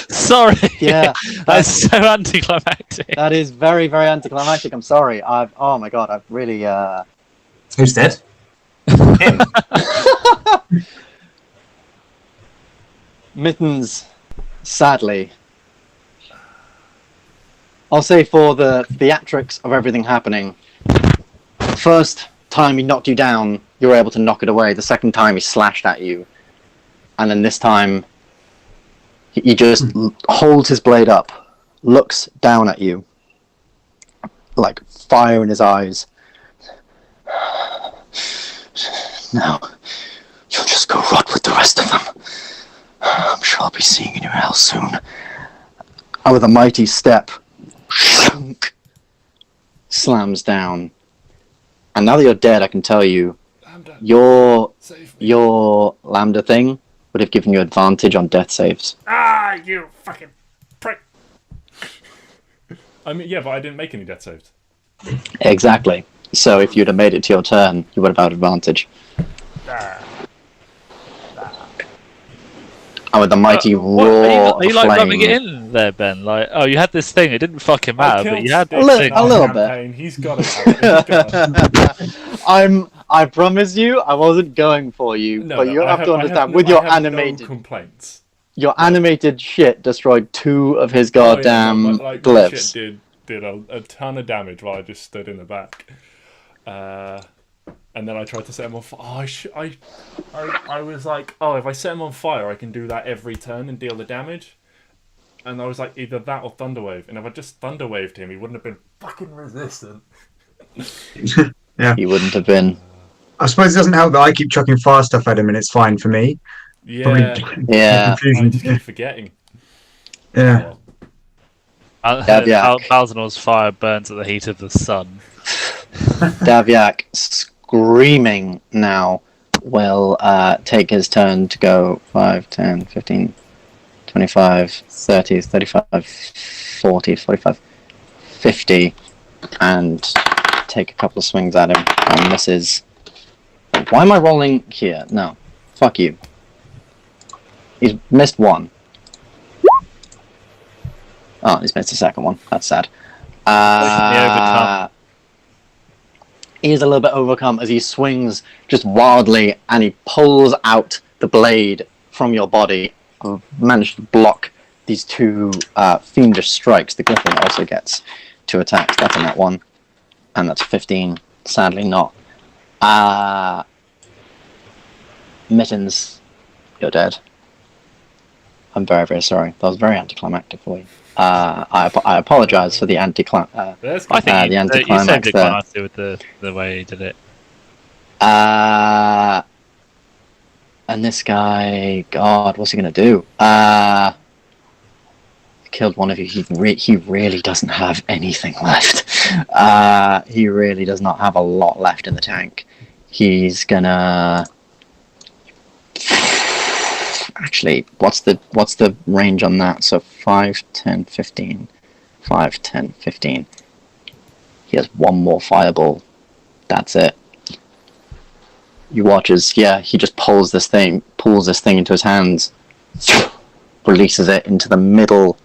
B: Sorry.
A: Yeah,
B: That's so anticlimactic.
A: that is very, very anticlimactic. I'm sorry. Oh my god, I've really
E: Who's dead? Him.
A: Mittens, sadly. I'll say for the theatrics of everything happening, first time he knocked you down, you were able to knock it away. The second time he slashed at you. And then this time, he just holds his blade up, looks down at you, like fire in his eyes. Now, you'll just go rot with the rest of them. I'm sure I'll be seeing you anywhere else soon. And with a mighty step, slams down. And now that you're dead, I can tell you,
C: Lambda,
A: your
C: save me.
A: Lambda thing would have given you advantage on death saves.
C: Ah, you fucking prick. I mean, yeah, but I didn't make any death saves.
A: Exactly. So if you'd have made it to your turn, you would have had advantage. And with the mighty
B: What,
A: roar
B: are you
A: of
B: like
A: flame,
B: rubbing it in there, Ben? Like, oh, you had this thing. It didn't fucking matter, but you had
C: Stick
B: this
A: little-
B: thing.
A: a little bit.
C: campaign. He's got it. He's got it.
A: I promise you, I wasn't going for you,
C: No,
A: but
C: no,
A: you
C: I
A: have to
C: I
A: understand.
C: no-
A: With your
C: I have
A: animated,
C: no complaints.
A: your animated shit destroyed 2 of his goddamn
C: Oh, yeah, no, but, like, my
A: glyphs.
C: shit did a ton of damage while I just stood in the back. And then I tried to set him on fire. Oh, I was like, oh, if I set him on fire, I can do that every turn and deal the damage. And I was like, either that or Thunderwave. And if I just Thunderwaved him, he wouldn't have been fucking resistant.
D: Yeah.
A: he wouldn't have been.
D: I suppose it doesn't help that I keep chucking fire stuff at him and it's fine for me.
C: Yeah,
A: Yeah.
C: I
D: Confusing.
C: just keep forgetting.
D: Yeah.
B: Balzanor's fire burns at the heat of the sun.
A: Davyak, screaming now, will take his turn to go 5, 10, 15, 25, 30, 35, 40, 45, 50, and take a couple of swings at him and misses. Why am I rolling here? No. Fuck you. He's missed one. Oh, he's missed the second one. That's sad. He is a little bit overcome as he swings just wildly and he pulls out the blade from your body. Managed to block these two fiendish strikes. The Griffin also gets 2 attacks. That's a net 1. And that's 15. Sadly not. Mittens, you're dead. I'm very, very sorry. That was very anticlimactic for you. I apologise for the
B: I think
A: the
B: you
A: anticlimax
B: saved it
A: there.
B: quite nicely with the way he did it.
A: And this guy, God, what's he gonna do? Killed one of you. He really doesn't have anything left. He really does not have a lot left in the tank. He's gonna. Actually, what's the range on that? So 5, 10, 15. 5, 10, 15. He has one more fireball. That's it. You watch as, he just pulls this thing into his hands, releases it into the middle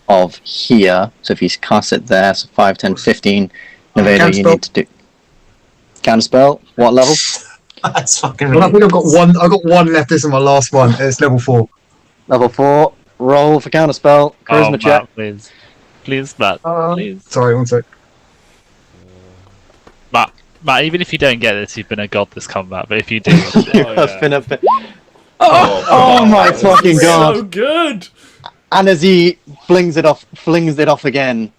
A: of here. So if he casts it there, so 5, 10, 15, Nevado, you need to do... Counterspell? What level?
E: That's fucking
D: Well, I think I've got one left. This is my last one. It's level 4.
A: Level 4. Roll for counterspell. Charisma check.
B: Matt, please. Please, Matt. Please.
D: Sorry, one sec.
B: Matt, even if you don't get this, you've been a god this combat. But if you do,
A: Oh my fucking god!
C: So good.
A: And as he flings it off again,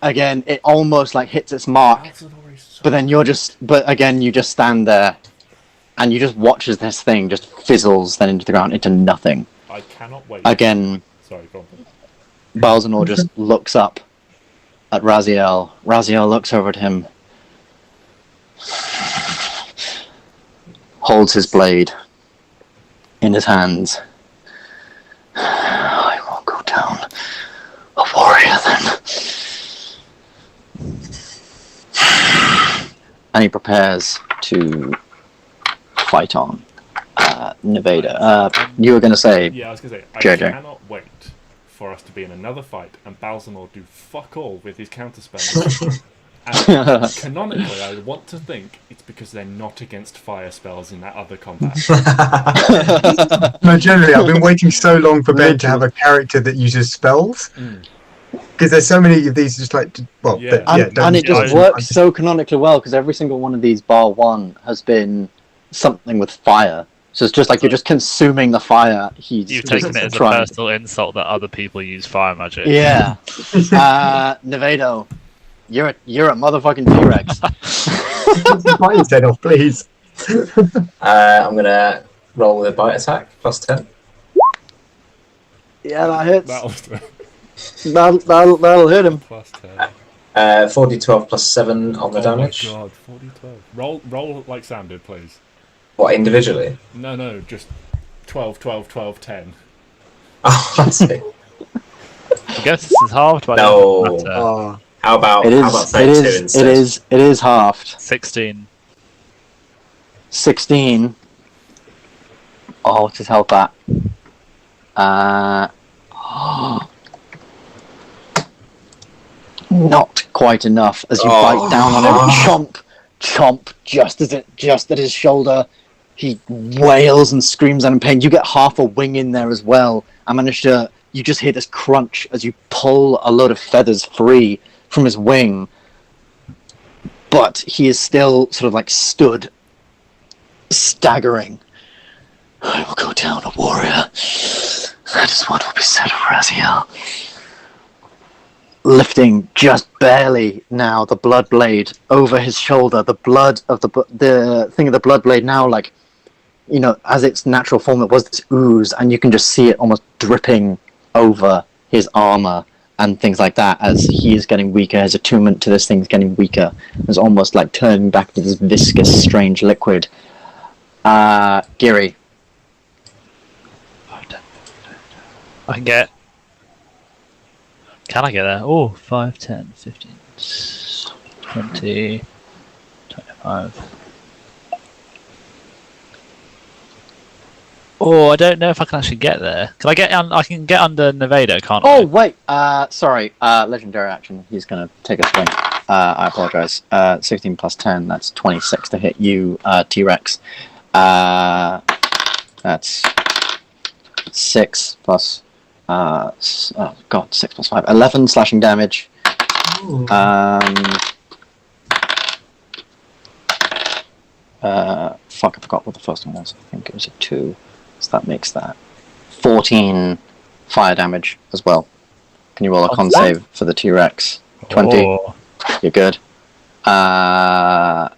A: it almost like hits its mark. But then you just stand there, and you just watch as this thing just fizzles then into the ground, into nothing.
C: I cannot wait.
A: Again,
C: Sorry, go on.
A: Balzanor just looks up at Raziel. Raziel looks over at him, holds his blade in his hands. I will go down a warrior then. And he prepares to fight on. Nevada. You were going to say...
C: Yeah, I was going to say, I
A: JJ.
C: cannot wait for us to be in another fight and Balzanor do fuck all with his counterspells. And canonically, I want to think it's because they're not against fire spells in that other combat.
D: No, generally, I've been waiting so long for Ben to have a character that uses spells. Because there's so many of these, just like, well,
C: Yeah.
A: And it just works so canonically well, because every single one of these, bar one, has been something with fire. So it's just like you're just consuming the fire.
B: you've taken it as a personal insult that other people use fire magic.
A: Yeah. Nevado, you're a motherfucking T-Rex.
D: Bite his head off, please.
E: I'm gonna roll with a bite attack, plus 10.
A: Yeah, that hits.
C: That'll
A: That'll hit him.
C: plus 10.
E: 4d12 plus 7 on the damage.
C: Oh my god, 40, 12. Roll like Sam did, please.
E: What, individually?
C: No, just 12, 12, 12, 10.
E: Oh, I see.
B: I guess this is halved, but
E: No.
B: it doesn't matter.
D: Oh,
E: How about 32 instead?
A: It is halved.
B: 16.
A: 16. Oh, what's his health at? Not quite enough as you bite down on him. Chomp, just at his shoulder. He wails and screams out in pain. You get half a wing in there as well. You just hear this crunch as you pull a load of feathers free from his wing. But he is still sort of like stood, staggering. I will go down a warrior. That is what will be said of Raziel. lifting just barely now the blood blade over his shoulder. The blood of the thing of the blood blade now, like, you know, as its natural form, it was this ooze, and you can just see it almost dripping over his armor and things like that as he is getting weaker. His attunement to this thing is getting weaker. It's almost like turning back to this viscous, strange liquid. Giri.
B: Can I get there? Oh, 5, 10, 15, 20, 25. Oh, I don't know if I can actually get there. Can I get? I can get under Nevado, can't I?
A: Oh wait, sorry. Legendary action. He's gonna take a swing. I apologize. 16 plus 10. That's 26 to hit you, T-Rex. That's 6 plus. Oh god, 6 plus 5. 11 slashing damage.
E: Ooh.
A: Fuck, I forgot what the first one was. I think it was a 2. So that makes that 14 fire damage as well. Can you roll a con save for the T-Rex? 20.
B: Oh.
A: You're good. Now,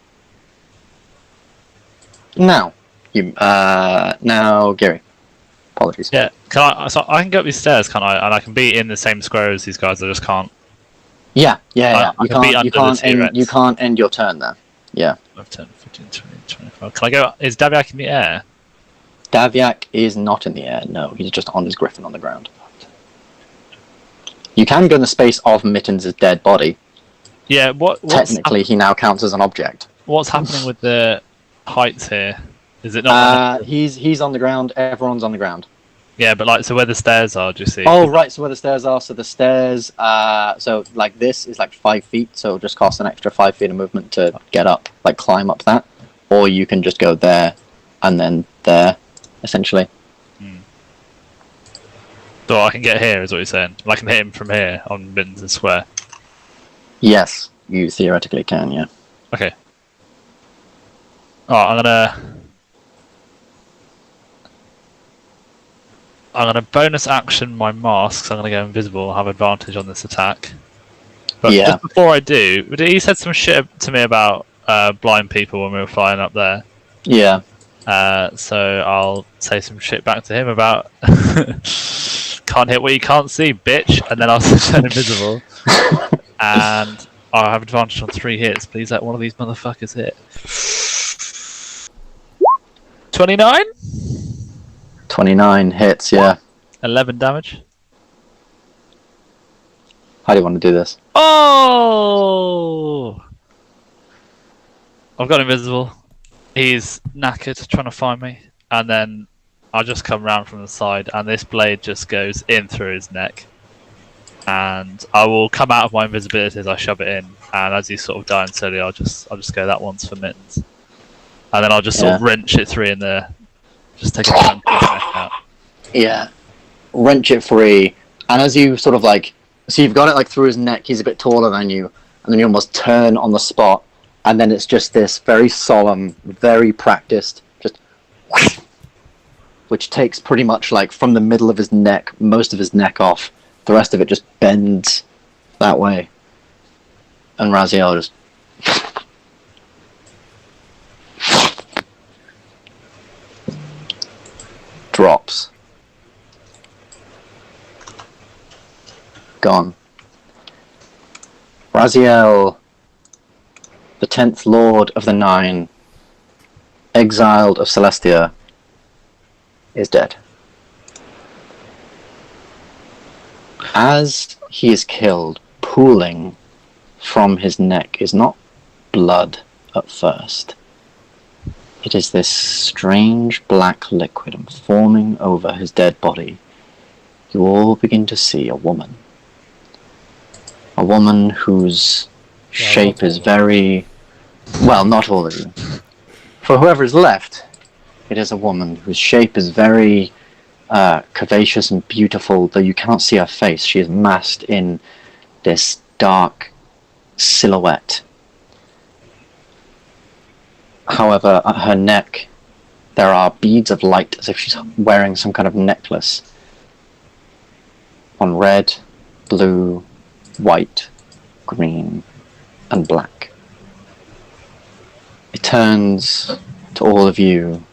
A: Giri. Apologies.
B: Yeah, can I? So I can go up these stairs, can't I? And I can be in the same square as these guys. I just can't.
A: Yeah.
B: I can be under the T-Rex.
A: You can't end your turn there. Yeah.
B: 10, 15, 20, 25. Can I go? Is Daviak in the air?
A: Daviak is not in the air. No, he's just on his griffin on the ground. You can go in the space of Mittens' dead body.
B: Yeah.
A: Technically, he now counts as an object.
B: What's happening with the heights here? Is it not?
A: He's on the ground. Everyone's on the ground.
B: Yeah, but like, so where the stairs are, do you see?
A: Oh, right. So where the stairs are. So the stairs. So like this is like 5 feet. So it'll just cost an extra 5 feet of movement to get up, like climb up that. Or you can just go there, and then there, essentially.
B: So I can get here, is what you're saying? I can hit him from here on Mittens' square.
A: Yes, you theoretically can. Yeah.
B: Okay. Alright, I'm gonna bonus action my mask, so I'm gonna go invisible, have advantage on this attack. But
A: Yeah.
B: just before I do, he said some shit to me about blind people when we were flying up there.
A: Yeah.
B: So I'll say some shit back to him about can't hit what you can't see, bitch, and then I'll turn invisible. And I'll have advantage on 3 hits. Please let one of these motherfuckers hit. 29?
A: 29 hits. Yeah.
B: 11 damage.
A: How do you want to do this?
B: Oh! I've got invisible. He's knackered, trying to find me. And then I'll just come round from the side, and this blade just goes in through his neck. And I will come out of my invisibility as I shove it in. And as he's sort of dying slowly, I'll just go that once for Mittens. And then I'll just sort of wrench it through in there. Just take a chunk of his neck out.
A: Yeah. Wrench it free. And as you sort of like... So you've got it like through his neck, he's a bit taller than you. And then you almost turn on the spot. And then it's just this very solemn, very practiced, just... Which takes pretty much like from the middle of his neck, most of his neck off. The rest of it just bends that way. And Raziel just... drops. Gone. Raziel, the 10th Lord of the Nine, exiled of Celestia, is dead. As he is killed, pooling from his neck is not blood at first. It is this strange black liquid, and forming over his dead body, you all begin to see a woman. A woman whose shape is very... Well, not all of you. For whoever is left, it is a woman whose shape is very curvaceous and beautiful, though you cannot see her face. She is masked in this dark silhouette. However, at her neck, there are beads of light, as if she's wearing some kind of necklace. On red, blue, white, green, and black. It turns to all of you.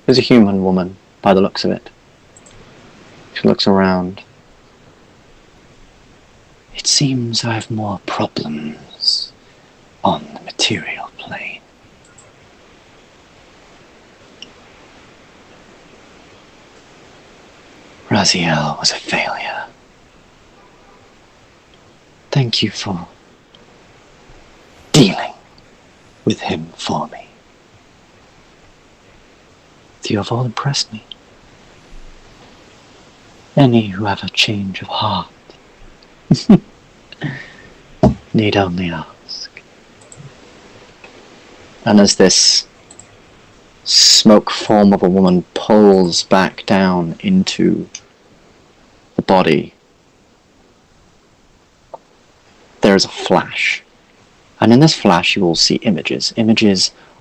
A: There's a human woman, by the looks of it. She looks around. It seems I have more problems on the material plane. Raziel was a failure. Thank you for dealing with him for me. You have all impressed me. Any who have a change of heart need only ask. And as this smoke form of a woman pulls back down into the body, there is a flash. And in this flash you will see images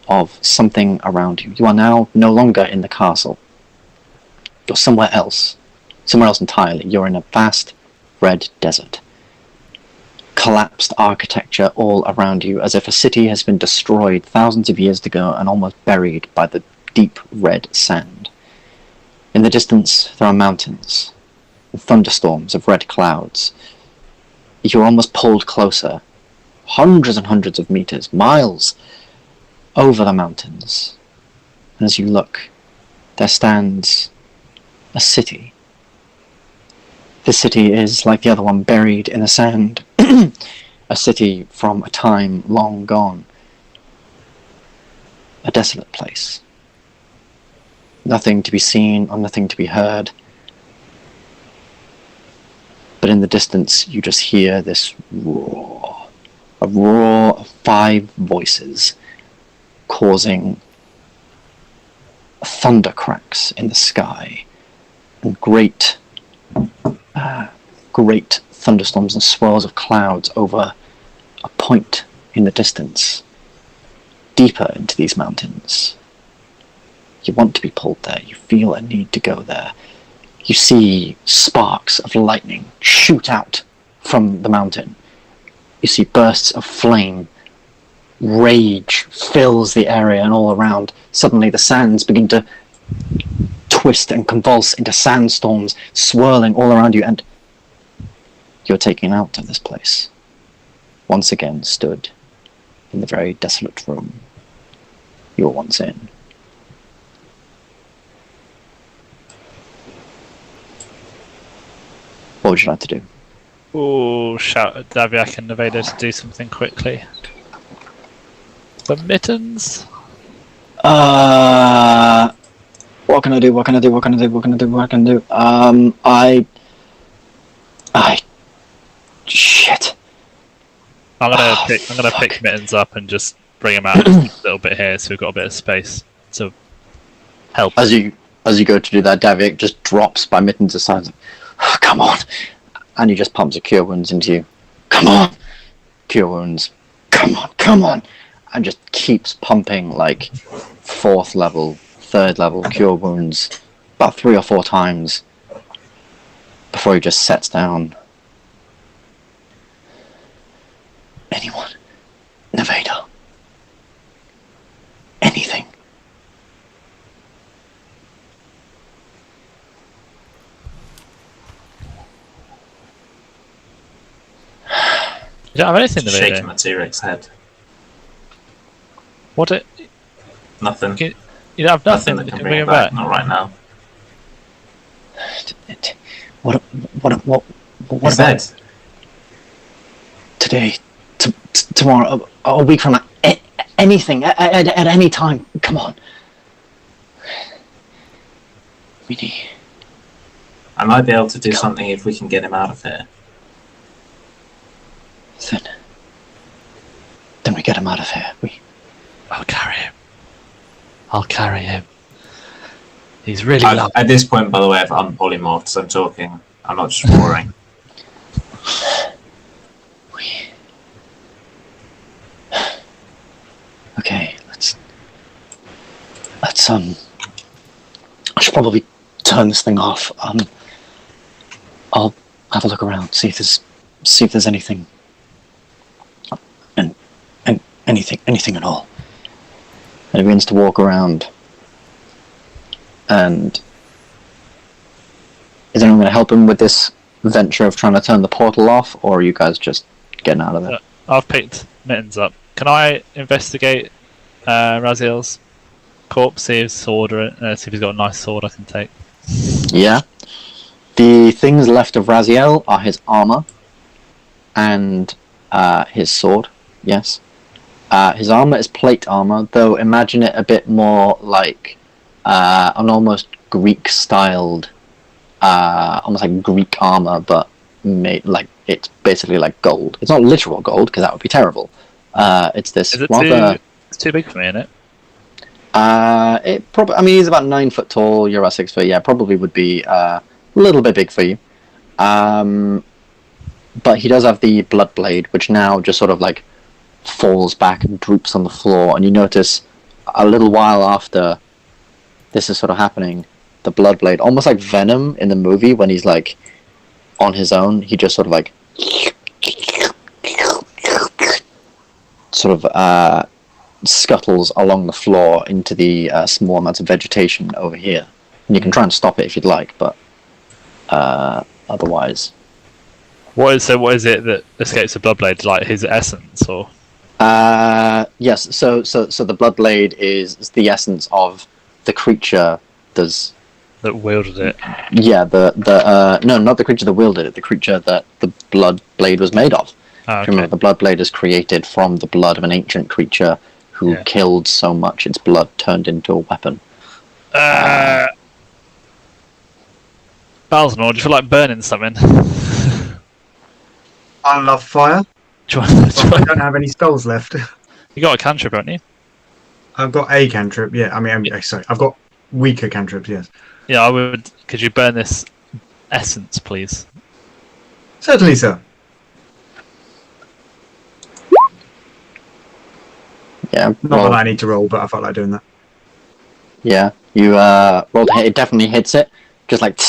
A: of something around you. You are now no longer in the castle. You're somewhere else entirely. You're in a vast red desert. Collapsed architecture all around you, as if a city has been destroyed thousands of years ago and almost buried by the deep red sand. In the distance, there are mountains, and thunderstorms of red clouds. You're almost pulled closer, hundreds and hundreds of meters, miles, over the mountains. And as you look, there stands a city. This city is, like the other one, buried in the sand. A city from a time long gone. A desolate place. Nothing to be seen or nothing to be heard. But in the distance, you just hear this roar. A roar of 5 voices, causing thunder cracks in the sky and great thunderstorms and swirls of clouds over a point in the distance, deeper into these mountains. You want to be pulled there. You feel a need to go there. You see sparks of lightning shoot out from the mountain. You see bursts of flame. Rage fills the area and all around. Suddenly the sands begin to twist and convulse into sandstorms, swirling all around you, and you're taken out of this place. Once again stood in the very desolate room you were once in. What would you like to do?
B: Oh, shout at Daviak and Nevado to do something quickly. The Mittens?
A: What can I do? Shit.
B: I'm gonna pick Mittens up and just bring him out a little bit here, so we've got a bit of space to help.
A: As you go to do that, Daviak just drops by Mittens' side. Oh, come on, and he just pumps a cure wounds into you. Come on, cure wounds. Come on, and just keeps pumping like 4th level, 3rd level cure wounds about 3 or 4 times before he just sets down. Anyone? Nevado? Anything?
B: You don't have anything, Nevado?
E: Shaking the T-Rex head.
B: What?
E: Nothing.
B: You don't have nothing
E: that
B: that
E: can
B: can
E: bring
B: bring
E: it
B: him
E: back.
B: back?
E: Not right now.
A: What
E: He's
A: about
E: dead.
A: today, tomorrow, a week from now? Anything, at any time. Come on. We need...
E: I might be able to do something if we can get him out of here.
A: Then we get him out of here.
B: I'll carry him. He's really low.
E: At this point, by the way, I'm polymorphed, so I'm talking. I'm not just roaring.
A: Okay, let's I should probably turn this thing off. I'll have a look around, see if there's anything, and anything at all. And he begins to walk around. And is anyone going to help him with this venture of trying to turn the portal off, or are you guys just getting out of there?
B: I've picked Mittens up. Can I investigate Raziel's corpse, see if he's got a nice sword I can take?
A: Yeah. The things left of Raziel are his armor and his sword. Yes. His armor is plate armor, though imagine it a bit more like an almost Greek-styled, almost like Greek armor, but made like it's basically like gold. It's not literal gold because that would be terrible. It's this rather.
B: It's too big for me, isn't it?
A: It probably. I mean, he's about 9 foot tall. You're about 6 foot. Yeah, probably would be a little bit big for you. But he does have the blood blade, which now just sort of like falls back and droops on the floor, and you notice a little while after this is sort of happening, the blood blade, almost like Venom in the movie when he's like on his own, he just sort of like scuttles along the floor into the small amounts of vegetation over here. And you can try and stop it if you'd like, but otherwise.
B: What is it that escapes the bloodblade? Like his essence, or?
A: Yes. So the bloodblade is the essence of the creature
B: that wielded it.
A: Yeah. No, not the creature that wielded it. The creature that the bloodblade was made of.
B: Oh, okay.
A: Remember, the bloodblade is created from the blood of an ancient creature who killed so much its blood turned into a weapon.
B: Balzanor, do you feel like burning something?
D: I love fire. I don't have any spells left.
B: You got a cantrip, haven't you?
D: I've got a cantrip, yeah. I mean, sorry, I've got weaker cantrips, yes.
B: Yeah, I would. Could you burn this essence, please?
D: Certainly, sir.
A: Yeah.
D: Not that I need to roll, but I felt like doing that.
A: Yeah, you rolled a hit. It definitely hits it, just like,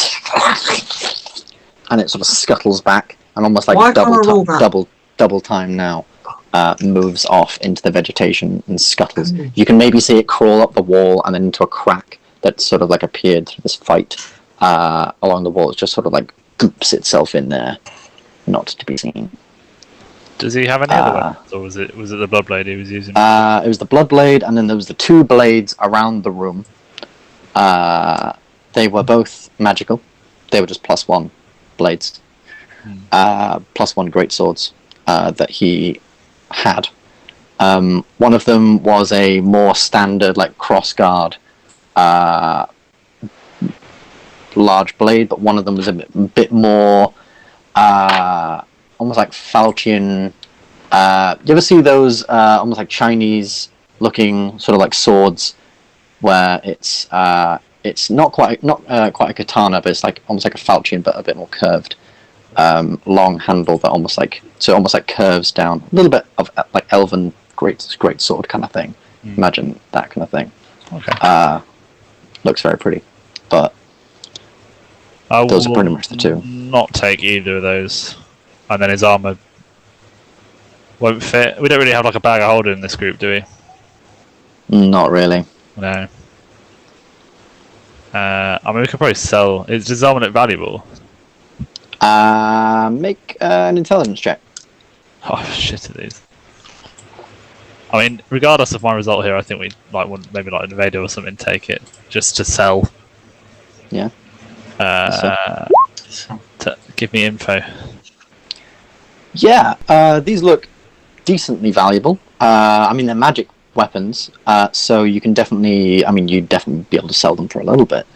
A: and it sort of scuttles back, and almost like double time now, moves off into the vegetation and scuttles. You can maybe see it crawl up the wall and then into a crack that sort of like appeared through this fight along the wall. It just sort of like goops itself in there, not to be seen.
B: Does he have any other weapons, or was it the bloodblade he was using?
A: It was the bloodblade, and then there was the 2 blades around the room. They were both magical. They were just +1 blades, +1 great swords that he had. One of them was a more standard, like crossguard, large blade, but one of them was a bit more. Almost like falchion. You ever see those almost like Chinese-looking sort of like swords, where it's not quite a katana, but it's like almost like a falchion, but a bit more curved, long handle that almost like curves down, a little bit of like elven great sword kind of thing. Imagine that kind of thing.
B: Okay.
A: Looks very pretty, but those are pretty much the 2.
B: Not take either of those. And then his armor won't fit. We don't really have like a bag of holding in this group, do we?
A: Not really.
B: No. I mean, we could probably sell. Is his armor valuable?
A: Make an intelligence check.
B: Oh shit! It is. I mean, regardless of my result here, I think we want maybe like Nevado or something. Take it just to sell.
A: Yeah.
B: Give me info.
A: Yeah, these look decently valuable. I mean, they're magic weapons, so you can definitely. I mean, you'd definitely be able to sell them for a little bit.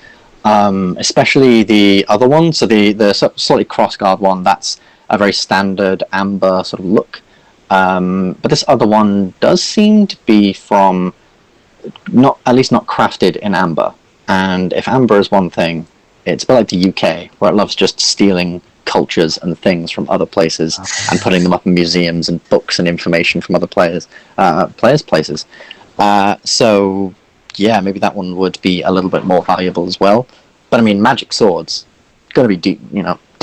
A: Especially the other one. So the slightly crossguard one. That's a very standard amber sort of look. But this other one does seem to be from not crafted in amber. And if amber is one thing, it's a bit like the UK, where it loves just stealing cultures and things from other places and putting them up in museums and books and information from other places. So yeah, maybe that one would be a little bit more valuable as well. But I mean, magic swords, got to be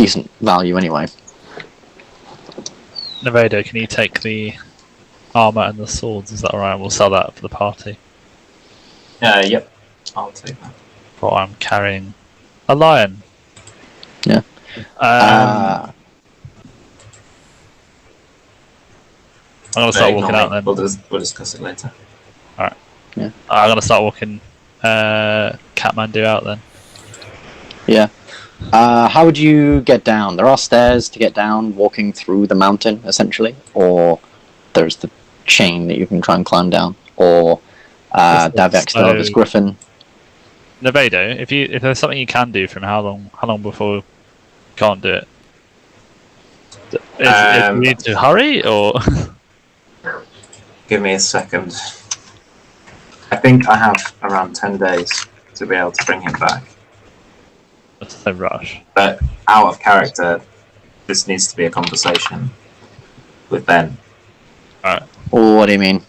A: decent value anyway.
B: Nevado, can you take the armor and the swords? Is that alright? We'll sell that for the party.
E: Yep. I'll take that.
B: But I'm carrying a lion.
A: Yeah.
B: I'm gonna start walking out then.
E: We'll discuss it later.
B: Alright.
A: Yeah.
B: I'm gonna start walking Kathmandu out then.
A: Yeah. How would you get down? There are stairs to get down, walking through the mountain, essentially, or there's the chain that you can try and climb down, or Daviak still have his griffin.
B: Nevado, if there's something you can do from how long before you can't do it? Do we need to hurry, or...?
E: Give me a second. I think I have around 10 days to be able to bring him back.
B: That's no rush.
E: But out of character, this needs to be a conversation with Ben.
B: Alright.
A: What do you mean?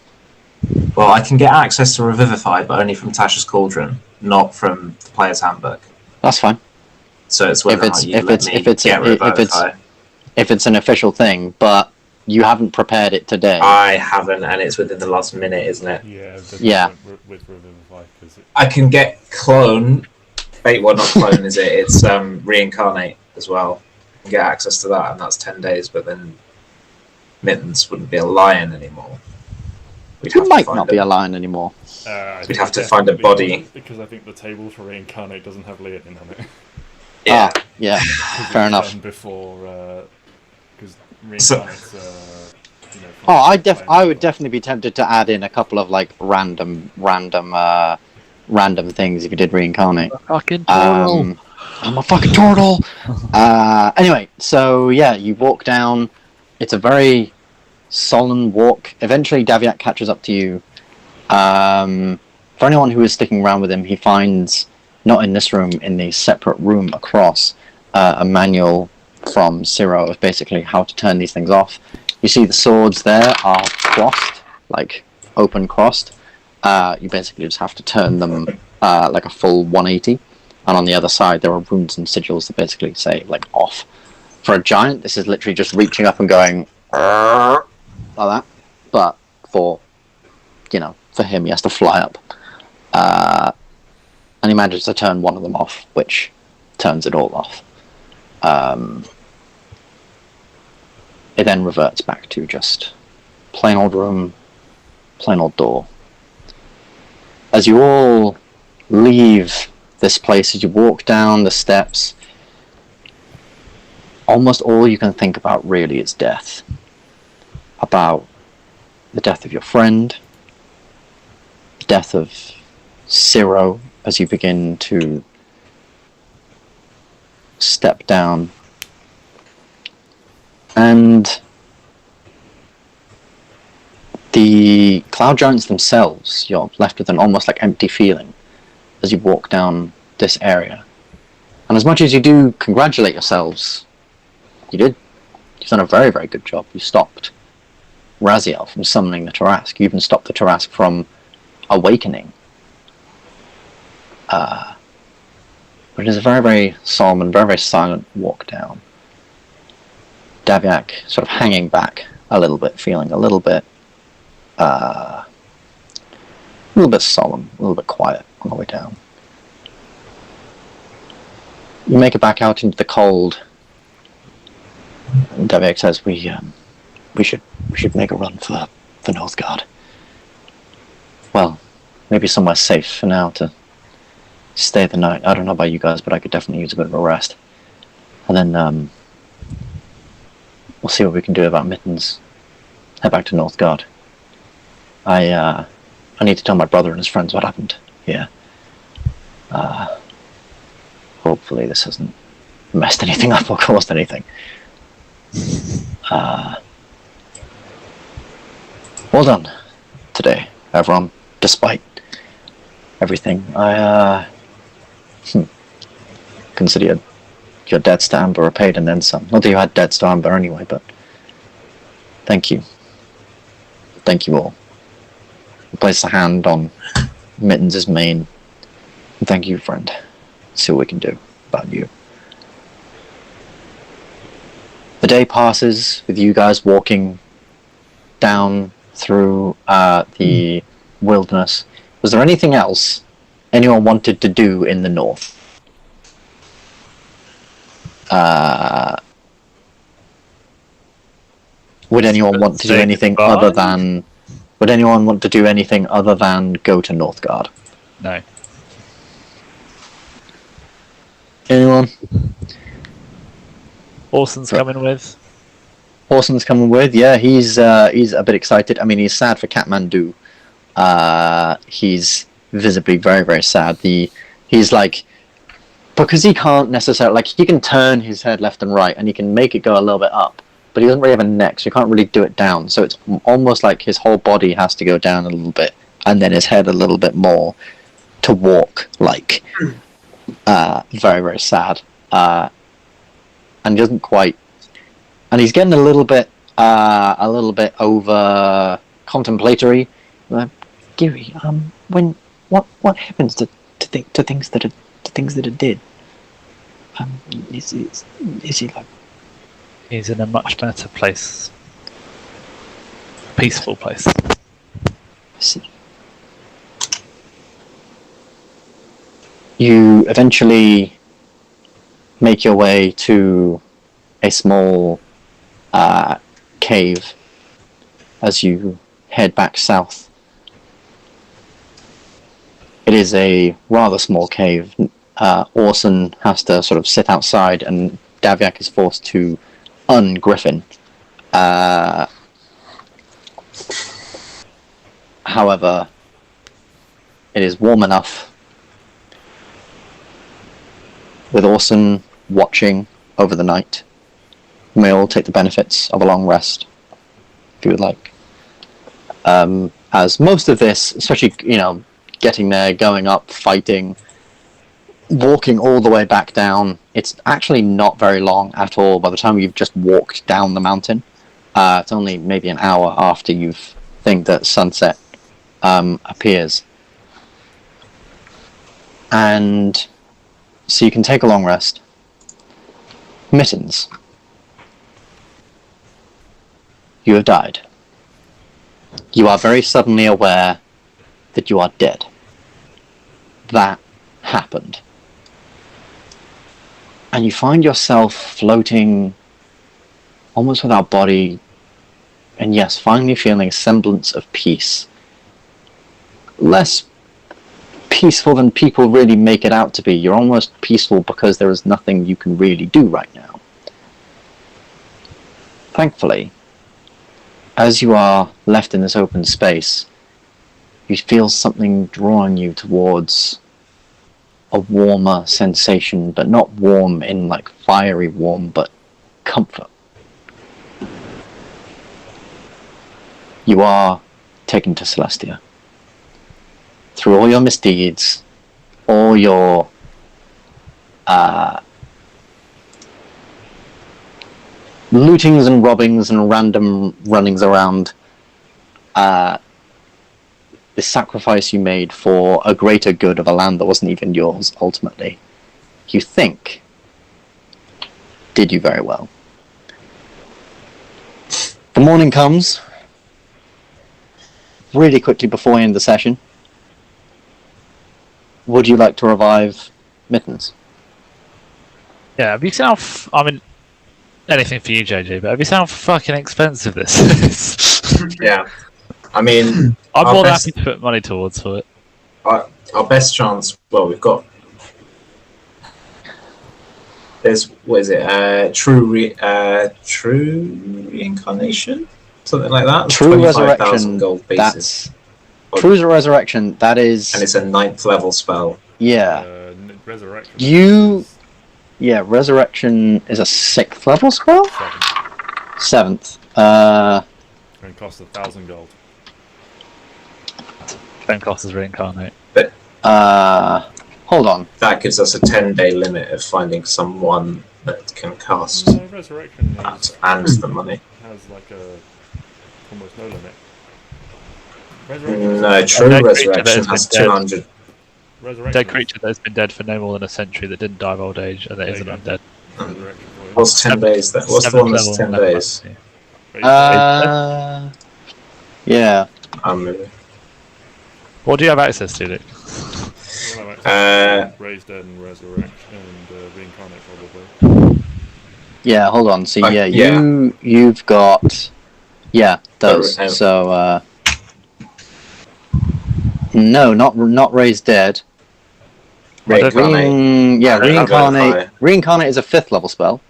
E: Well, I can get access to Revivify, but only from Tasha's Cauldron, not from the player's handbook.
A: That's fine.
E: So it's whether or not you let me get Revivify.
A: If it's an official thing, but you haven't prepared it today.
E: I haven't, and it's within the last minute, isn't it?
C: Yeah. With Revivify,
E: I can get Clone. Wait, well, not Clone, is it? It's Reincarnate as well. I can get access to that, and that's 10 days, but then Mittens wouldn't be a lion anymore.
A: He might not be a lion anymore.
E: We'd have to find a body.
C: Because I think the table for Reincarnate doesn't have Leonin on it.
E: Yeah.
A: Yeah. Fair enough.
C: Before, because Reincarnate's,
A: I would definitely be tempted to add in a couple of like random things if you did Reincarnate.
B: Fucking turtle.
A: I'm a fucking turtle. Anyway, so yeah, you walk down. It's a very solemn walk. Eventually, Daviak catches up to you. For anyone who is sticking around with him, he finds, not in this room, in the separate room across, a manual from Ciro of basically how to turn these things off. You see the swords there are crossed, like open crossed. You basically just have to turn them like a full 180. And on the other side, there are runes and sigils that basically say, like, off. For a giant, this is literally just reaching up and going like that. But for him, he has to fly up. And he manages to turn one of them off, which turns it all off. It then reverts back to just plain old room, plain old door. As you all leave this place, as you walk down the steps, almost all you can think about really is death. About the death of your friend, the death of Ciro as you begin to step down, and the cloud giants themselves. You're left with an almost like empty feeling as you walk down this area. And as much as you do congratulate yourselves, you've done a very, very good job. You stopped Raziel from summoning the Tarrasque. You even stopped the Tarrasque from awakening. But it is a very, very solemn and very, very silent walk down. Daviak sort of hanging back a little bit, feeling a little bit solemn, a little bit quiet on the way down. You make it back out into the cold. And Daviak says, "We should make a run for Northgard. Well, maybe somewhere safe for now to stay the night. I don't know about you guys, but I could definitely use a bit of a rest. And then we'll see what we can do about Mittens. Head back to Northgard. I need to tell my brother and his friends what happened here. Hopefully this hasn't messed anything up or caused anything. Well done today, everyone. Despite everything, I consider your debts to Ambyr repaid and then some. Not that you had debts to Ambyr anyway, but thank you. Thank you all. I'll place a hand on Mittens' mane. And thank you, friend. See what we can do about you. The day passes with you guys walking down through the wilderness. Was there anything else anyone wanted to do in the north? Would anyone want to do anything other than? Would anyone want to do anything other than go to Northgard?
B: No.
A: Anyone?
B: Orson's coming with.
A: Orson's coming with. Yeah, he's a bit excited. I mean, he's sad for Kathmandu. He's visibly very, very sad. He's like, because he can't necessarily, like, he can turn his head left and right and he can make it go a little bit up, but he doesn't really have a neck, so you can't really do it down. So it's almost like his whole body has to go down a little bit and then his head a little bit more to walk like. Very, very sad. And he doesn't quite, and he's getting a little bit over contemplatory. Giri, what happens to things that are dead? Is he like?
B: He's in a much better place. Peaceful place.
A: You eventually make your way to a small cave as you head back south. It is a rather small cave. Orson has to sort of sit outside and Daviak is forced to ungriffin. However, it is warm enough with Orson watching over the night. You may all take the benefits of a long rest, if you would like. As most of this, especially, getting there, going up, fighting, walking all the way back down, it's actually not very long at all by the time you've just walked down the mountain. It's only maybe an hour after you think that sunset appears. And so you can take a long rest. Mittens. You have died. You are very suddenly aware that you are dead. That happened. And you find yourself floating almost without body, and yes, finally feeling a semblance of peace. Less peaceful than people really make it out to be. You're almost peaceful because there is nothing you can really do right now. Thankfully, as you are left in this open space, you feel something drawing you towards a warmer sensation, but not warm in like fiery warm, but comfort. You are taken to Celestia. Through all your misdeeds, all your lootings and robbings and random runnings around, the sacrifice you made for a greater good of a land that wasn't even yours, ultimately, you think, did you very well. The morning comes, really quickly before we end the session. Would you like to revive Mittens?
B: Yeah, have you seen how... I mean, anything for you, JJ, but have you seen how fucking expensive this is?
E: Yeah. I mean...
B: I'm more than happy to put money towards for it.
E: Our best chance... Well, we've got... There's... What is it? True Reincarnation? Something like that?
A: True Resurrection.
E: Gold pieces.
A: True Resurrection, that is...
E: And it's a 9th level spell.
A: Yeah.
C: Resurrection.
A: Yeah, Resurrection is a 6th level spell? 7th.
C: And costs 1,000 gold.
B: Same cost as Reincarnate.
E: But
A: hold on.
E: that gives us a 10-day limit of finding someone that can cast
C: No, Resurrection
E: that and the money.
C: has like a almost no limit.
E: No, True
B: Dead
E: Resurrection
B: creature
E: has
B: that has been
E: 200.
C: Resurrection
B: Dead creature that has been dead for no more than a century that didn't die of old age and that isn't
C: There you
B: undead.
C: Resurrection for you.
E: What's 10 days then? What's the one that's 10 days?
A: Yeah.
B: What do you have access to, Luke?
C: Raise Dead and Resurrect and Reincarnate probably.
A: Yeah, hold on. So
E: Like,
A: yeah,
E: yeah.
A: you've got those.
E: Oh,
A: So no, not Raise Dead.
E: Reincarnate.
A: Yeah,
E: I'm going
A: Reincarnate.
E: higher.
A: Reincarnate is a 5th level spell.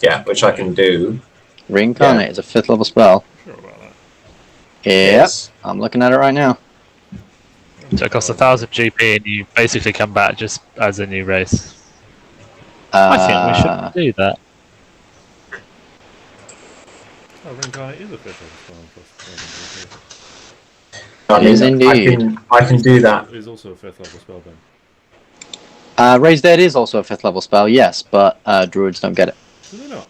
E: Yeah, which I can do.
A: Reincarnate is a 5th level spell.
C: Sure about that.
A: Yep,
E: Yes.
A: I'm looking at it right now.
B: So it costs 1,000 GP, and you basically come back just as a new race. I think we should do that.
C: Oh, Reincarnate is a 5th level spell.
E: I
A: It is
E: mean,
A: indeed.
E: I can do that.
C: It is also a 5th level spell then.
A: Raise Dead is also a 5th level spell, yes, but druids don't get it.
C: Do they not?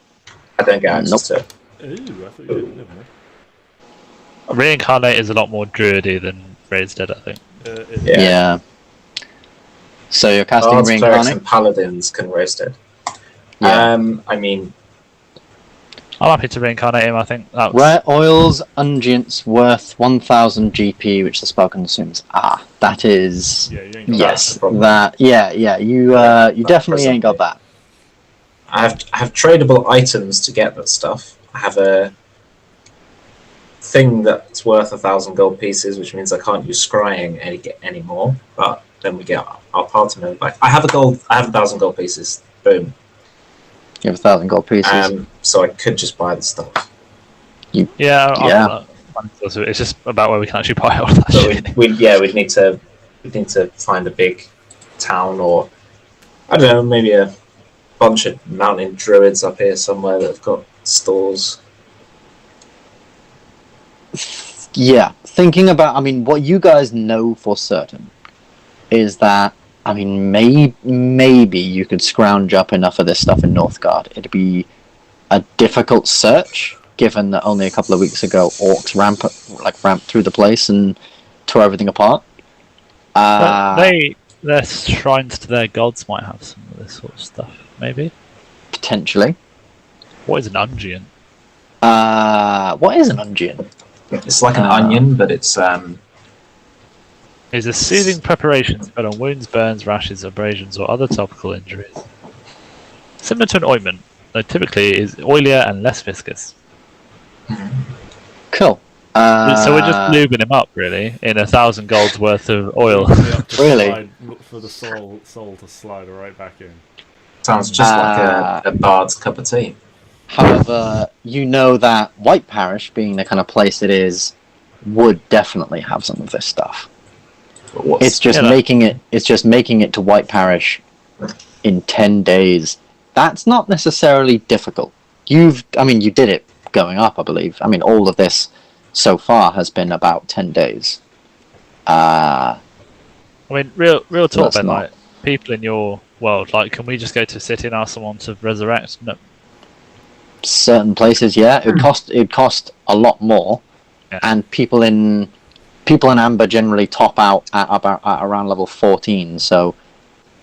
E: I don't get access to it.
C: Ooh, I thought you did. Never mind.
B: Reincarnate is a lot more druidy than Raised Dead, I think.
E: Yeah.
A: Yeah. So you're casting
E: Bards, clerics,
A: Reincarnate?
E: and paladins can raise it.
A: Yeah.
E: I mean,
B: I'm happy to reincarnate him, I think. That's...
A: Rare oils, unguents worth 1,000 GP, which the spell consumes. That is...
C: Yeah, you ain't got
A: Yes,
E: the problem.
A: that... Yeah, you definitely ain't got that.
E: I have tradable items to get that stuff. I have a thing that's worth 1,000 gold pieces, which means I can't use scrying anymore. But then we get our party member back. I have 1,000 gold pieces. Boom.
A: You have 1,000 gold pieces.
E: So I could just buy the stuff.
B: Yeah. It's just about where we can actually buy all that
E: So
B: shit.
E: we'd need to find a big town, or I don't know, maybe a bunch of mountain druids up here somewhere that have got stores.
A: Yeah, thinking about... I mean, what you guys know for certain is that, I mean, maybe you could scrounge up enough of this stuff in Northgard. It'd be a difficult search, given that only a couple of weeks ago orcs ramped through the place and tore everything apart.
B: Their shrines to their gods might have some of this sort of stuff, maybe.
A: Potentially.
B: What is an unguent?
A: What is an unguent?
E: It's like an onion, but it's
B: Is a soothing preparation spread on wounds, burns, rashes, abrasions, or other topical injuries. Similar to an ointment, though typically is oilier and less viscous.
A: Cool.
B: So we're just lubing him up, really, in 1,000 gold's worth of oil.
A: Really?
C: Look for the soul to slide right back in.
E: sounds just like a bard's cup of tea.
A: However, you know that White Parish, being the kind of place it is, would definitely have some of this stuff. It's just making it to White Parish in 10 days. That's not necessarily difficult. You did it going up, I believe. I mean, all of this so far has been about 10 days.
B: I mean, real talk,
A: That's
B: Ben.
A: not-
B: Like, people in your world, like, can we just go to a city and ask someone to resurrect? No.
A: Certain places, yeah, it'd cost a lot more,
B: Yeah.
A: and people in Amber generally top out at around level 14, so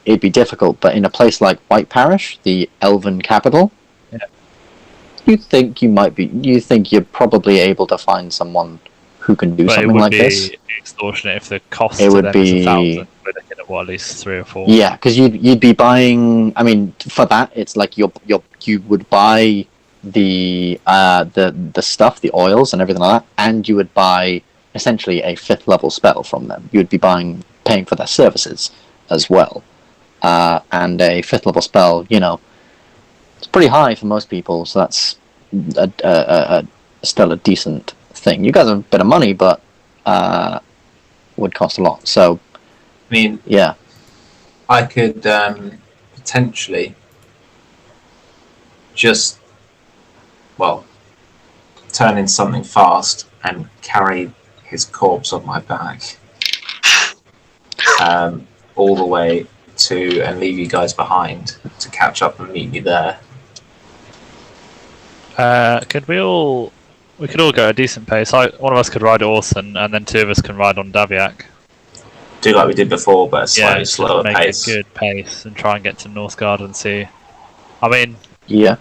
A: it'd be difficult. But in a place like White Parish, the Elven capital,
B: Yeah.
A: you think you're probably able to find someone who can do
B: But it
A: something
B: would
A: like
B: be
A: this.
B: extortionate if the cost
A: It
B: to
A: would
B: them
A: be-
B: is 1,000. We're looking at what, at least 3 or 4.
A: Yeah, because you'd be buying. I mean, for that, it's like you would buy the stuff, the oils and everything like that, and you would buy essentially a 5th level spell from them. You'd be paying for their services as well, and a 5th level spell. It's pretty high for most people, so that's still a decent thing. You guys have a bit of money, but would cost a lot. So,
E: I mean,
A: yeah.
E: I could potentially just, turn in something fast and carry his corpse on my back all the way and leave you guys behind to catch up and meet me there.
B: We could all go at a decent pace. One of us could ride Orson, and then 2 of us can ride on Daviak.
E: Do like we did before, but a slightly
B: just
E: slower
B: make
E: pace.
B: a good pace and try and get to Northgard and see I mean,
A: Yeah.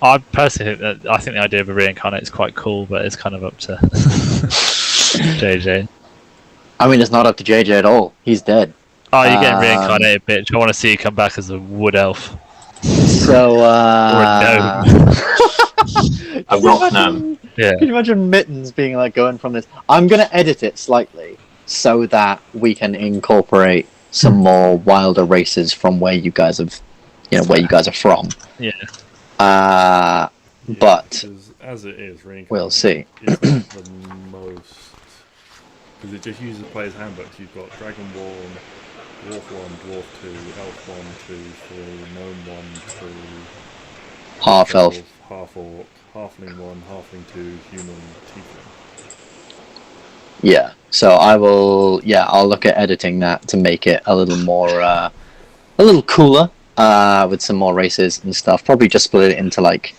B: I personally think that the idea of a reincarnate is quite cool, but it's kind of up to JJ.
A: I mean, it's not up to JJ at all. He's dead.
B: Oh, you're getting reincarnated, bitch. I want to see you come back as a wood elf.
A: So,
B: Or a gnome.
E: A rock gnome.
B: Yeah.
A: Can you imagine Mittens being like going from this? I'm going to edit it slightly so that we can incorporate some more wilder races from where you guys have, where you guys are from.
B: Yeah.
A: But
C: 'cause as it is,
A: we'll see.
C: It's not the most, because it just uses player's handbooks. You've got Dragonborn, Dwarf 1, Dwarf 2, Elf 1, 2, 3, Gnome 1, 2,
A: Half elf.
C: Half orc, Halfling 1, Halfling 2, Human, Tiefling.
A: Yeah. So I'll look at editing that to make it a little more, a little cooler, with some more races and stuff. Probably just split it into like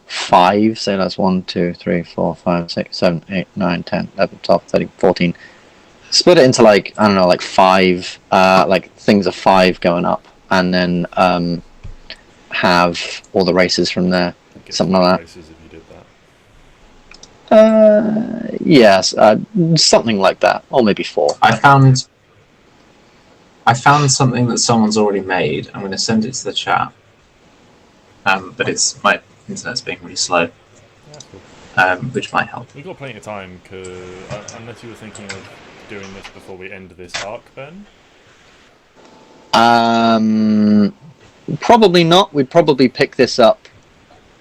A: 5. So that's 1, 2, 3, 4, 5, 6, 7, 8, 9, 10, 11, 12, 13, 14. Split it into like, I don't know, like 5, like things of 5 going up, and then have all the races from there. Something like that.
C: Races if you did that.
A: Yes, something like that, or maybe 4.
E: I found something that someone's already made. I'm going to send it to the chat. But my internet's being really slow, which might help.
C: We've got plenty of time, unless you were thinking of doing this before we end this arc, Ben?
A: Probably not. We'd probably pick this up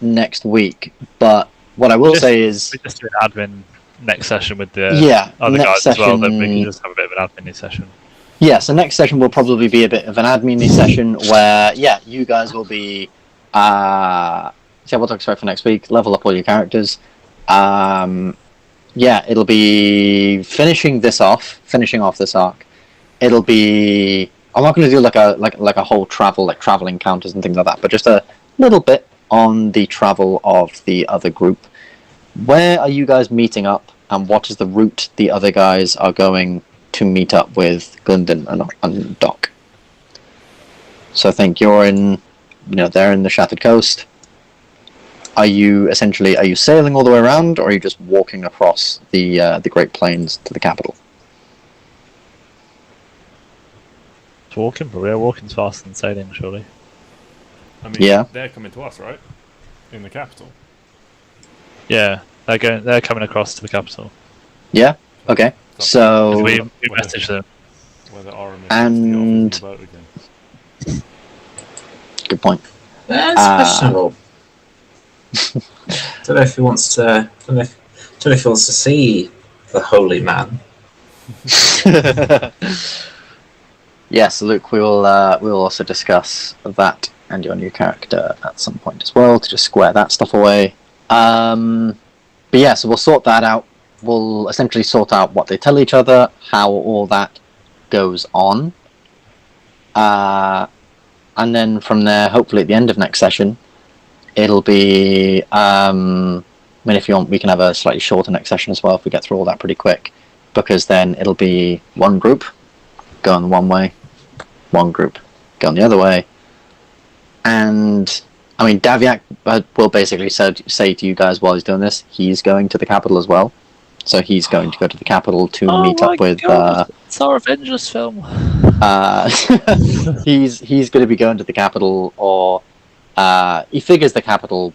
A: next week. But what I will say is,
B: we just do an admin next session with the other
A: next
B: guys as well. Then we
A: session-
B: can just have a bit of an admin session.
A: yeah. So next session will probably be a bit of an admin session where, you guys will be. So what to expect for next week? Level up all your characters. It'll be finishing off this arc. It'll be. I'm not going to do like a whole travel encounters and things like that, but just a little bit on the travel of the other group. Where are you guys meeting up, and what is the route the other guys are going to meet up with Glyndon and Doc? So I think you're in, they're in the Shattered Coast. Are you sailing all the way around, or are you just walking across the Great Plains to the capital?
B: It's walking, but we're walking's faster than sailing, surely.
C: I mean,
A: Yeah.
C: they're coming to us, right? In the capital.
B: Yeah, they're coming across to the capital.
A: Yeah. Okay. So
B: We message them.
C: Whether Aram is
A: And-
C: the boat again.
A: good point.
E: That's questionable. Don't know if he wants to. Don't know if he wants to see the holy man.
A: Yes, Luke. We will also discuss that and your new character at some point as well to just square that stuff away. But yeah, so we'll sort that out. We'll essentially sort out what they tell each other, how all that goes on, and then from there, hopefully at the end of next session, it'll be. I mean, if you want, we can have a slightly shorter next session as well if we get through all that pretty quick, because then it'll be one group going one way, one group going the other way, and I mean, Daviak will basically say to you guys while he's doing this, he's going to the capital as well. So he's going to go to the capital to meet up with.
B: It's our Avengers film.
A: He's going to be going to the capital, or he figures the capital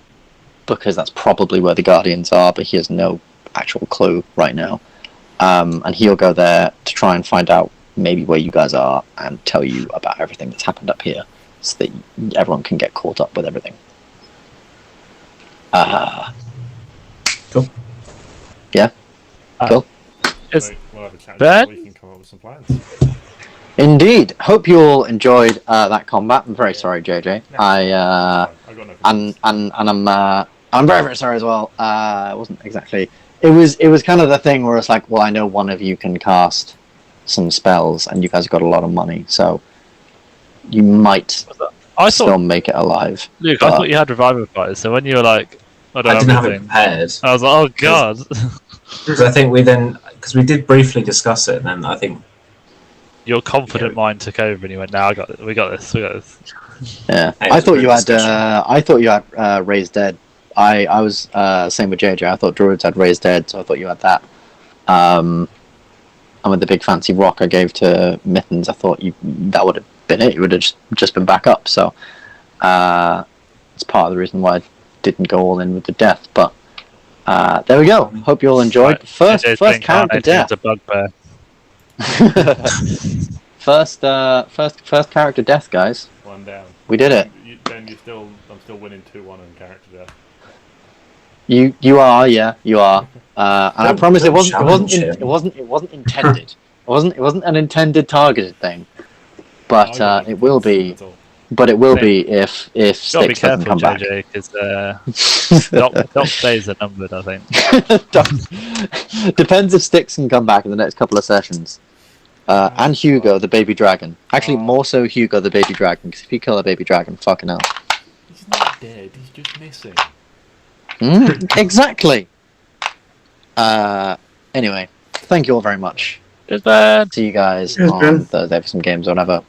A: because that's probably where the Guardians are, but he has no actual clue right now. And he'll go there to try and find out maybe where you guys are and tell you about everything that's happened up here, so that everyone can get caught up with everything.
E: Cool.
A: Yeah. Cool.
B: It's
C: We'll have a chat
B: Ben?
C: so we can come up with some plans.
A: Indeed. Hope you all enjoyed that combat. I'm very sorry, JJ.
C: I got no
A: And I'm very, very sorry as well. It wasn't exactly. It was kind of the thing where it's like, well, I know one of you can cast some spells, and you guys have got a lot of money, so you might
B: I
A: still
B: thought,
A: make it alive.
B: Luke,
A: but-
B: I thought you had revival fighters. So when you were like, I
E: I
B: don't
E: didn't
B: know
E: have it
B: anything,
E: prepared.
B: I was like, oh god.
E: Because I think we then, because we did briefly discuss it, and then I think
B: Your confident mind took over, and you went, "No, we got this.
A: Yeah,
E: Hey,
A: I
E: it's a
A: thought
E: good
A: you had.
E: discussion.
A: I thought you had Raised Dead. I was same with JJ. I thought druids had Raised Dead, so I thought you had that. And with the big fancy rock I gave to Mittens, I thought that would have been it. You would have just been back up. So it's part of the reason why I didn't go all in with the death. But there we go. Hope you all enjoyed.
B: Right.
A: First character death.
B: A bugbear.
A: first character death, guys.
C: One down.
A: We did it.
C: I'm still winning 2-1 in character death.
A: You are, yeah, you are. And I promise it wasn't
E: challenge
A: intended. It wasn't an intended targeted thing. But it will be.
C: That's all.
A: But it will be if
B: Gotta be
A: Styx doesn't
B: careful,
A: come back.
B: JJ, because Doc days are numbered, I think.
A: Depends if Styx can come back in the next couple of sessions. And Hugo, the baby dragon. Actually, more so Hugo, the baby dragon. Because if you kill a baby dragon, fucking hell.
C: He's not dead. He's just missing.
A: Exactly. Anyway, thank you all very much.
B: Cheers, Ben.
A: See you guys
D: Cheers,
A: on
D: Ben.
A: Thursday for some games or whatever.